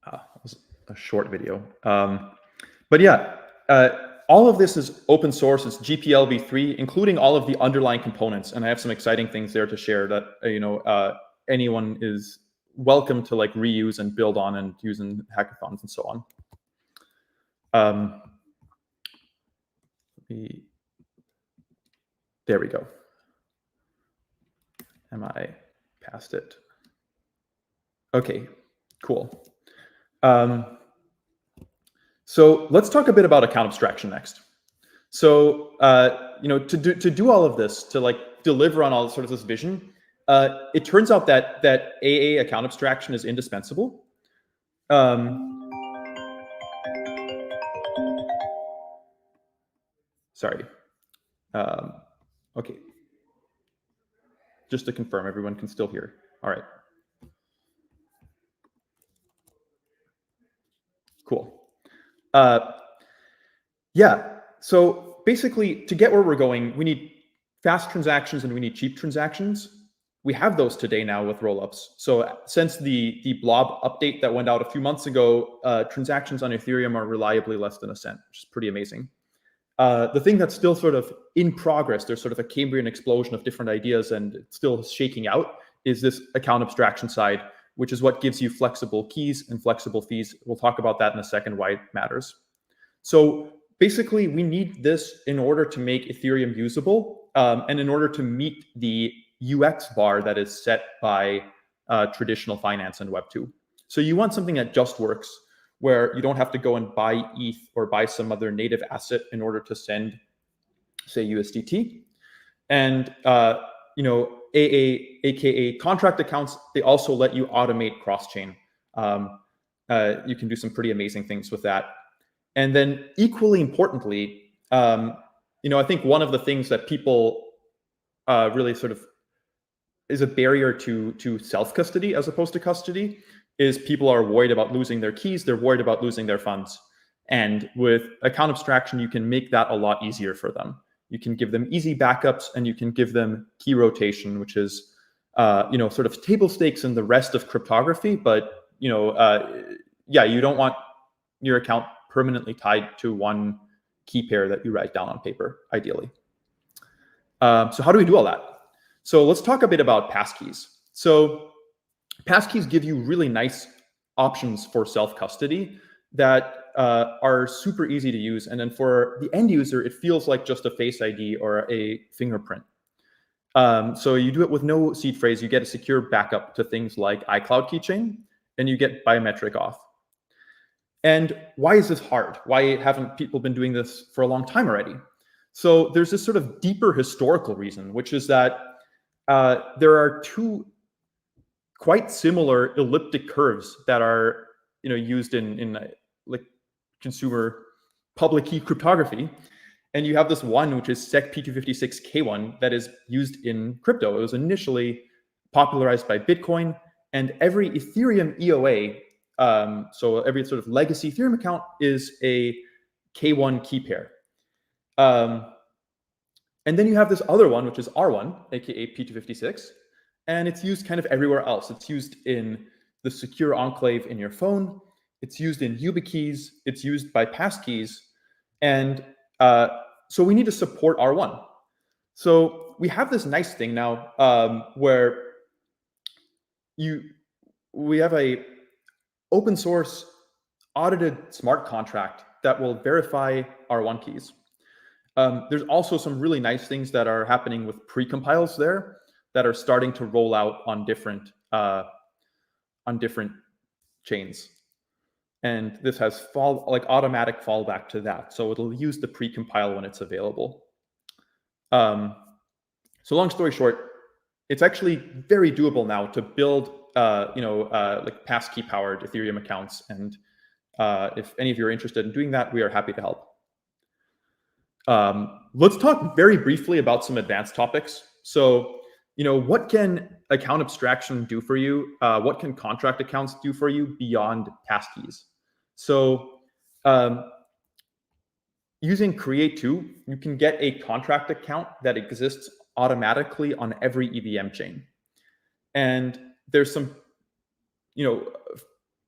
That was a short video. But yeah, all of this is open source. It's GPL v3, including all of the underlying components. And I have some exciting things there to share that anyone is welcome to like reuse and build on and use in hackathons and so on. There we go. Am I past it? Okay, cool. So let's talk a bit about account abstraction next. So to do all of this, to like deliver on all sort of this vision, it turns out that AA account abstraction is indispensable. Sorry. Okay. Just to confirm, everyone can still hear. All right. Cool. Yeah. So basically, to get where we're going, we need fast transactions and we need cheap transactions. We have those today now with rollups. So since the blob update that went out a few months ago, transactions on Ethereum are reliably less than a cent, which is pretty amazing. The thing that's still sort of in progress, there's sort of a Cambrian explosion of different ideas and it's still shaking out, is this account abstraction side, which is what gives you flexible keys and flexible fees. We'll talk about that in a second, why it matters. So basically, we need this in order to make Ethereum usable and in order to meet the UX bar that is set by traditional finance and Web2. So you want something that just works, where you don't have to go and buy ETH or buy some other native asset in order to send, say, USDT. And aka contract accounts, they also let you automate cross-chain. You can do some pretty amazing things with that. And then equally importantly, I think one of the things that people really sort of is a barrier to self-custody as opposed to custody is people are worried about losing their keys. They're worried about losing their funds. And with account abstraction, you can make that a lot easier for them. You can give them easy backups and you can give them key rotation, which is, sort of table stakes in the rest of cryptography. But, you don't want your account permanently tied to one key pair that you write down on paper, ideally. So how do we do all that? So let's talk a bit about passkeys. So passkeys give you really nice options for self-custody that are super easy to use. And then for the end user, it feels like just a Face ID or a fingerprint. So you do it with no seed phrase, you get a secure backup to things like iCloud keychain, and you get biometric auth. And why is this hard? Why haven't people been doing this for a long time already? So there's this sort of deeper historical reason, which is that there are two quite similar elliptic curves that are used in like consumer public key cryptography. And you have this one, which is SEC P256K1, that is used in crypto. It was initially popularized by Bitcoin, and every Ethereum EOA, so every sort of legacy Ethereum account is a K1 key pair. And then you have this other one, which is R1, aka P256, and it's used kind of everywhere else. It's used in the secure enclave in your phone. It's used in YubiKeys. It's used by passkeys. And so we need to support R1. So we have this nice thing now where we have a open source audited smart contract that will verify R1 keys. There's also some really nice things that are happening with precompiles there that are starting to roll out on different chains. And this has automatic fallback to that. So it'll use the precompile when it's available. So long story short, it's actually very doable now to build like passkey powered Ethereum accounts. And if any of you are interested in doing that, we are happy to help. Let's talk very briefly about some advanced topics. So, what can account abstraction do for you? What can contract accounts do for you beyond passkeys? So, using Create2, you can get a contract account that exists automatically on every EVM chain. And there's some,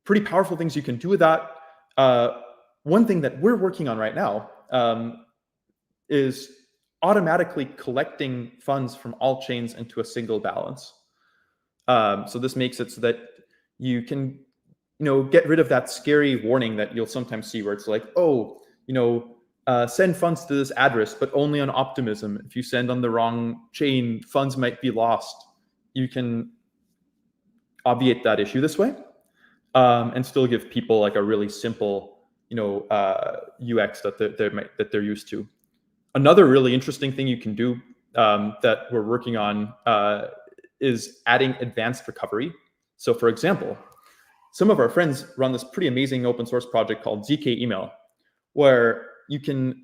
pretty powerful things you can do with that. One thing that we're working on right now is automatically collecting funds from all chains into a single balance. So this makes it so that you can, get rid of that scary warning that you'll sometimes see where it's like, send funds to this address, but only on Optimism. If you send on the wrong chain, funds might be lost. You can obviate that issue this way, and still give people like a really simple, UX that they're used to. Another really interesting thing you can do that we're working on is adding advanced recovery. So for example, some of our friends run this pretty amazing open source project called ZK Email, where you can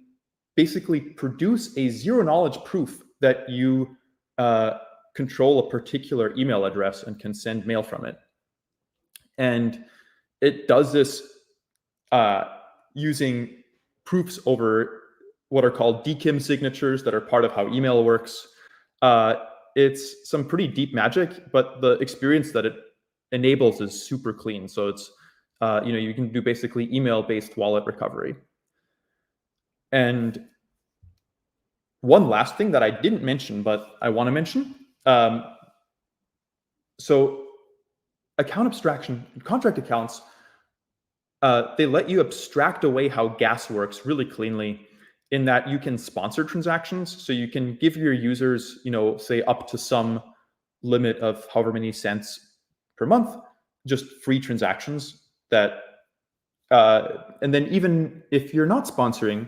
basically produce a zero knowledge proof that you control a particular email address and can send mail from it. And it does this using proofs over what are called DKIM signatures that are part of how email works. It's some pretty deep magic, but the experience that it enables is super clean. So it's, you can do basically email-based wallet recovery. And one last thing that I didn't mention, but I want to mention. So account abstraction, contract accounts, they let you abstract away how gas works really cleanly, in that you can sponsor transactions. So you can give your users, say up to some limit of however many cents per month, just free transactions that, and then even if you're not sponsoring,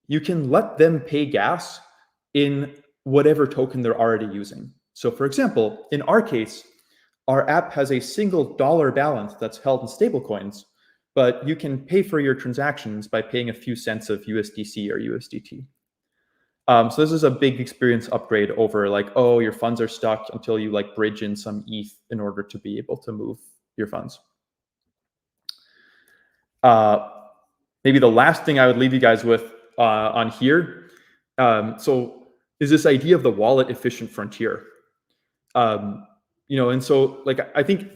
you can let them pay gas in whatever token they're already using. So for example, in our case, our app has a single dollar balance that's held in stablecoins, but you can pay for your transactions by paying a few cents of USDC or USDT. So this is a big experience upgrade over like, oh, your funds are stuck until you like bridge in some ETH in order to be able to move your funds. Maybe the last thing I would leave you guys with on here, so is this idea of the wallet efficient frontier. And so like I think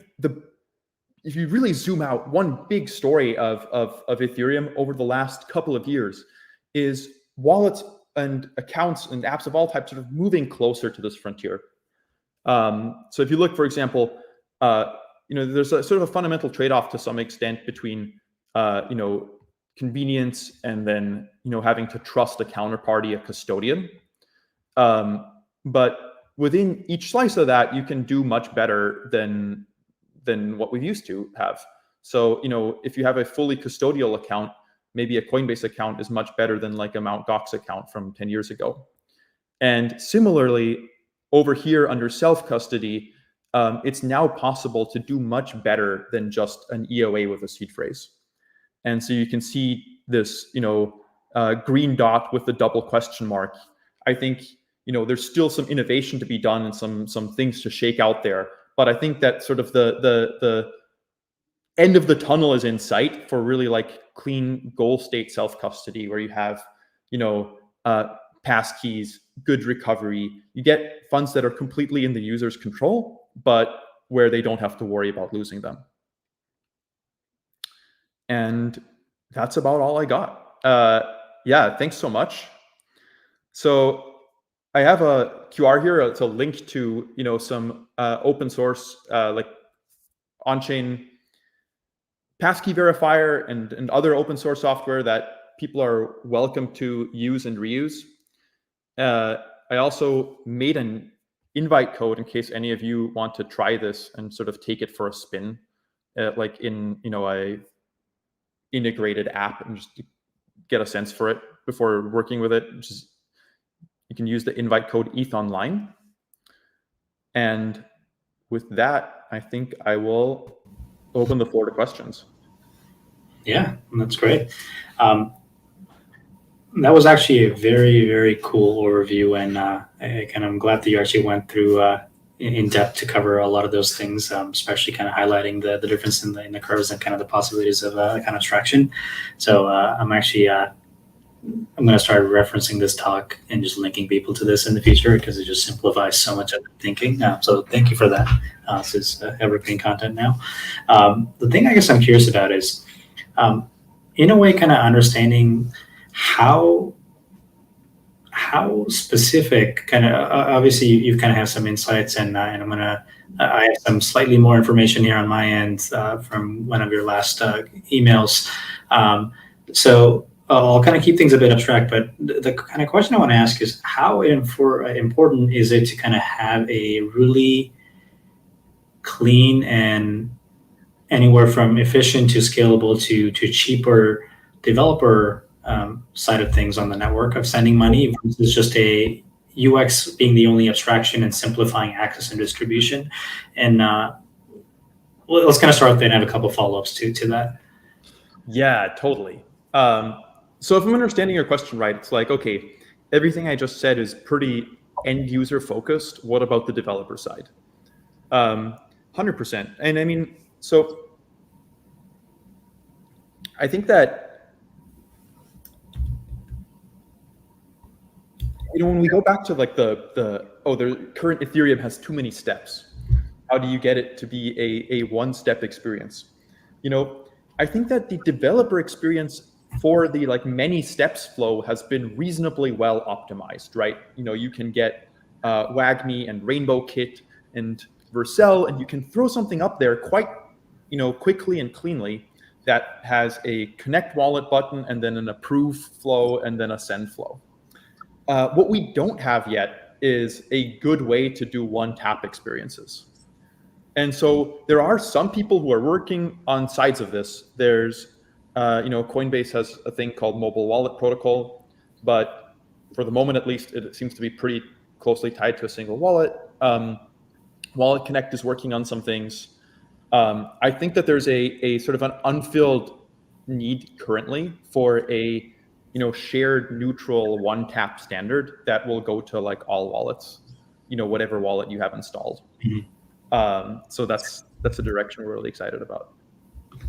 if you really zoom out, one big story of Ethereum over the last couple of years is wallets and accounts and apps of all types sort of moving closer to this frontier. So if you look, for example, there's a sort of a fundamental trade-off to some extent between, convenience and then, having to trust a counterparty, a custodian. But within each slice of that, you can do much better than what we used to have. So, if you have a fully custodial account, maybe a Coinbase account is much better than like a Mt. Gox account from 10 years ago. And similarly, over here under self-custody, it's now possible to do much better than just an EOA with a seed phrase. And so you can see this, green dot with the double question mark. I think, there's still some innovation to be done and some things to shake out there. But I think that sort of the end of the tunnel is in sight for really like clean goal state self-custody, where you have, pass keys, good recovery. You get funds that are completely in the user's control, but where they don't have to worry about losing them. And that's about all I got. Yeah, thanks so much. So I have a QR here. It's a link to some open source like on-chain passkey verifier and other open source software that people are welcome to use and reuse. I also made an invite code in case any of you want to try this and sort of take it for a spin, like in a integrated app, and just get a sense for it before working with it. You can use the invite code ETHOnline. And with that, I think I will open the floor to questions. Yeah, that's great. That was actually a very, very cool overview, and I'm glad that you actually went through in depth to cover a lot of those things, especially kind of highlighting the difference in the curves and kind of the possibilities of kind of abstraction. So I'm going to start referencing this talk and just linking people to this in the future, because it just simplifies so much of the thinking. So thank you for that. This is evergreen content now. The thing I guess I'm curious about is, in a way, kind of understanding how specific, kind of, obviously you kind of have some insights, and I have some slightly more information here on my end from one of your last emails. So I'll kind of keep things a bit abstract, but the kind of question I want to ask is, how important is it to kind of have a really clean and anywhere from efficient to scalable to cheaper developer side of things on the network of sending money versus just a UX being the only abstraction and simplifying access and distribution? And well, let's kind of start there and have a couple follow-ups to that. Yeah, totally. So if I'm understanding your question right, it's like, okay, everything I just said is pretty end user focused. What about the developer side? 100%. And I mean, so I think that, when we go back to like the current Ethereum has too many steps. How do you get it to be a one-step experience? I think that the developer experience for the like many steps flow has been reasonably well optimized, right? You can get WAGMI and Rainbow Kit and Vercel, and you can throw something up there quite, quickly and cleanly that has a connect wallet button and then an approve flow and then a send flow. What we don't have yet is a good way to do one-tap experiences. And so there are some people who are working on sides of this. There's, Coinbase has a thing called Mobile Wallet Protocol, but for the moment, at least, it seems to be pretty closely tied to a single wallet. Wallet Connect is working on some things. I think that there's a sort of an unfilled need currently for a shared neutral one-tap standard that will go to like all wallets, whatever wallet you have installed. Mm-hmm. So that's a direction we're really excited about.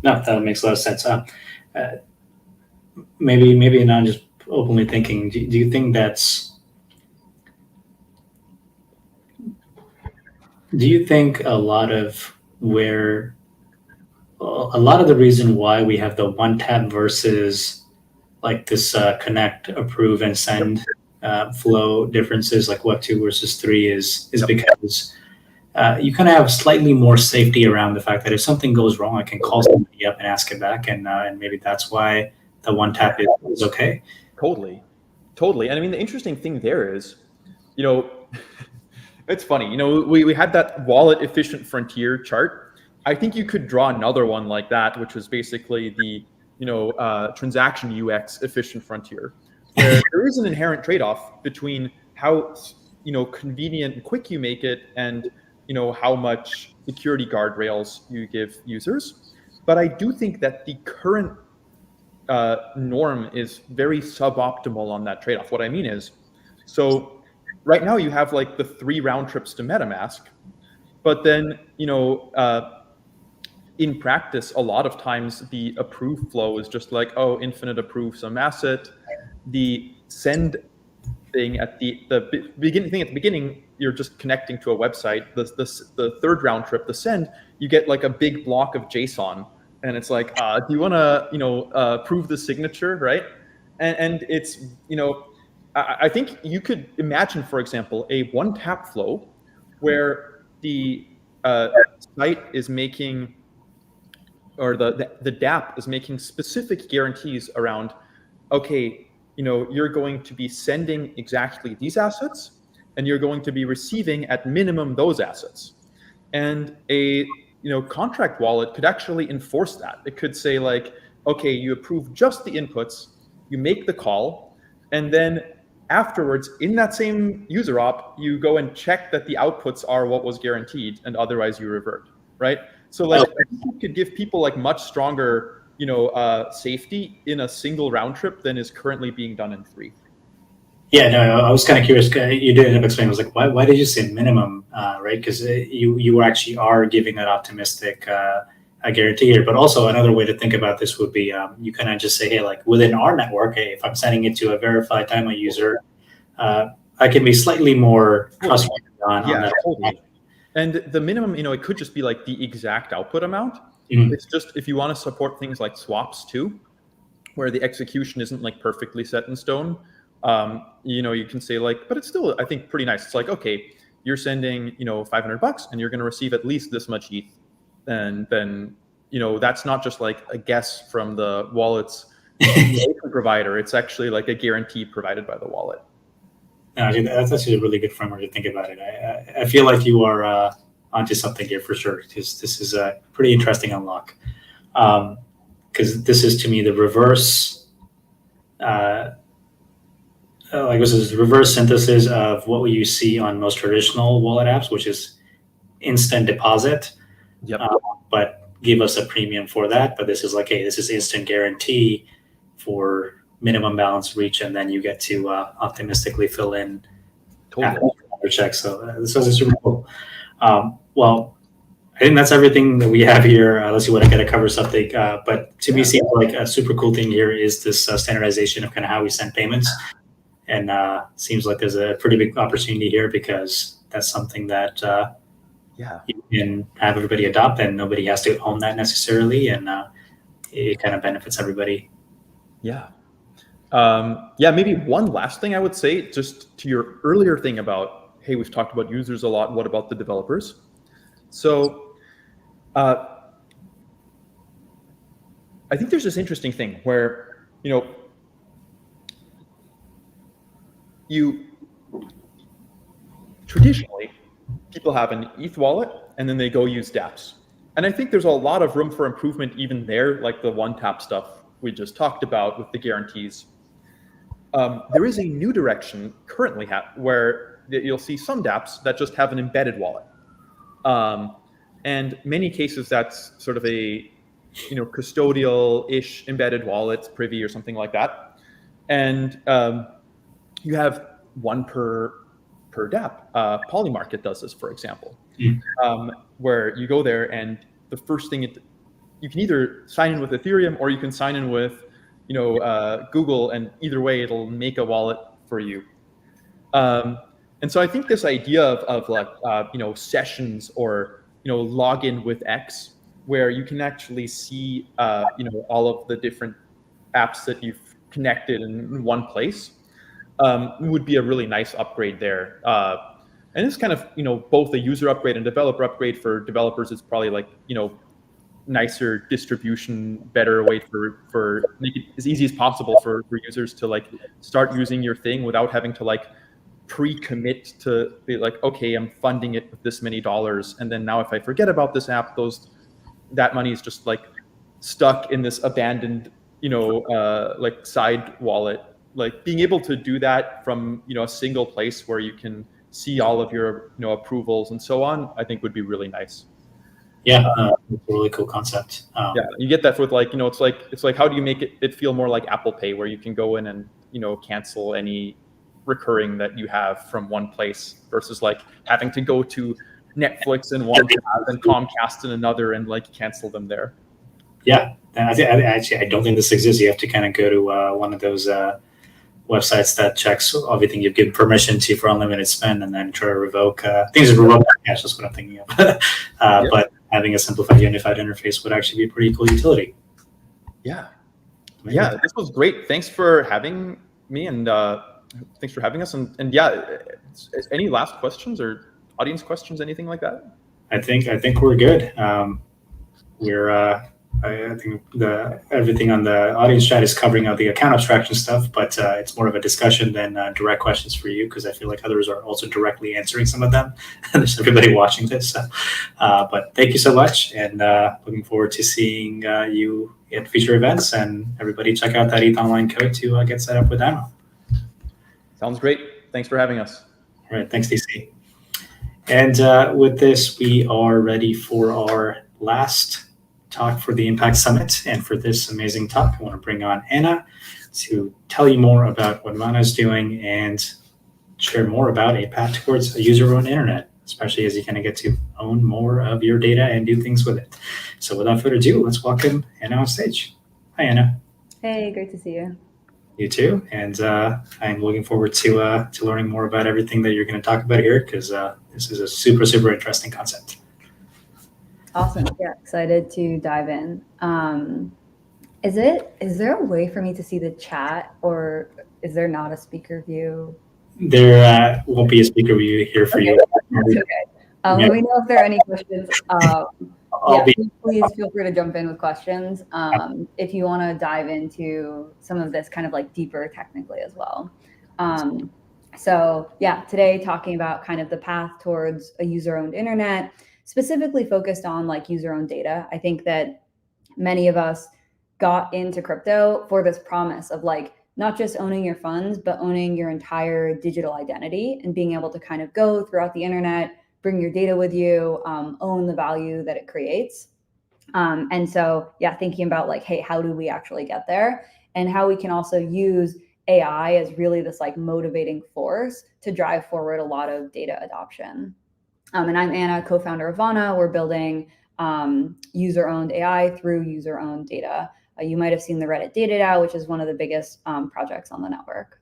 No, that makes a lot of sense. Maybe not just openly thinking. Do you think do you think a lot of the reason why we have the one tap versus like this connect, approve, and send flow differences, like Web 2 versus 3 is because you kind of have slightly more safety around the fact that if something goes wrong, I can call somebody up and ask it back, and maybe that's why the one tap is okay. Totally. And I mean, the interesting thing there is, it's funny, we had that wallet efficient frontier chart. I think you could draw another one like that, which was basically the transaction UX efficient frontier, where there is an inherent trade-off between how convenient and quick you make it and how much security guardrails you give users. But I do think that the current norm is very suboptimal on that trade-off. What I mean is, so right now you have like the 3 round trips to MetaMask, but then in practice, a lot of times the approve flow is just like, infinite approve some asset. The send thing at the beginning, you're just connecting to a website. The 3rd round trip, the send, you get like a big block of JSON, and it's like, do you want to prove the signature, right? And it's I think you could imagine, for example, a one tap flow where the site is making, or the dApp is making specific guarantees around, okay, you're going to be sending exactly these assets, and you're going to be receiving at minimum those assets. And a contract wallet could actually enforce that. It could say like, okay, you approve just the inputs, you make the call, and then afterwards, in that same user op, you go and check that the outputs are what was guaranteed, and otherwise you revert, right? So like, you could give people like much stronger safety in a single round trip than is currently being done in 3. Yeah, no, I was kind of curious. You did end up explaining. I was like, why did you say minimum, right? Because you actually are giving that optimistic guarantee here. But also another way to think about this would be you kind of just say, hey, like within our network, hey, if I'm sending it to a verified Time user, I can be slightly more trustworthy on that. Totally. And the minimum, it could just be like the exact output amount. Mm-hmm. It's just if you want to support things like swaps too, where the execution isn't like perfectly set in stone, you can say like, but it's still, I think, pretty nice. It's like, okay, you're sending, $500 and you're going to receive at least this much ETH. And then, that's not just like a guess from the wallet's provider. It's actually like a guarantee provided by the wallet. No, that's actually a really good framework to think about it. I feel like you are onto something here for sure, because this is a pretty interesting unlock. Because this is, to me, the reverse, this is the reverse synthesis of what you see on most traditional wallet apps, which is instant deposit. Yep. But give us a premium for that. But this is like, hey, this is instant guarantee for minimum balance reach, and then you get to optimistically fill in Totally. your check. So this is super cool. Well, I think that's everything that we have here, unless you want to kind of cover something. But to me, seems like a super cool thing here is this standardization of kind of how we send payments. And seems like there's a pretty big opportunity here, because that's something that you can have everybody adopt, and nobody has to own that necessarily. And it kind of benefits everybody. Yeah. Maybe one last thing I would say, just to your earlier thing about, hey, we've talked about users a lot. What about the developers? So I think there's this interesting thing where, traditionally, people have an ETH wallet and then they go use dApps. And I think there's a lot of room for improvement even there, like the one-tap stuff we just talked about with the guarantees. There is a new direction currently where you'll see some dApps that just have an embedded wallet. And many cases that's sort of a custodial-ish embedded wallet, Privy or something like that. And you have one per dApp. Polymarket does this, for example, where you go there and the first thing you can either sign in with Ethereum or you can sign in with Google, and either way it'll make a wallet for you. And so I think this idea of like sessions or login with X, where you can actually see all of the different apps that you've connected in one place, would be a really nice upgrade there. And it's kind of both a user upgrade and developer upgrade. For developers, it's probably like nicer distribution, better way for make it as easy as possible for users to like start using your thing without having to like pre-commit to be like, okay, I'm funding it with this many dollars, and then now if I forget about this app, that money is just like stuck in this abandoned like side wallet. Like being able to do that from a single place where you can see all of your approvals and so on, I think would be really nice. Yeah, it's a really cool concept. You get that with like it's like how do you make it feel more like Apple Pay, where you can go in and cancel any recurring that you have from one place, versus like having to go to Netflix in one tab and Comcast in another and like cancel them there. Yeah, and I don't think this exists. You have to kind of go to one of those websites that checks everything you've given permission to for unlimited spend, and then try to revoke things. Revoke cash. That's what I'm thinking of. But having a simplified, unified interface would actually be a pretty cool utility. Yeah, this was great. Thanks for having me, and thanks for having us. And any last questions or audience questions, anything like that? I think we're good. I think everything on the audience chat is covering out the account abstraction stuff, but it's more of a discussion than direct questions for you, because I feel like others are also directly answering some of them. And there's everybody watching this. So, but thank you so much, and looking forward to seeing you at future events. And everybody check out that ETHOnline code to get set up with Ammo. Sounds great. Thanks for having us. All right, thanks, DC. And with this, we are ready for our last talk for the Impact Summit. And for this amazing talk, I want to bring on Anna to tell you more about what Mana is doing and share more about a path towards a user-owned internet, especially as you kind of get to own more of your data and do things with it. So without further ado, let's welcome Anna on stage. Hi, Anna. Hey, great to see you. You too. And I'm looking forward to learning more about everything that you're going to talk about here, because this is a super, super interesting concept. Awesome. Yeah, excited to dive in. Is there a way for me to see the chat, or is there not a speaker view? There won't be a speaker view here for you. Okay. Let me know if there are any questions. Please feel free to jump in with questions if you want to dive into some of this kind of like deeper technically as well. So yeah, today talking about kind of the path towards a user-owned internet, specifically focused on like user-owned data. I think that many of us got into crypto for this promise of like not just owning your funds, but owning your entire digital identity and being able to kind of go throughout the internet, bring your data with you, own the value that it creates. And so, yeah, thinking about like, hey, how do we actually get there? And how we can also use AI as really this like motivating force to drive forward a lot of data adoption. And I'm Anna, co-founder of Vana. We're building user-owned AI through user-owned data. You might have seen the Reddit Data DAO, which is one of the biggest projects on the network.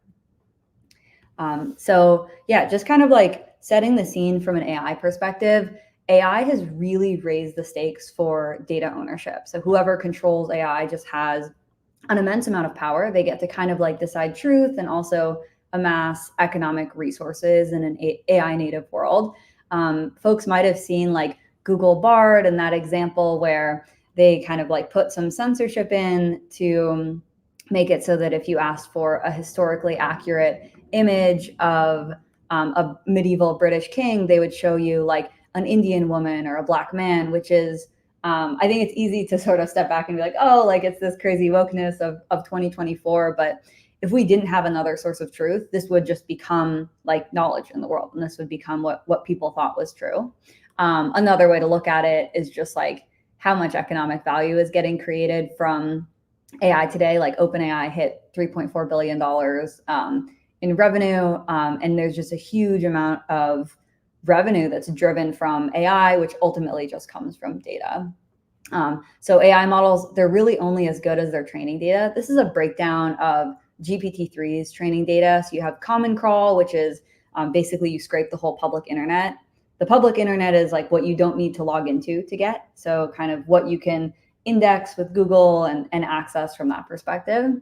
So yeah, just kind of like setting the scene from an AI perspective, AI has really raised the stakes for data ownership. So whoever controls AI just has an immense amount of power. They get to kind of like decide truth and also amass economic resources in an AI native world. Folks might have seen like Google Bard and that example where they kind of like put some censorship in to make it so that if you asked for a historically accurate image of a medieval British king, they would show you like an Indian woman or a Black man, which is, I think it's easy to sort of step back and be like, oh, like it's this crazy wokeness of 2024. But if we didn't have another source of truth, this would just become like knowledge in the world. And this would become what people thought was true. Another way to look at it is just like how much economic value is getting created from AI today. Like OpenAI hit $3.4 billion in revenue. And there's just a huge amount of revenue that's driven from AI, which ultimately just comes from data. So AI models, they're really only as good as their training data. This is a breakdown of GPT-3's training data. So you have Common Crawl, which is basically you scrape the whole public internet. The public internet is like what you don't need to log into to get. So kind of what you can index with Google and access from that perspective.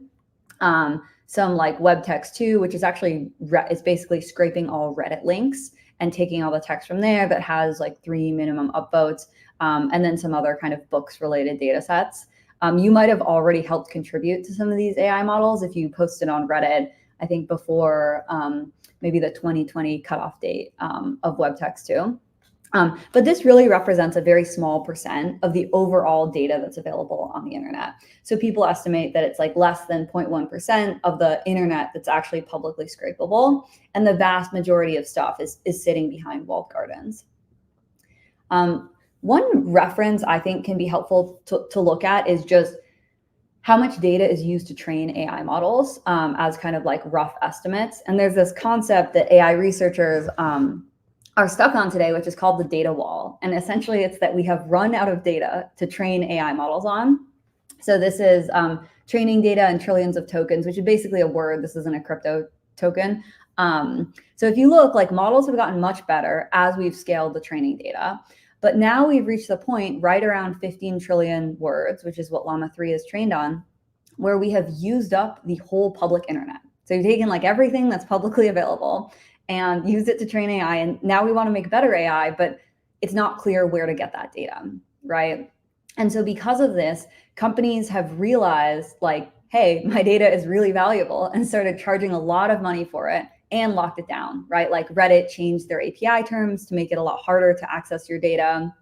Some like web text too, which is actually, it's basically scraping all Reddit links and taking all the text from there that has like 3 minimum upvotes, and then some other kind of books related data sets. You might have already helped contribute to some of these AI models if you posted on Reddit, I think before maybe the 2020 cutoff date of web text too. But this really represents a very small % of the overall data that's available on the internet. So people estimate that it's like less than 0.1% of the internet that's actually publicly scrapable. And the vast majority of stuff is sitting behind walled gardens. One reference I think can be helpful to look at is just how much data is used to train AI models as kind of like rough estimates. And there's this concept that AI researchers are stuck on today, which is called the data wall. And essentially it's that we have run out of data to train AI models on. So this is training data and trillions of tokens, which is basically a word. This isn't a crypto token. So if you look, like models have gotten much better as we've scaled the training data. But now we've reached the point right around 15 trillion words, which is what Llama 3 is trained on, where we have used up the whole public internet. So you've taken like everything that's publicly available and used it to train AI. And now we want to make better AI, but it's not clear where to get that data, right? And so because of this, companies have realized like, hey, my data is really valuable and started charging a lot of money for it and locked it down, right? Like Reddit changed their API terms to make it a lot harder to access your data.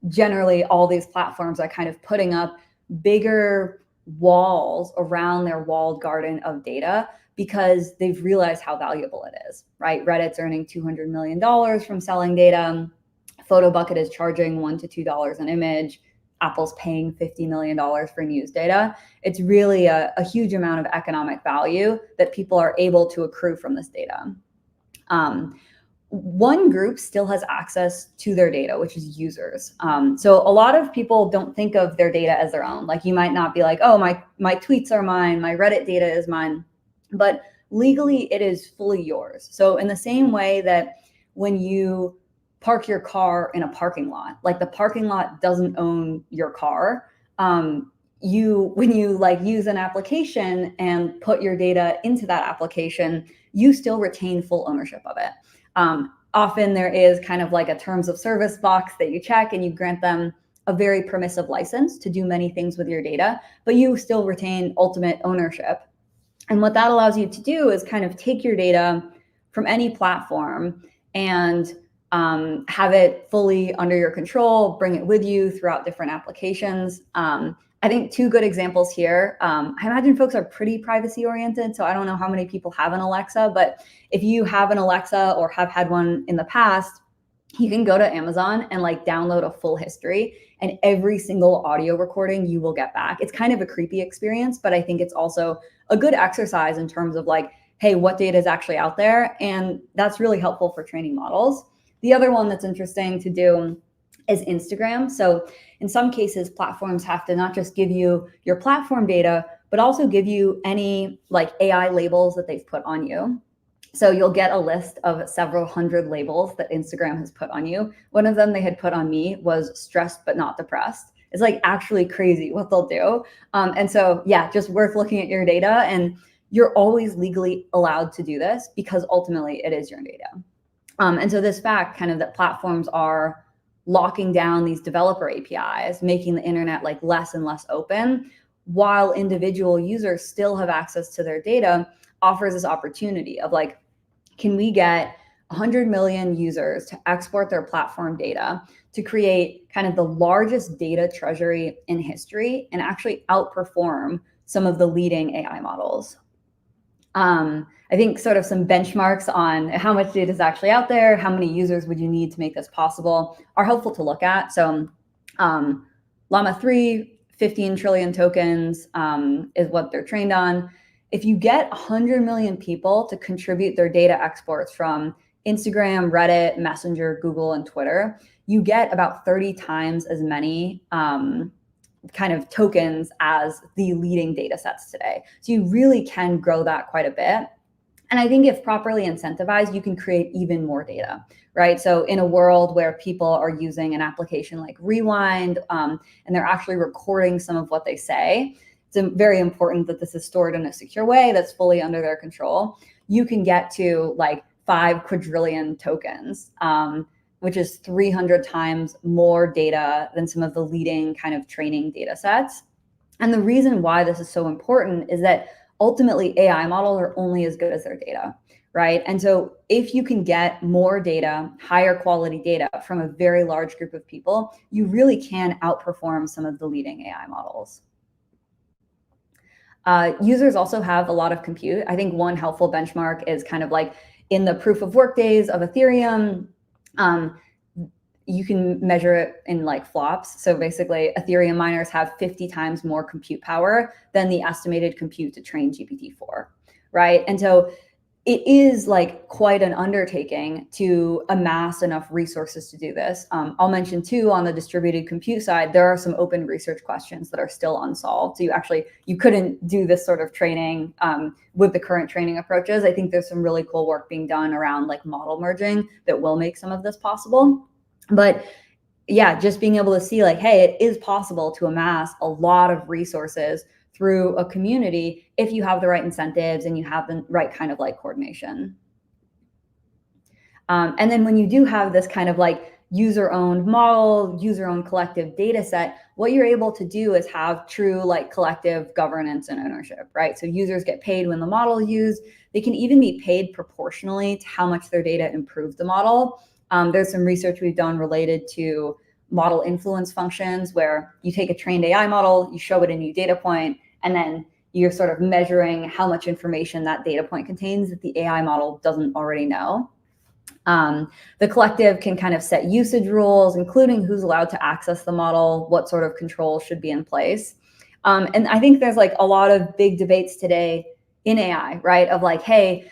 Generally, all these platforms are kind of putting up bigger walls around their walled garden of data because they've realized how valuable it is, right? Reddit's earning $200 million from selling data. PhotoBucket is charging $1 to $2 an image. Apple's paying $50 million for news data. It's really a huge amount of economic value that people are able to accrue from this data. One group still has access to their data, which is users. So a lot of people don't think of their data as their own. Like you might not be like, oh, my tweets are mine, my Reddit data is mine. But legally, it is fully yours. So in the same way that when you park your car in a parking lot, like the parking lot doesn't own your car, when you like use an application and put your data into that application, you still retain full ownership of it. Often there is kind of like a terms of service box that you check and you grant them a very permissive license to do many things with your data, but you still retain ultimate ownership. And what that allows you to do is kind of take your data from any platform and have it fully under your control, bring it with you throughout different applications. I think two good examples here. I imagine folks are pretty privacy oriented, so I don't know how many people have an Alexa, but if you have an Alexa or have had one in the past, you can go to Amazon and like download a full history, and every single audio recording you will get back. It's kind of a creepy experience, but I think it's also a good exercise in terms of like, hey, what data is actually out there? And that's really helpful for training models. The other one that's interesting to do is Instagram. So in some cases, platforms have to not just give you your platform data, but also give you any like AI labels that they've put on you. So you'll get a list of several hundred labels that Instagram has put on you. One of them they had put on me was stressed but not depressed. It's like actually crazy what they'll do. And so, yeah, just worth looking at your data. And you're always legally allowed to do this because ultimately it is your data. And so this fact kind of that platforms are locking down these developer APIs, making the internet like less and less open, while individual users still have access to their data, offers this opportunity of like, can we get 100 million users to export their platform data to create kind of the largest data treasury in history and actually outperform some of the leading AI models? I think sort of some benchmarks on how much data is actually out there, how many users would you need to make this possible are helpful to look at. So Llama 3, 15 trillion tokens is what they're trained on. If you get 100 million people to contribute their data exports from Instagram, Reddit, Messenger, Google, and Twitter, you get about 30 times as many kind of tokens as the leading data sets today. So you really can grow that quite a bit. And I think if properly incentivized, you can create even more data, right? So in a world where people are using an application like Rewind, and they're actually recording some of what they say, it's very important that this is stored in a secure way that's fully under their control. You can get to like 5 quadrillion tokens, which is 300 times more data than some of the leading kind of training data sets. And the reason why this is so important is that ultimately AI models are only as good as their data, right? And so if you can get more data, higher quality data from a very large group of people, you really can outperform some of the leading AI models. Users also have a lot of compute. I think one helpful benchmark is kind of like in the proof of work days of Ethereum, you can measure it in like flops. So basically Ethereum miners have 50 times more compute power than the estimated compute to train GPT-4, right? And so it is like quite an undertaking to amass enough resources to do this. I'll mention too, on the distributed compute side, there are some open research questions that are still unsolved. So you couldn't do this sort of training with the current training approaches. I think there's some really cool work being done around like model merging that will make some of this possible. But yeah, just being able to see like, hey, it is possible to amass a lot of resources through a community if you have the right incentives and you have the right kind of like coordination. And then when you do have this kind of like user-owned model, user-owned collective data set, what you're able to do is have true like collective governance and ownership, right? So users get paid when the model is used. They can even be paid proportionally to how much their data improved the model. There's some research we've done related to model influence functions where you take a trained AI model, you show it a new data point, and then you're sort of measuring how much information that data point contains that the AI model doesn't already know. The collective can kind of set usage rules, including who's allowed to access the model, what sort of controls should be in place. And I think there's like a lot of big debates today in AI, right? Of like, hey,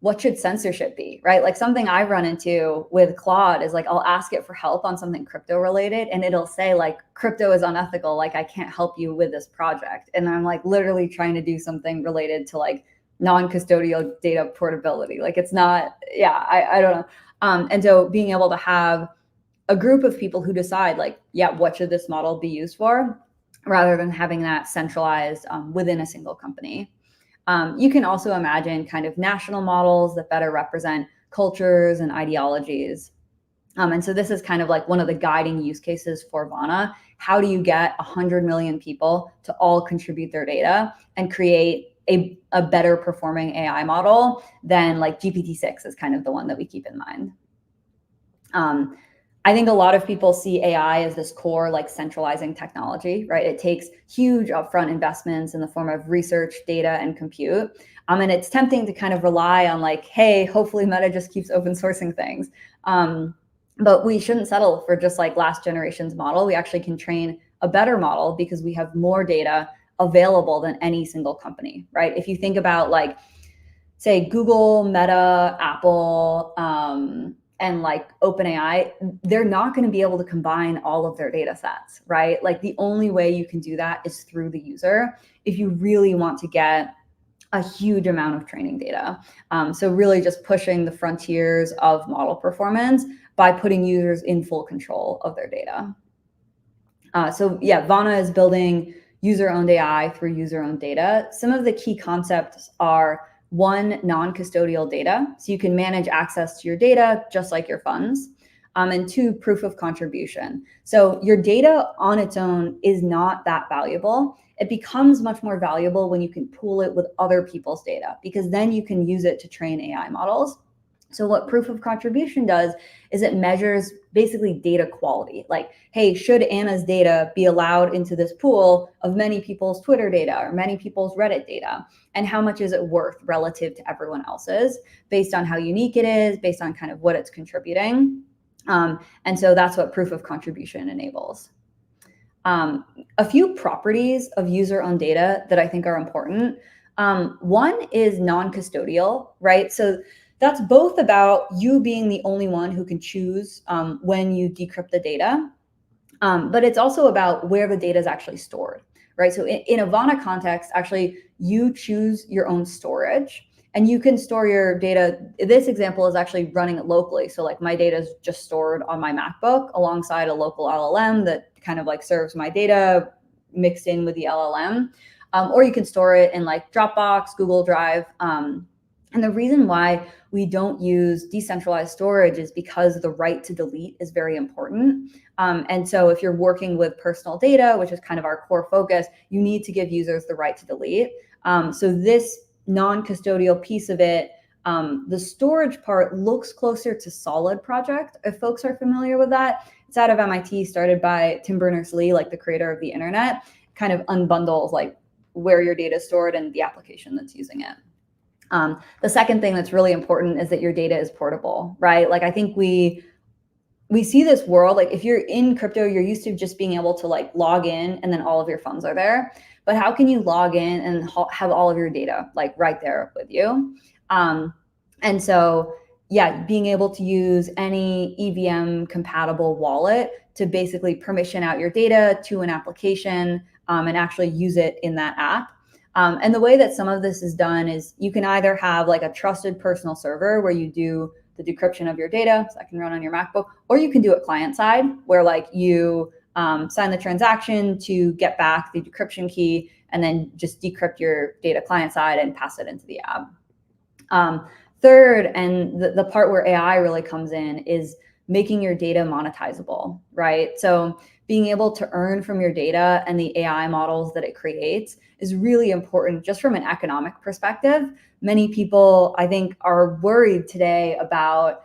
what should censorship be, right? Like something I run into with Claude is like, I'll ask it for help on something crypto related and it'll say like, crypto is unethical. Like I can't help you with this project. And I'm like literally trying to do something related to like non-custodial data portability. Like it's not, yeah, I don't know. And so being able to have a group of people who decide like, yeah, what should this model be used for, rather than having that centralized within a single company. You can also imagine kind of national models that better represent cultures and ideologies. And so this is kind of like one of the guiding use cases for Vana. How do you get 100 million people to all contribute their data and create a better performing AI model than like GPT-6 is kind of the one that we keep in mind. I think a lot of people see AI as this core, like centralizing technology, right? It takes huge upfront investments in the form of research, data, and compute. And it's tempting to kind of rely on like, hey, hopefully Meta just keeps open sourcing things. But we shouldn't settle for just like last generation's model. We actually can train a better model because we have more data available than any single company, right? If you think about like, say, Google, Meta, Apple, and like OpenAI, they're not going to be able to combine all of their data sets, right? Like the only way you can do that is through the user if you really want to get a huge amount of training data. So really just pushing the frontiers of model performance by putting users in full control of their data. So yeah, Vana is building user-owned AI through user-owned data. Some of the key concepts are: one, non-custodial data, so you can manage access to your data just like your funds. And two, proof of contribution. So your data on its own is not that valuable. It becomes much more valuable when you can pool it with other people's data, because then you can use it to train AI models. So what proof of contribution does is it measures basically data quality. Like, hey, should Anna's data be allowed into this pool of many people's Twitter data or many people's Reddit data? And how much is it worth relative to everyone else's, based on how unique it is, based on kind of what it's contributing. And so that's what proof of contribution enables. A few properties of user-owned data that I think are important. One is non-custodial, right? So that's both about you being the only one who can choose when you decrypt the data, but it's also about where the data is actually stored, right? So in a Vana context, actually, you choose your own storage, and you can store your data. This example is actually running it locally. So like my data is just stored on my MacBook alongside a local LLM that kind of like serves my data mixed in with the LLM. Or you can store it in like Dropbox, Google Drive. And the reason why we don't use decentralized storage is because the right to delete is very important. And so if you're working with personal data, which is kind of our core focus, you need to give users the right to delete. So this non-custodial piece of it, the storage part looks closer to Solid project, if folks are familiar with that. It's out of MIT, started by Tim Berners-Lee, like the creator of the internet, kind of unbundles like where your data is stored and the application that's using it. The second thing that's really important is that your data is portable, right? Like I think we see this world, like if you're in crypto, you're used to just being able to like log in and then all of your funds are there. But how can you log in and have all of your data like right there with you? And so, yeah, being able to use any EVM compatible wallet to basically permission out your data to an application and actually use it in that app. And the way that some of this is done is you can either have like a trusted personal server where you do the decryption of your data, so that can run on your MacBook, or you can do it client side where like you sign the transaction to get back the decryption key and then just decrypt your data client side and pass it into the app. Third, and the part where AI really comes in, is making your data monetizable, right? So being able to earn from your data and the AI models that it creates is really important just from an economic perspective. Many people, I think, are worried today about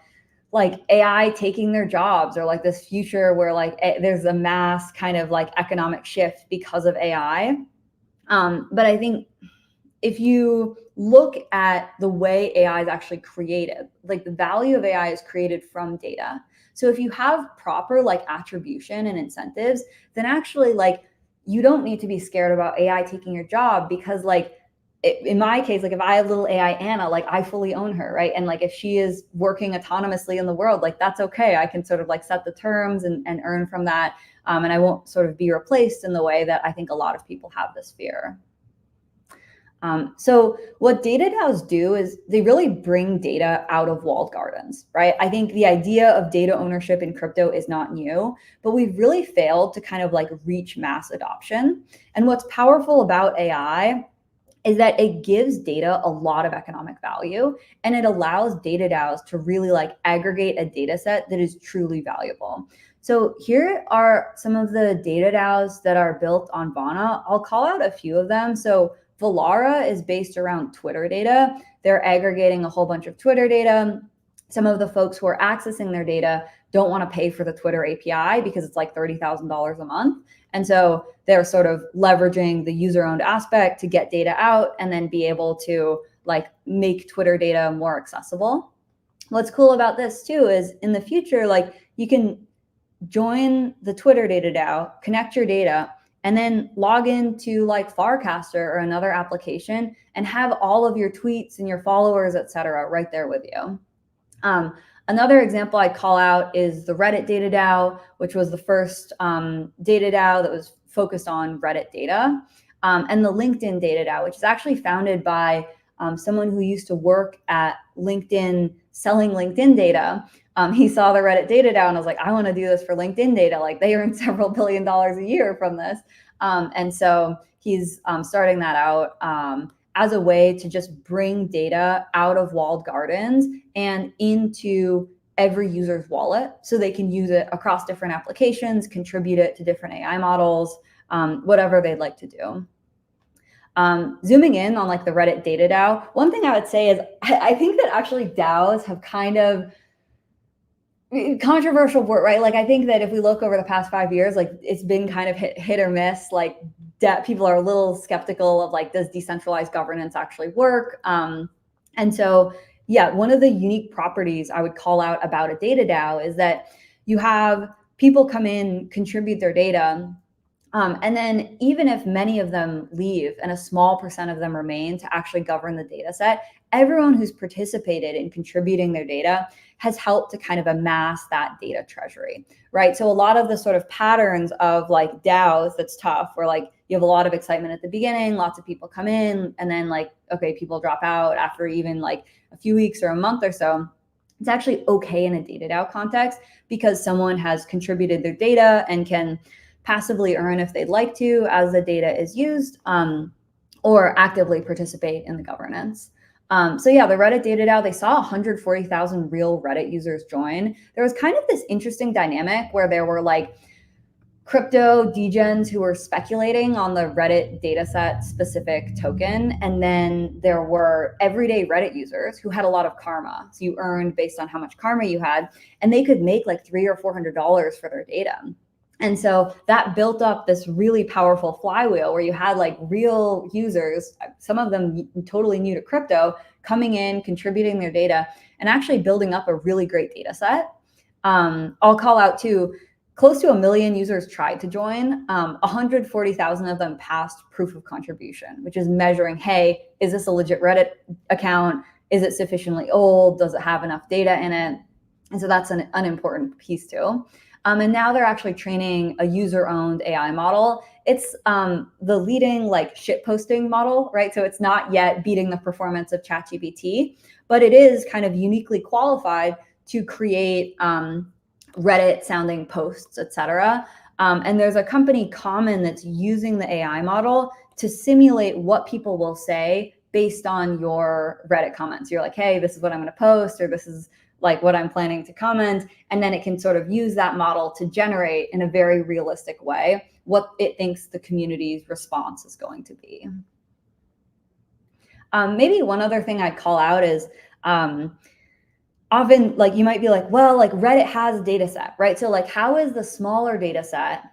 like AI taking their jobs, or like this future where like there's a mass kind of like economic shift because of AI. But I think if you look at the way AI is actually created, like the value of AI is created from data. So if you have proper like attribution and incentives, then actually like you don't need to be scared about AI taking your job, because like in my case, like if I have little AI Anna, like I fully own her, right? And like if she is working autonomously in the world, like that's okay. I can sort of like set the terms and earn from that. And I won't sort of be replaced in the way that I think a lot of people have this fear. So what data DAOs do is they really bring data out of walled gardens, right? I think the idea of data ownership in crypto is not new, but we've really failed to kind of like reach mass adoption. And what's powerful about AI is that it gives data a lot of economic value, and it allows data DAOs to really like aggregate a data set that is truly valuable. So here are some of the data DAOs that are built on Vana. I'll call out a few of them. So Volara is based around Twitter data. They're aggregating a whole bunch of Twitter data. Some of the folks who are accessing their data don't want to pay for the Twitter API because it's like $30,000 a month. And so they're sort of leveraging the user-owned aspect to get data out and then be able to like make Twitter data more accessible. What's cool about this too is in the future, like you can join the Twitter data DAO, connect your data, and then log into like Farcaster or another application and have all of your tweets and your followers, et cetera, right there with you. Another example I'd call out is the Reddit data DAO, which was the first data DAO that was focused on Reddit data, and the LinkedIn data DAO, which is actually founded by someone who used to work at LinkedIn selling LinkedIn data. He saw the Reddit data DAO and was like, I want to do this for LinkedIn data. Like they earn several $1 billion a year from this. And so he's starting that out as a way to just bring data out of walled gardens and into every user's wallet so they can use it across different applications, contribute it to different AI models, whatever they'd like to do. Zooming in on like the Reddit data DAO, one thing I would say is I think that actually DAOs have kind of controversial word, right? Like I think that if we look over the past 5 years, like it's been kind of hit or miss. Like people are a little skeptical of like, does decentralized governance actually work? And so, yeah, one of the unique properties I would call out about a data DAO is that you have people come in, contribute their data, and then even if many of them leave and a small percent of them remain to actually govern the data set, everyone who's participated in contributing their data has helped to kind of amass that data treasury, right? So a lot of the sort of patterns of like DAOs that's tough, where like you have a lot of excitement at the beginning, lots of people come in, and then like, okay, people drop out after even like a few weeks or a month or so. It's actually okay in a data DAO context because someone has contributed their data and can passively earn if they'd like to as the data is used, or actively participate in the governance. So yeah, the Reddit data DAO, they saw 140,000 real Reddit users join. There was kind of this interesting dynamic where there were like crypto degens who were speculating on the Reddit dataset specific token. And then there were everyday Reddit users who had a lot of karma. So you earned based on how much karma you had, and they could make like $300 or $400 for their data. And so that built up this really powerful flywheel where you had like real users, some of them totally new to crypto, coming in, contributing their data, and actually building up a really great data set. I'll call out too, close to 1 million users tried to join. 140,000 of them passed proof of contribution, which is measuring, hey, is this a legit Reddit account? Is it sufficiently old? Does it have enough data in it? And so that's an important piece too. And now they're actually training a user-owned AI model. It's the leading like shit posting model, right? So it's not yet beating the performance of ChatGPT, but it is kind of uniquely qualified to create Reddit sounding posts, et cetera. And there's a company, Common, that's using the AI model to simulate what people will say based on your Reddit comments. You're like, hey, this is what I'm going to post, or this is like what I'm planning to comment. And then it can sort of use that model to generate in a very realistic way what it thinks the community's response is going to be. Maybe one other thing I'd call out is often like you might be like, well, like Reddit has a data set, right? So like how is the smaller data set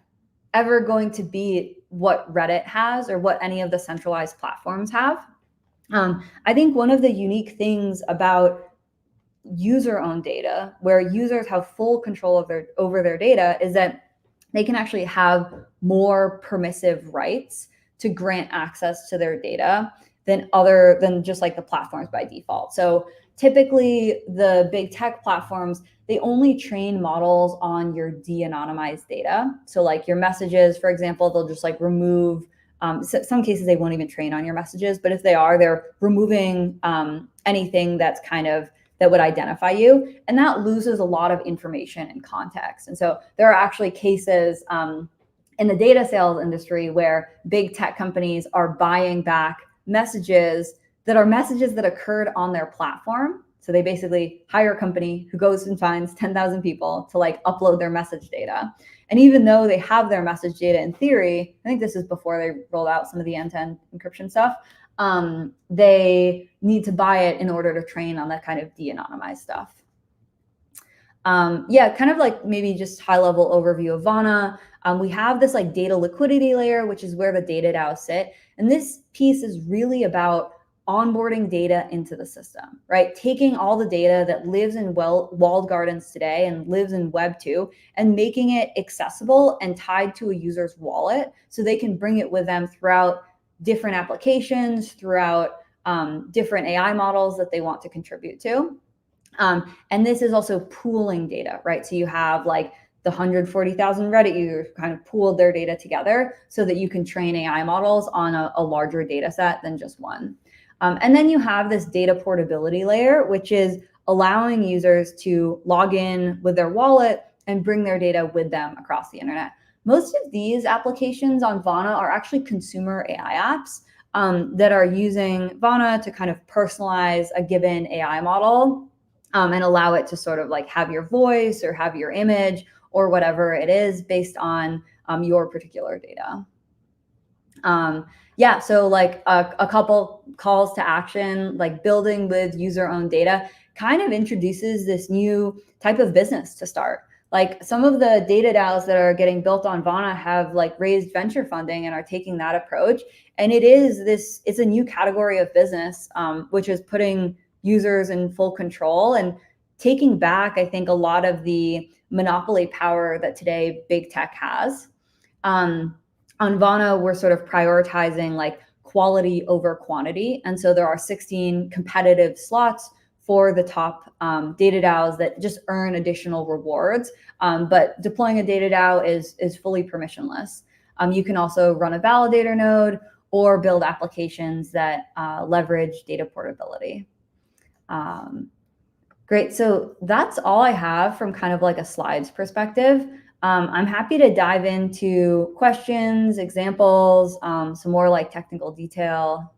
ever going to be what Reddit has or what any of the centralized platforms have? I think one of the unique things about user-owned data, where users have full control over their data, is that they can actually have more permissive rights to grant access to their data than just like the platforms by default. So typically the big tech platforms, they only train models on your de-anonymized data. So like your messages, for example, they'll just like remove, some cases they won't even train on your messages, but if they are, they're removing anything that's kind of that would identify you, and that loses a lot of information and context. And so there are actually cases in the data sales industry where big tech companies are buying back messages that occurred on their platform. So they basically hire a company who goes and finds 10,000 people to like upload their message data. And even though they have their message data in theory, I think this is before they rolled out some of the end-to-end encryption stuff, they need to buy it in order to train on that kind of de-anonymized stuff. Yeah, kind of like maybe just high level overview of Vana. We have this like data liquidity layer, which is where the data DAOs sit. And this piece is really about onboarding data into the system, right? Taking all the data that lives in walled gardens today and lives in Web 2 and making it accessible and tied to a user's wallet so they can bring it with them throughout different applications, throughout different AI models that they want to contribute to. And this is also pooling data, right? So you have like the 140,000 Reddit users kind of pooled their data together so that you can train AI models on a larger data set than just one. And then you have this data portability layer, which is allowing users to log in with their wallet and bring their data with them across the internet. Most of these applications on Vana are actually consumer AI apps that are using Vana to kind of personalize a given AI model and allow it to sort of like have your voice or have your image or whatever it is based on your particular data. Yeah, so like a couple calls to action, like building with user-owned data kind of introduces this new type of business to start. Like some of the data DAOs that are getting built on Vana have like raised venture funding and are taking that approach. And it's a new category of business, which is putting users in full control and taking back, I think, a lot of the monopoly power that today big tech has. On Vana, we're sort of prioritizing like quality over quantity. And so there are 16 competitive slots for the top data DAOs that just earn additional rewards. But deploying a data DAO is fully permissionless. You can also run a validator node or build applications that leverage data portability. Great, so that's all I have from kind of like a slides perspective. I'm happy to dive into questions, examples, some more like technical detail.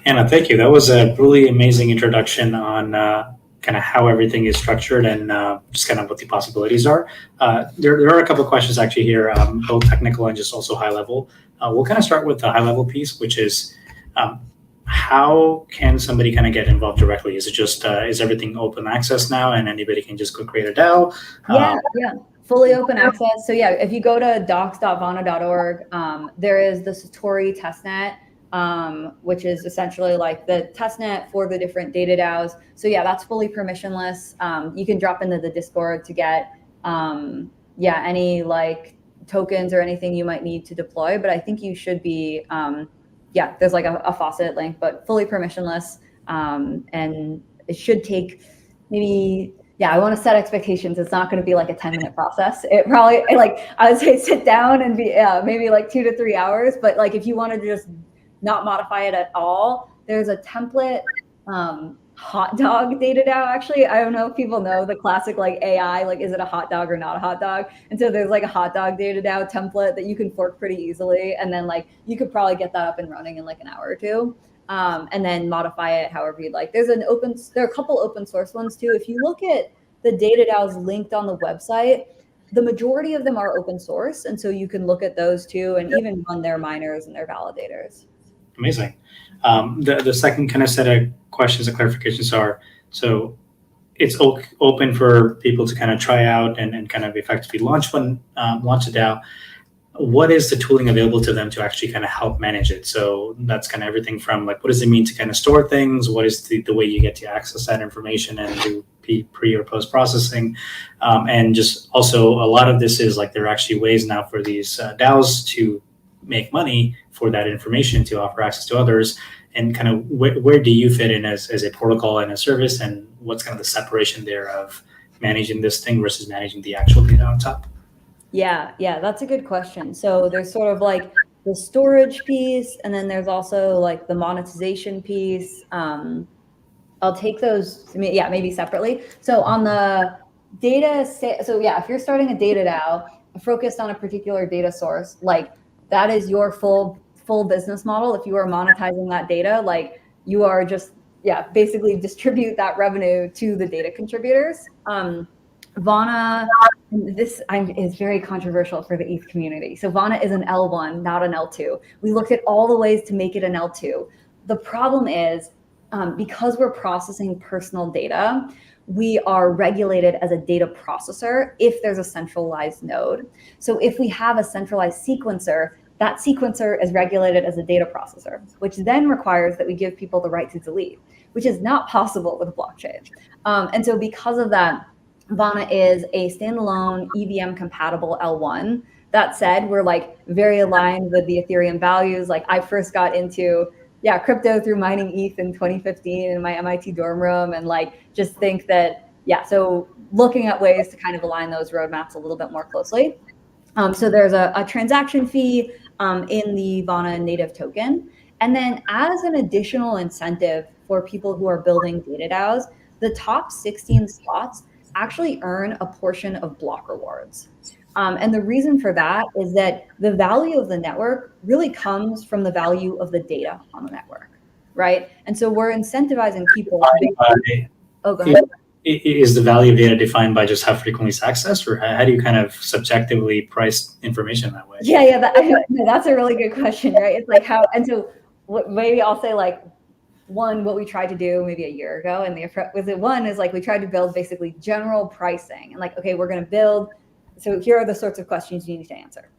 Anna, thank you. That was a really amazing introduction on kind of how everything is structured and just kind of what the possibilities are. There are a couple of questions actually here, both technical and just also high level. We'll kind of start with the high level piece, which is how can somebody kind of get involved directly? Is it just, is everything open access now and anybody can just go create a DAO? Yeah, fully open access. So yeah, if you go to docs.vana.org, there is the Satori testnet, which is essentially like the testnet for the different data DAOs. So yeah, that's fully permissionless. You can drop into the Discord to get, any like tokens or anything you might need to deploy, but I think you should be, there's like a faucet link, but fully permissionless. And it should take maybe, I want to set expectations. It's not going to be like a 10-minute process. It probably, I would say sit down and be, maybe like 2 to 3 hours. But like, if you wanted to just not modify it at all, there's a template, hot dog data DAO. Actually, I don't know if people know the classic like AI, like is it a hot dog or not a hot dog? And so there's like a hot dog data DAO template that you can fork pretty easily. And then like, you could probably get that up and running in like an hour or two. And then modify it however you'd like. There are a couple open source ones too. If you look at the data DAOs linked on the website, the majority of them are open source. And so you can look at those too and even run their miners and their validators. Amazing. The second kind of set of questions and clarifications are, so it's open for people to kind of try out and kind of effectively launch a DAO. What is the tooling available to them to actually kind of help manage it? So that's kind of everything from like, what does it mean to kind of store things? What is the way you get to access that information and do pre or post processing? And just also a lot of this is like, there are actually ways now for these DAOs to make money for that information to offer access to others. And kind of where do you fit in as a protocol and a service, and what's kind of the separation there of managing this thing versus managing the actual data on top? Yeah, that's a good question. So there's sort of like the storage piece, and then there's also like the monetization piece. I'll take those, maybe separately. So on the data, if you're starting a data DAO focused on a particular data source, like that is your full business model. If you are monetizing that data, like you are just, basically distribute that revenue to the data contributors. Vana, this is very controversial for the ETH community. So Vana is an L1, not an L2. We looked at all the ways to make it an L2. The problem is because we're processing personal data, we are regulated as a data processor if there's a centralized node. So if we have a centralized sequencer, that sequencer is regulated as a data processor, which then requires that we give people the right to delete, which is not possible with a blockchain. And so because of that, Vana is a standalone EVM compatible L1. That said, we're like very aligned with the Ethereum values. Like I first got into crypto through mining ETH in 2015 in my MIT dorm room, and like just think that, so looking at ways to kind of align those roadmaps a little bit more closely. So there's a transaction fee in the Vana native token. And then as an additional incentive for people who are building data DAOs, the top 16 slots actually earn a portion of block rewards. And the reason for that is that the value of the network really comes from the value of the data on the network, right? And so we're incentivizing people. Oh, go ahead. Is the value of data defined by just how frequently it's accessed, or how do you kind of subjectively price information that way? That's a really good question, right? It's like how, and so maybe I'll say like, what we tried to do maybe a year ago, and one is like we tried to build basically general pricing, and like, okay, we're going to build. So here are the sorts of questions you need to answer.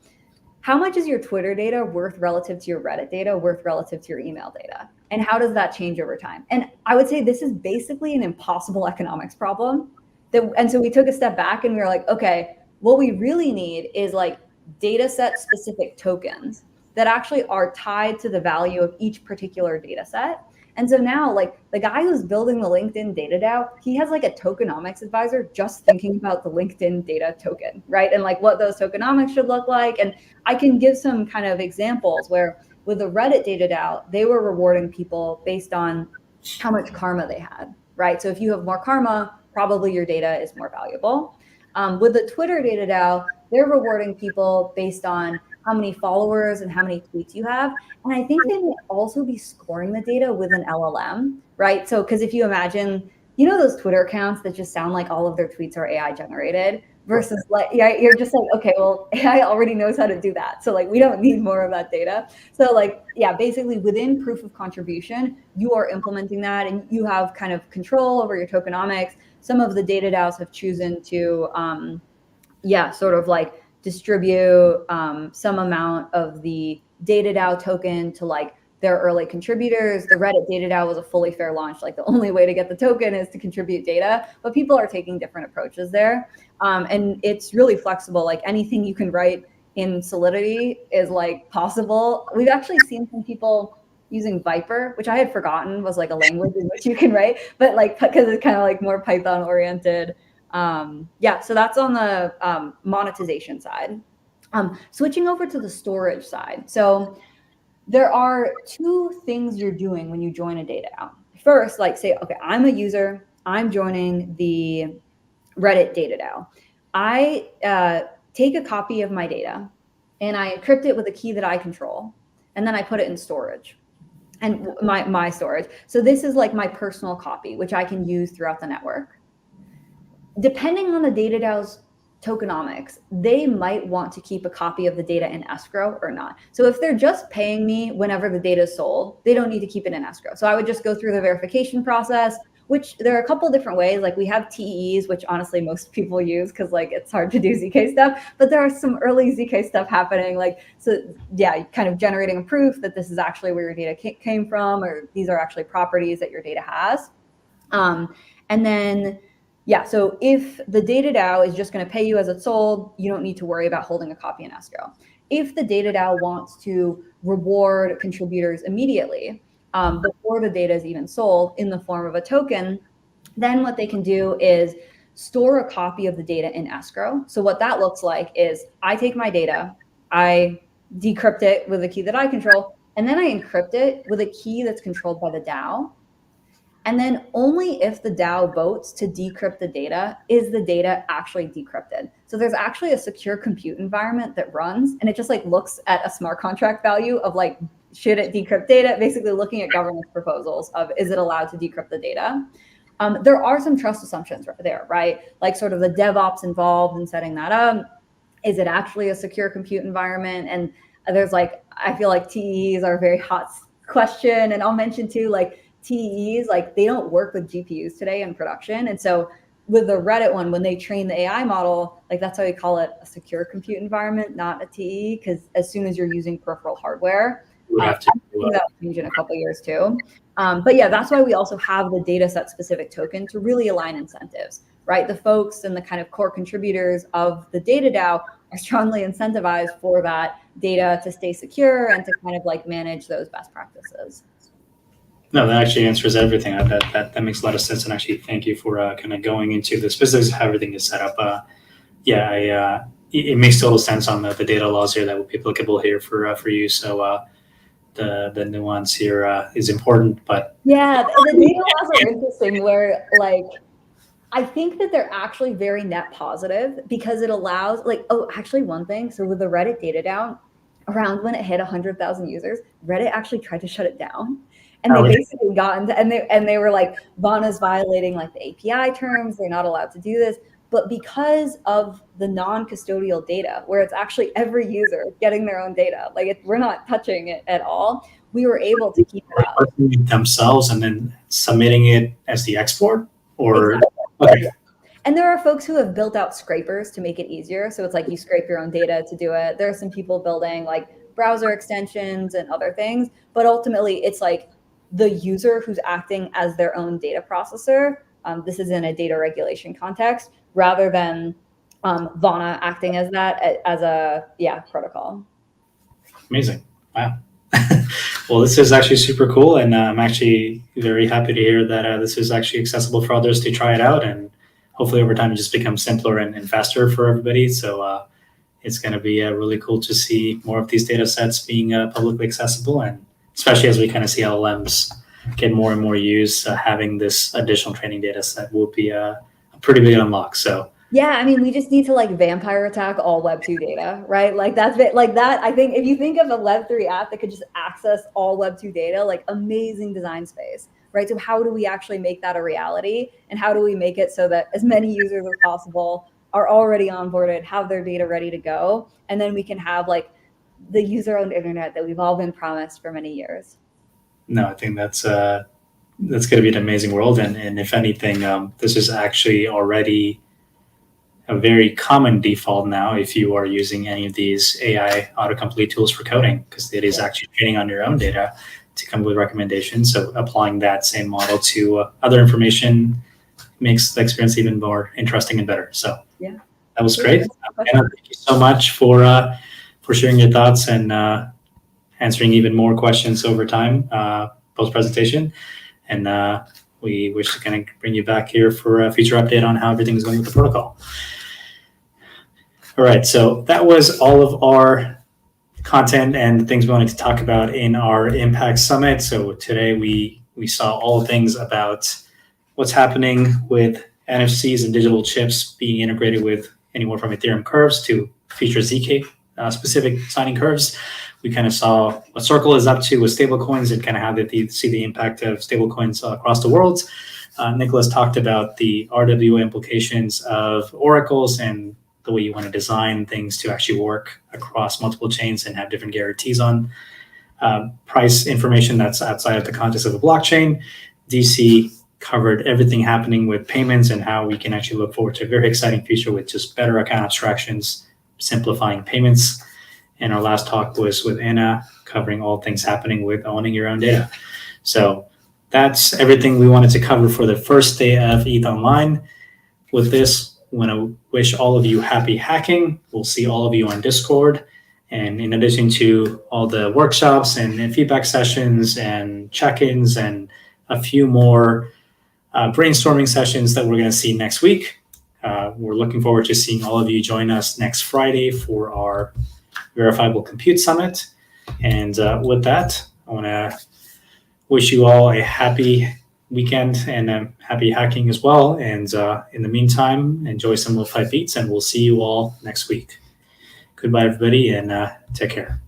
How much is your Twitter data worth relative to your Reddit data, worth relative to your email data? And how does that change over time? And I would say this is basically an impossible economics problem. And so we took a step back and we were like, okay, what we really need is like data set specific tokens that actually are tied to the value of each particular data set. And so now, like the guy who's building the LinkedIn data DAO, he has like a tokenomics advisor just thinking about the LinkedIn data token, right? And like what those tokenomics should look like. And I can give some kind of examples where with the Reddit data DAO, they were rewarding people based on how much karma they had, right? So if you have more karma, probably your data is more valuable. With the Twitter data DAO, they're rewarding people based on how many followers and how many tweets you have. And I think they may also be scoring the data with an LLM, right? So, because if you imagine, those Twitter accounts that just sound like all of their tweets are AI generated versus like, you're just like, okay, well, AI already knows how to do that. So like, we don't need more of that data. So like, basically within proof of contribution, you are implementing that and you have kind of control over your tokenomics. Some of the data DAOs have chosen to, sort of like distribute some amount of the data DAO token to like their early contributors. The Reddit data DAO was a fully fair launch. Like the only way to get the token is to contribute data, but people are taking different approaches there. And it's really flexible. Like anything you can write in Solidity is like possible. We've actually seen some people using Viper, which I had forgotten was like a language in which you can write, but like, because it's kind of like more Python oriented. So that's on the monetization side. Switching over to the storage side. So there are two things you're doing when you join a data DAO. First, like say, okay, I'm a user, I'm joining the Reddit data DAO. I take a copy of my data and I encrypt it with a key that I control, and then I put it in storage. And my storage. So this is like my personal copy, which I can use throughout the network. Depending on the data DAO's tokenomics, they might want to keep a copy of the data in escrow or not. So if they're just paying me whenever the data is sold, they don't need to keep it in escrow. So I would just go through the verification process, which there are a couple different ways. Like we have TEs, which honestly most people use because like it's hard to do ZK stuff, but there are some early ZK stuff happening. Like, so kind of generating a proof that this is actually where your data came from, or these are actually properties that your data has. And then, so if the data DAO is just going to pay you as it's sold, you don't need to worry about holding a copy in escrow. If the data DAO wants to reward contributors immediately, before the data is even sold in the form of a token, then what they can do is store a copy of the data in escrow. So what that looks like is I take my data, I decrypt it with a key that I control, and then I encrypt it with a key that's controlled by the DAO. And then only if the DAO votes to decrypt the data is the data actually decrypted. So there's actually a secure compute environment that runs, and it just like looks at a smart contract value of like, should it decrypt data? Basically looking at governance proposals of, is it allowed to decrypt the data? There are some trust assumptions there, right? Like sort of the DevOps involved in setting that up. Is it actually a secure compute environment? And there's like, I feel like TEs are a very hot question. And I'll mention too, like TEs, like they don't work with GPUs today in production. And so with the Reddit one, when they train the AI model, like that's why we call it a secure compute environment, not a TE, because as soon as you're using peripheral hardware, We have to. that'll change in a couple of years too. But yeah, that's why we also have the data set specific token to really align incentives, right? The folks and the kind of core contributors of the data DAO are strongly incentivized for that data to stay secure and to kind of like manage those best practices. No, that actually answers everything. That makes a lot of sense. And actually, thank you for kind of going into the specifics of how everything is set up. It makes total sense on the data laws here that will be applicable here for you. So the nuance here is important. But yeah, the data laws are interesting. Where like I think that they're actually very net positive because it allows like actually one thing. So with the Reddit data DAO, around when it hit 100,000 users, Reddit actually tried to shut it down. And they basically got into, and they were like, Vana's violating like the API terms. They're not allowed to do this. But because of the non-custodial data, where it's actually every user getting their own data, like we're not touching it at all, we were able to keep it up. Themselves and then submitting it as the export, or exactly. Okay. And there are folks who have built out scrapers to make it easier. So it's like you scrape your own data to do it. There are some people building like browser extensions and other things, but ultimately it's like the user who's acting as their own data processor. This is in a data regulation context rather than Vana acting as that as a protocol. Amazing. Wow. Well, this is actually super cool. And I'm actually very happy to hear that this is actually accessible for others to try it out. And hopefully over time it just becomes simpler and faster for everybody. So it's going to be really cool to see more of these data sets being publicly accessible. And especially as we kind of see LLMs get more and more use, having this additional training data set will be a pretty big unlock. So yeah, I mean, we just need to like vampire attack all Web2 data, right? Like that's like that. I think if you think of a Web3 app that could just access all Web2 data, like amazing design space, right? So how do we actually make that a reality? And how do we make it so that as many users as possible are already onboarded, have their data ready to go, and then we can have like the user-owned internet that we've all been promised for many years. No, I think that's going to be an amazing world. And if anything, this is actually already a very common default now if you are using any of these AI autocomplete tools for coding, because it is actually training on your own data to come with recommendations. So applying that same model to other information makes the experience even more interesting and better. So yeah, that was great. Anna, thank you so much for sharing your thoughts and answering even more questions over time post-presentation. And we wish to kind of bring you back here for a future update on how everything's going with the protocol. All right, so that was all of our content and things we wanted to talk about in our Impact Summit. So today we saw all things about what's happening with NFCs and digital chips being integrated with anywhere from Ethereum curves to future ZK specific signing curves. We kind of saw what Circle is up to with stablecoins and kind of how they see the impact of stablecoins across the world. Nicholas talked about the RWA implications of oracles and the way you want to design things to actually work across multiple chains and have different guarantees on price information that's outside of the context of a blockchain. DC covered everything happening with payments and how we can actually look forward to a very exciting future with just better account abstractions, simplifying payments. And our last talk was with Anna, covering all things happening with owning your own data. So that's everything we wanted to cover for the first day of ETHOnline. With this, I want to wish all of you happy hacking. We'll see all of you on Discord. And in addition to all the workshops and feedback sessions and check-ins and a few more brainstorming sessions that we're going to see next week, we're looking forward to seeing all of you join us next Friday for our Verifiable Compute Summit. And with that, I want to wish you all a happy weekend and happy hacking as well. And in the meantime, enjoy some lo-fi beats, and we'll see you all next week. Goodbye, everybody, and take care.